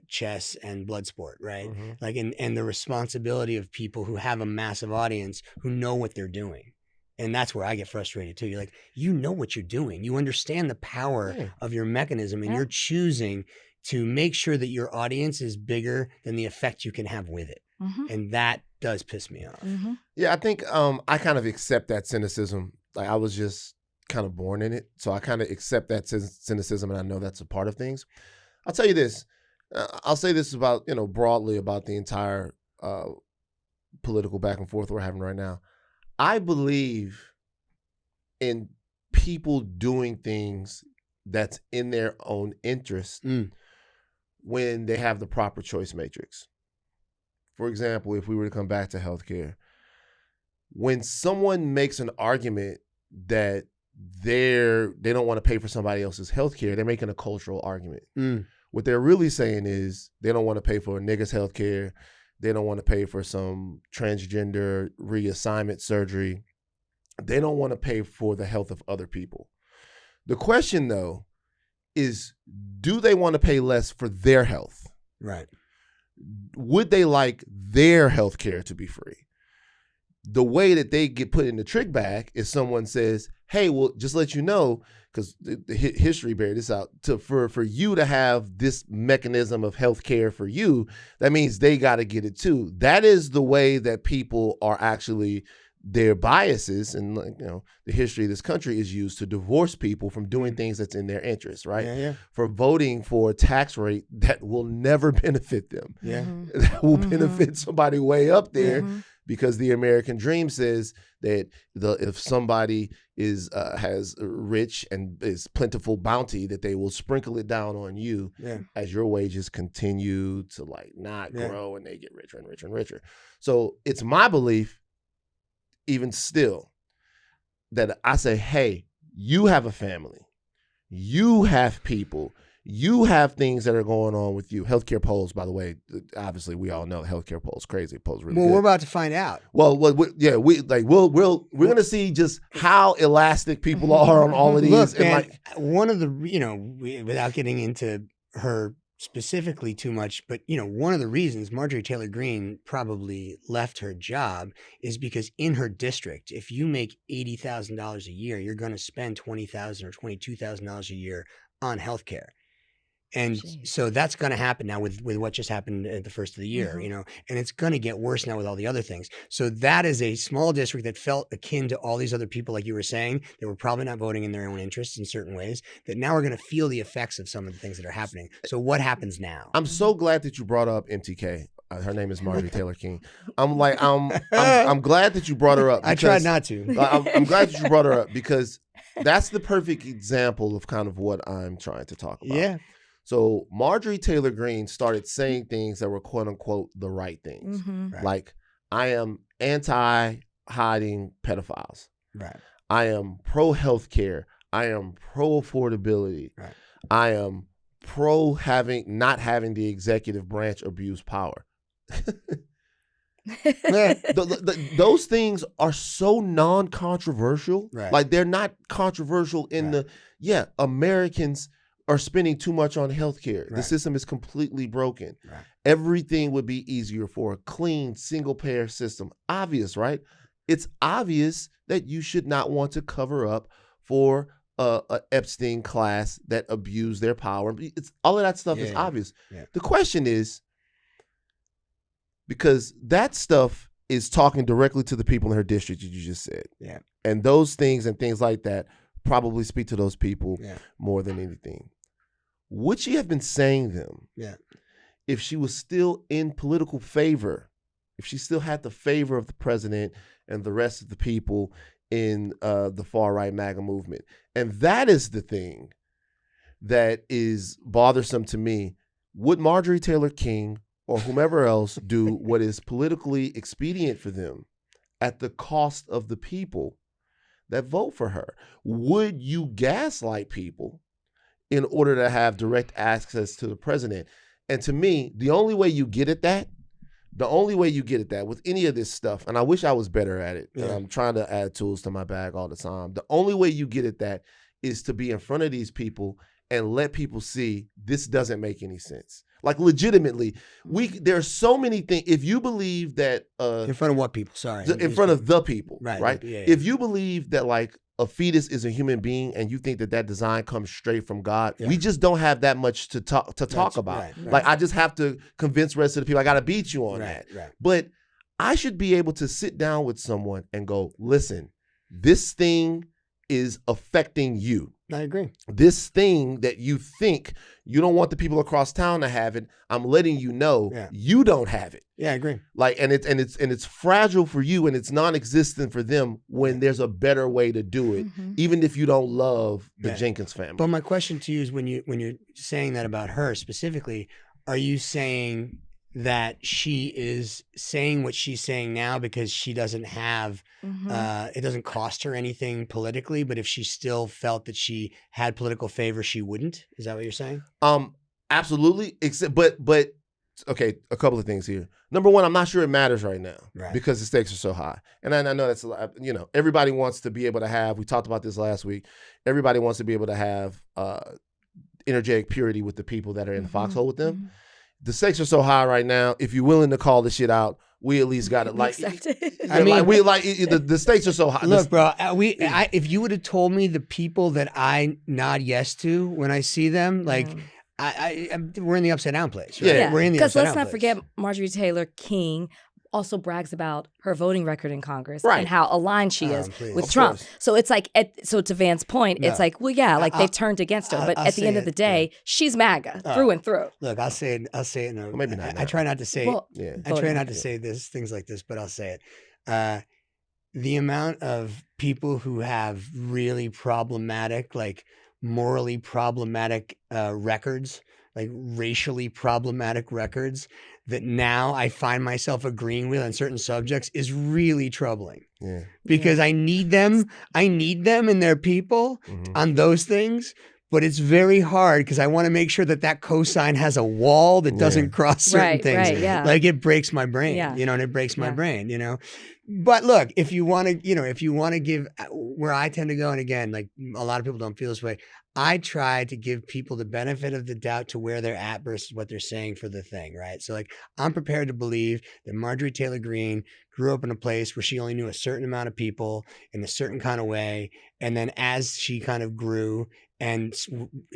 chess and blood sport, right? Mm-hmm. Like and the responsibility of people who have a massive audience who know what they're doing. And that's where I get frustrated too. You're like, you know what you're doing. You understand the power of your mechanism, and you're choosing to make sure that your audience is bigger than the effect you can have with it. Mm-hmm. And that does piss me off. Mm-hmm. Yeah, I think I kind of accept that cynicism. Like I was just kind of born in it. So I kind of accept that cynicism, and I know that's a part of things. I'll tell you this. I'll say this about, broadly about the entire political back and forth we're having right now. I believe in people doing things that's in their own interest when they have the proper choice matrix. For example, if we were to come back to healthcare, when someone makes an argument that they don't want to pay for somebody else's healthcare, they're making a cultural argument. What they're really saying is they don't want to pay for a nigga's healthcare. They don't want to pay for some transgender reassignment surgery. They don't want to pay for the health of other people. The question, though, is do they want to pay less for their health? Right. Would they like their health care to be free? The way that they get put in the trick bag is someone says, hey, well, just let you know, because the history bear this out, for you to have this mechanism of health care for you, that means they got to get it too. That is the way that people are actually, their biases and the history of this country is used to divorce people from doing things that's in their interest, right? Yeah. For voting for a tax rate that will never benefit them. Yeah. That will benefit somebody way up there. Because the American dream says that if somebody has rich and is plentiful bounty, that they will sprinkle it down on you as your wages continue to not grow and they get richer and richer and richer. So it's my belief, even still, that I say, hey, you have a family, you have people, you have things that are going on with you. Healthcare polls, by the way, obviously we all know healthcare polls crazy. Polls really good. We're about to find out. Well, we're gonna see just how elastic people are on all of these. Look, man, one of the without getting into her specifically too much, but one of the reasons Marjorie Taylor Greene probably left her job is because in her district, if you make $80,000 a year, you're going to spend $20,000 or $22,000 a year on healthcare. And so that's going to happen now with what just happened at the first of the year, and it's going to get worse now with all the other things. So that is a small district that felt akin to all these other people, like you were saying, that were probably not voting in their own interests in certain ways, that now are going to feel the effects of some of the things that are happening. So what happens now? I'm so glad that you brought up MTK. Her name is Marjorie Taylor Greene. I'm glad that you brought her up. I tried not to. I'm glad that you brought her up because that's the perfect example of kind of what I'm trying to talk about. Yeah. So Marjorie Taylor Greene started saying things that were quote unquote the right things. Right. Like, I am anti-hiding pedophiles. Right. I am pro-healthcare. I am pro-affordability. Right. I am pro not having the executive branch abuse power. Those things are so non-controversial. Right. Like, they're not controversial in Americans are spending too much on healthcare. Right. The system is completely broken. Right. Everything would be easier for a clean single-payer system. Obvious, right? It's obvious that you should not want to cover up for a Epstein class that abused their power. It's all of that stuff is obvious. Yeah. The question is, because that stuff is talking directly to the people in her district, you just said. Yeah. And those things and things like that probably speak to those people more than anything. Would she have been saying them if she was still in political favor, if she still had the favor of the president and the rest of the people in the far-right MAGA movement? And that is the thing that is bothersome to me. Would Marjorie Taylor Greene or whomever else do what is politically expedient for them at the cost of the people that vote for her? Would you gaslight people in order to have direct access to the president? And to me, the only way you get at that with any of this stuff, and I wish I was better at it, and I'm trying to add tools to my bag all the time. The only way you get at that is to be in front of these people and let people see this doesn't make any sense. Like, legitimately, there are so many things. If you believe that in front of what people? Sorry, in front of the people, right? Yeah. If you believe that like a fetus is a human being and you think that design comes straight from God, we just don't have that much to talk about. Right. Like, I just have to convince the rest of the people. I got to beat you on that. Right. But I should be able to sit down with someone and go, listen, this thing is affecting you. I agree. This thing that you think you don't want the people across town to have it, I'm letting you know you don't have it. Yeah, I agree. Like, and it's fragile for you and it's non-existent for them when there's a better way to do it, even if you don't love the Jenkins family. But my question to you is, when you're saying that about her specifically, are you saying that she is saying what she's saying now because she doesn't have it doesn't cost her anything politically, but if she still felt that she had political favor, she wouldn't? Is that what you're saying? Absolutely. But okay, a couple of things here. Number one, I'm not sure it matters right now because the stakes are so high. And I know that's a lot, everybody wants to be able to have, we talked about this last week, everybody wants to be able to have energetic purity with the people that are in the foxhole with them. The stakes are so high right now. If you're willing to call this shit out, we at least got to I mean, the stakes are so high. Look, bro, if you would have told me the people that I nod yes to when I see them, like, we're in the upside down place. Right? Yeah, we're in the because upside let's down not place. forget Marjorie Taylor Greene also brags about her voting record in Congress Right. and how aligned she is please. with Of Trump. course. So it's like, so to Van's point, it's like, well, yeah, like they've turned against her, but I'll at the say end of it, the day, she's MAGA through and through. Look, I'll say it. No, Maybe not I now. try not to say. Well, Yeah. I try voting not to record. say things like this, but I'll say it. The amount of people who have really problematic, like morally problematic records, like racially problematic records, that now I find myself agreeing with on certain subjects is really troubling. Yeah. Because I need them and their people on those things. But it's very hard because I want to make sure that cosign has a wall that doesn't cross certain things. Right, yeah. Like, it breaks my brain, Yeah. and it breaks my Yeah. brain, But look, if you want to give where I tend to go, and again, like a lot of people don't feel this way, I try to give people the benefit of the doubt to where they're at versus what they're saying for the thing, right? So like, I'm prepared to believe that Marjorie Taylor Greene grew up in a place where she only knew a certain amount of people in a certain kind of way. And then as she kind of grew and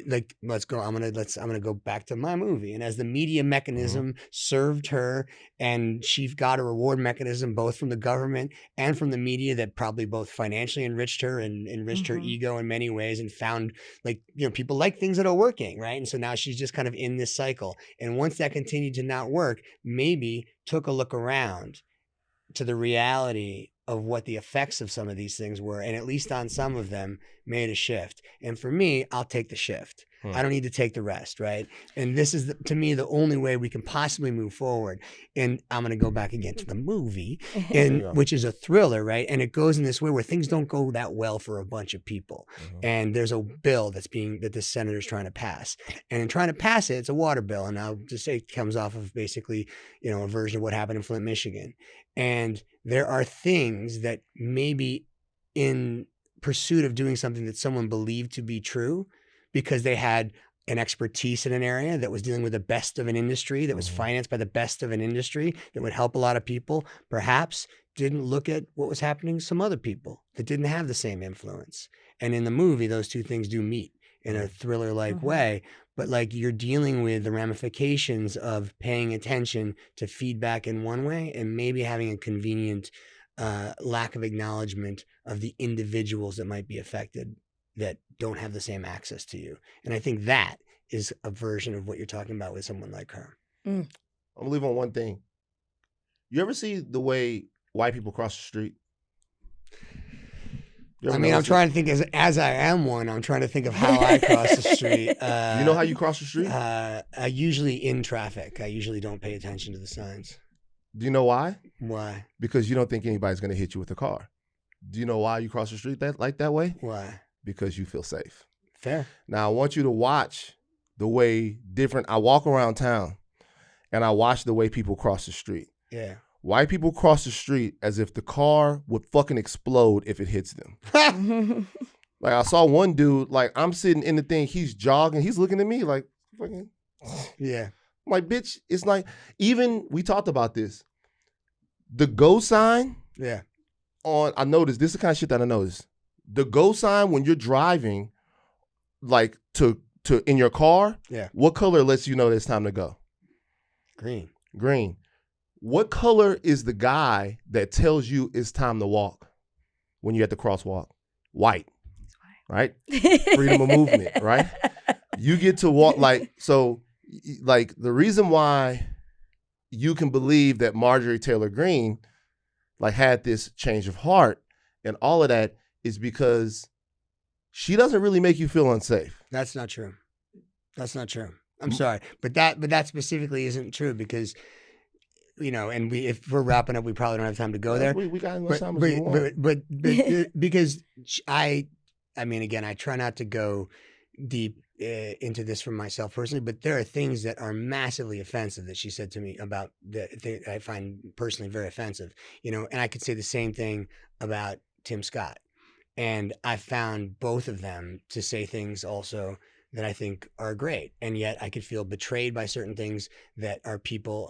like, I'm going to go back to my movie. And as the media mechanism served her and she got a reward mechanism, both from the government and from the media that probably both financially enriched her and enriched her ego in many ways and found like, people like things that are working. Right. And so now she's just kind of in this cycle. And once that continued to not work, maybe took a look around to the reality of what the effects of some of these things were, and at least on some of them made a shift. And for me, I'll take the shift. I don't need to take the rest, right? And this is, to me, the only way we can possibly move forward. And I'm going to go back again to the movie, which is a thriller, right? And it goes in this way where things don't go that well for a bunch of people. And there's a bill that this senator is trying to pass. And in trying to pass it, it's a water bill. And I'll just say it comes off of basically, a version of what happened in Flint, Michigan. And there are things that maybe in pursuit of doing something that someone believed to be true, because they had an expertise in an area that was dealing with the best of an industry, that was financed by the best of an industry, that would help a lot of people, perhaps didn't look at what was happening to some other people that didn't have the same influence. And in the movie, those two things do meet in a thriller-like way. But like, you're dealing with the ramifications of paying attention to feedback in one way and maybe having a convenient lack of acknowledgement of the individuals that might be affected that don't have the same access to you. And I think that is a version of what you're talking about with someone like her. I'm gonna leave on one thing. You ever see the way white people cross the street? I'm trying to think as I am one, I'm trying to think of how I cross the street. You know how you cross the street? Usually in traffic. I usually don't pay attention to the signs. Do you know why? Why? Because you don't think anybody's gonna hit you with a car. Do you know why you cross the street that way? Why? Because you feel safe. Fair. Now I want you to watch the way I walk around town and I watch the way people cross the street. Yeah. White people cross the street as if the car would fucking explode if it hits them. Like, I saw one dude, like, I'm sitting in the thing, he's jogging, he's looking at me like, fucking. Yeah. I'm like, bitch, it's like, even, we talked about this. The go sign. Yeah. I noticed, this is the kind of shit that I noticed. The go sign when you're driving, like, to in your car, what color lets you know it's time to go? Green. What color is the guy that tells you it's time to walk when you're at the crosswalk? White. Right? Freedom of movement, right? You get to walk, the reason why you can believe that Marjorie Taylor Greene, had this change of heart and all of that is because she doesn't really make you feel unsafe. That's not true. I'm sorry. But that specifically isn't true because, and if we're wrapping up, we probably don't have time to go there. We got as much time as we want. But because I try not to go deep into this for myself personally, but there are things that are massively offensive that she said to me about that I find personally very offensive, and I could say the same thing about Tim Scott. And I found both of them to say things also that I think are great. And yet I could feel betrayed by certain things that are people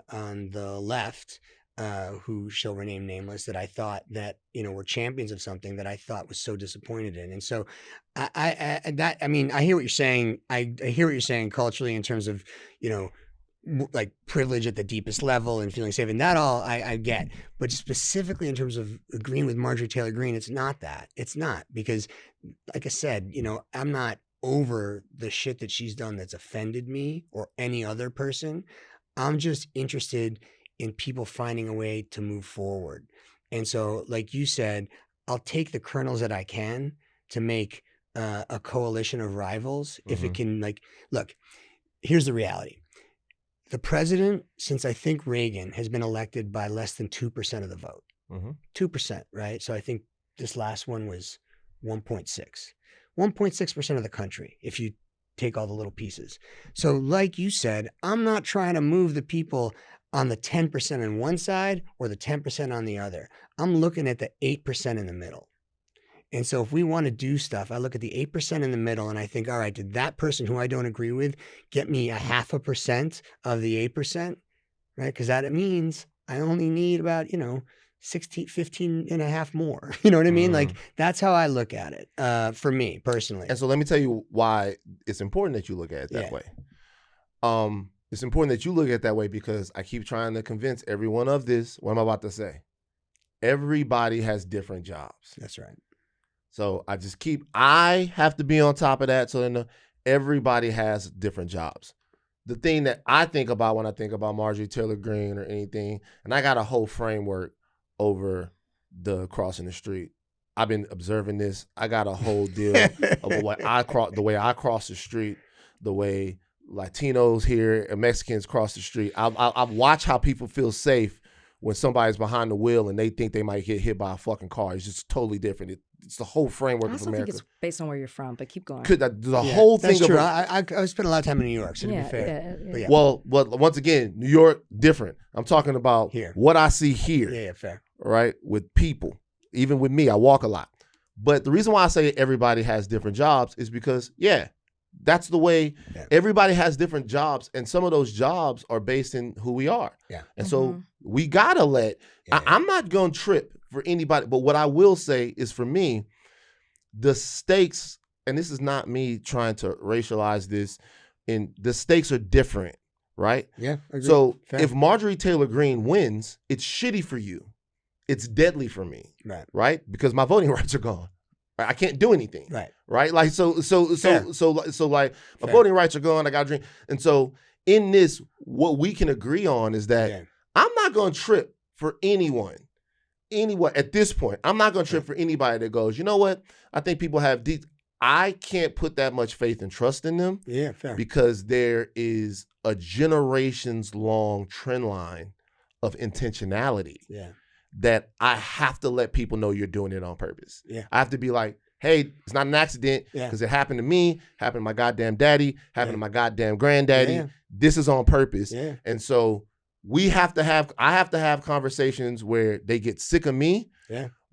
on the left who shall remain nameless that I thought that, were champions of something that I thought was so disappointed in. And so I hear what you're saying. I hear what you're saying culturally in terms of, like privilege at the deepest level and feeling safe and that all I get, but specifically in terms of agreeing with Marjorie Taylor Greene, it's not that. It's not, because like I said, I'm not over the shit that she's done that's offended me or any other person. I'm just interested in people finding a way to move forward. And so, like you said, I'll take the kernels that I can to make a coalition of rivals. If it can, look, here's the reality. The president, since I think Reagan, has been elected by less than 2% of the vote. 2%, right? So I think this last one was 1.6. 1.6% of the country, if you take all the little pieces. So like you said, I'm not trying to move the people on the 10% on one side or the 10% on the other. I'm looking at the 8% in the middle. And so if we want to do stuff, I look at the 8% in the middle and I think, all right, did that person who I don't agree with get me 0.5% of the 8%? Right? Because that means I only need about, 15 and a half more. You know what I mean? Like, that's how I look at it for me personally. And so let me tell you why it's important that you look at it that way. It's important that you look at it that way because I keep trying to convince everyone of this. What I'm about to say. Everybody has different jobs. That's right. So I have to be on top of that so that everybody has different jobs. The thing that I think about when I think about Marjorie Taylor Greene or anything, and I got a whole framework over the crossing the street. I've been observing this. I got a whole deal of the way I cross the street, the way Latinos here and Mexicans cross the street. I've watched how people feel safe when somebody's behind the wheel and they think they might get hit by a fucking car. It's just totally different. It's the whole framework of America. I think it's based on where you're from, but keep going. The whole thing. That's true. I spent a lot of time in New York, so to be fair. Yeah. Well, once again, New York, different. I'm talking about here. What I see here. Yeah, fair. Right? With people. Even with me, I walk a lot. But the reason why I say everybody has different jobs is because, that's the way everybody has different jobs. And some of those jobs are based in who we are. Yeah. And so we got to I'm not going to trip for anybody. But what I will say is for me, the stakes, and this is not me trying to racialize this, the stakes are different, right? Yeah. Agreed. So fair. if Marjorie Taylor Greene wins, it's shitty for you. It's deadly for me. Right? Because my voting rights are gone. I can't do anything. Right? Like so like my voting rights are gone. I got to drink. And so in this, what we can agree on is that I'm not going to trip for anyone at this point. I'm not going to trip for anybody that goes, you know what? I think people have I can't put that much faith and trust in them. Yeah, fair. Because there is a generations long trend line of intentionality. Yeah. That I have to let people know you're doing it on purpose. Yeah. I have to be like, hey, it's not an accident because it happened to me, happened to my goddamn daddy, happened to my goddamn granddaddy. Yeah. This is on purpose. Yeah. And so I have to have conversations where they get sick of me,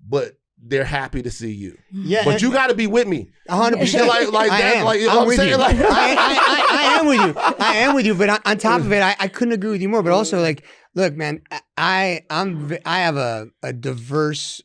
but they're happy to see you. Yeah. But you got to be with me. 100%. Like that. Like, I'm with saying, you. like, I am with you. I am with you. But on top of it, I couldn't agree with you more. But also, like, look, man, I have a diverse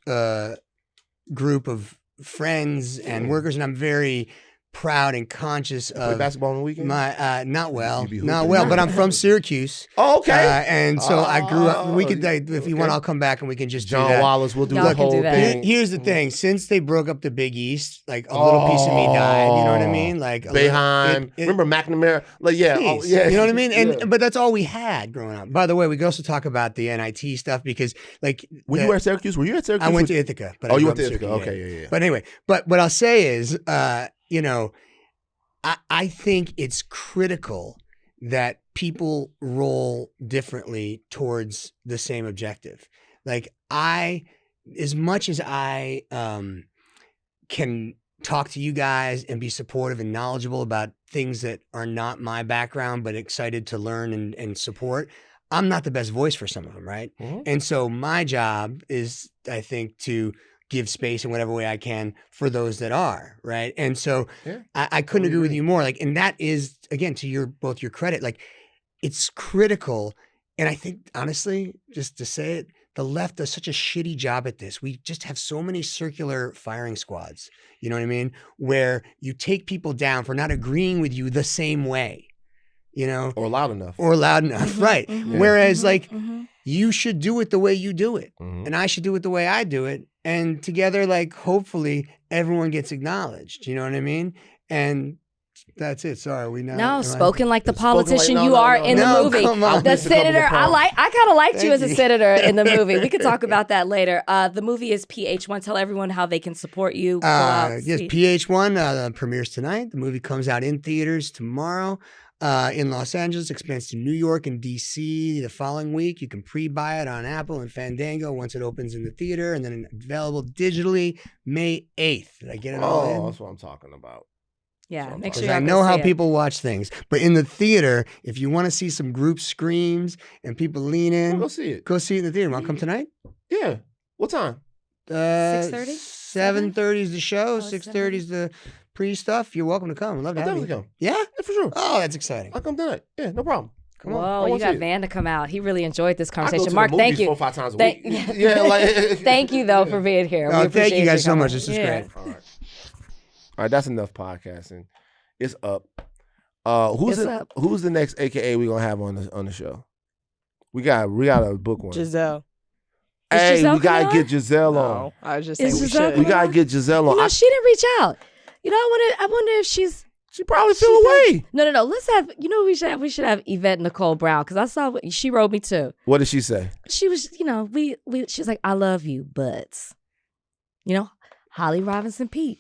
group of friends and workers, and I'm very proud and conscious of basketball on the weekend. My not well, but I'm from Syracuse. Oh, okay. And so I grew up. We could, if you want, I'll come back and we can just do John that. Wallace will do the whole thing. Here's the thing: since they broke up the Big East, like a little piece of me died. You know what I mean? Like Boeheim. Remember McNamara? Like you know what I mean? And but that's all we had growing up. By the way, we could also talk about the NIT stuff because, like, when you were at Syracuse, I went to Ithaca. But you went to Ithaca? Okay, yeah. But anyway, but what I'll say is, I think it's critical that people roll differently towards the same objective. Like as much as I can talk to you guys and be supportive and knowledgeable about things that are not my background, but excited to learn and support, I'm not the best voice for some of them, right? Mm-hmm. And so my job is, I think, to give space in whatever way I can for those that are, right? And so I couldn't agree with you more. Like, and that is, again, to both your credit, like, it's critical. And I think, honestly, just to say it, the left does such a shitty job at this. We just have so many circular firing squads, you know what I mean? Where you take people down for not agreeing with you the same way, or loud enough. Right? Whereas, like, you should do it the way you do it, and I should do it the way I do it, and together, like, hopefully everyone gets acknowledged. You know what I mean? And that's it. Sorry, we know. No, spoken like the politician you are in the movie. The senator. I kind of liked you as a senator in the movie. We could talk about that later. The movie is PH1. Tell everyone how they can support you. Yes, PH1 premieres tonight. The movie comes out in theaters tomorrow. In Los Angeles, expands to New York and DC the following week. You can pre-buy it on Apple and Fandango once it opens in the theater, and then available digitally May 8th. Did I get it all in? That's what I'm talking about. Yeah, make sure Because y'all I go know how see it. people watch things. But in the theater, if you want to see some group screams and people lean We'll in, go see it. go see it in the theater. Want to come tonight? Yeah. What time? 6:30? 7:30 is the show. Oh, it's 6:30 is the pre-stuff. You're welcome to come. I'd love to I'll have you. definitely come. Yeah? Yeah, for sure. Oh, that's exciting. I'll come tonight. Yeah, no problem. Come on. I Whoa, wanna you got see it. Van to come out. He really enjoyed this I go conversation. to Mark, the thank movies you. 4 or 5 times a Thank- week. Yeah, like Thank you, though, for being here. We Thank you appreciate guys so coming. much. This was great. All right, that's enough podcasting. It's up. Who's the next AKA we gonna have on the show? We got to book one. Giselle. Is Hey, Giselle we gotta coming on? get Giselle on. No, I was just Is saying we Giselle should. We coming gotta on? get Giselle on. You know, she didn't reach out. You know, I wonder if she's. She probably feel away. No. Let's have. You know, we should have Yvette Nicole Brown because I saw she wrote me too. What did she say? She was, you know, she's like, I love you, but, you know, Holly Robinson Pete.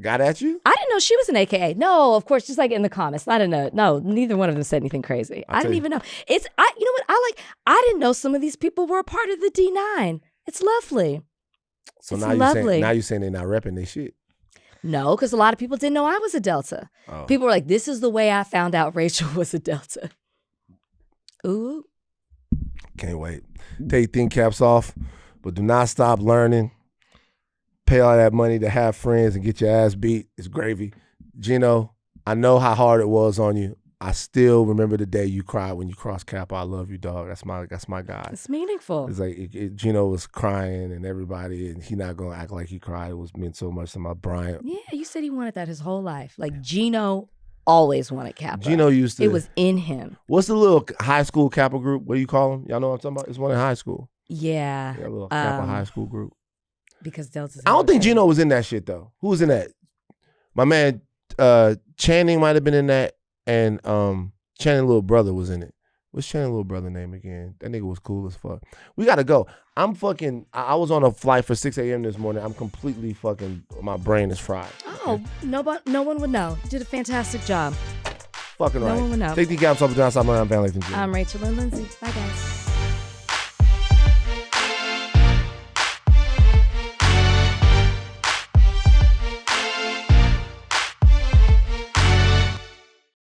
Got at you? I didn't know she was an AKA. No, of course, just like in the comments. I didn't know. No, neither one of them said anything crazy. I didn't even know. You know what? I didn't know some of these people were a part of the D9. It's lovely. So It's now lovely. you saying they're not repping their shit. No, because a lot of people didn't know I was a Delta. Oh. People were like, this is the way I found out Rachel was a Delta. Ooh. Can't wait. Take thin caps off, but do not stop learning. Pay all that money to have friends and get your ass beat. It's gravy. Gino, I know how hard it was on you. I still remember the day you cried when you crossed Cap. I love you, dog. That's my guy. It's meaningful. It's like Gino was crying and everybody, and he not gonna act like he cried. It was meant so much to my Brian. Yeah, you said he wanted that his whole life. Like Gino always wanted Kappa. Gino used to. It was in him. What's the little high school Kappa group? What do you call them? Y'all know what I'm talking about? It's one in high school. Yeah. Yeah, a little Kappa high school group. Because Delta's. I don't think Gino was in that shit though. Who was in that? My man Channing might have been in that, and Channing's little brother was in it. What's Channing's little brother name again? That nigga was cool as fuck. We gotta go. I was on a flight for 6 a.m. this morning. I'm completely fucking, my brain is fried. Oh, no one would know. You did a fantastic job. Fucking right. No one would know. Take the caps off and down. I'm Van Lathan. I'm Rachel and Lindsay. Bye, guys.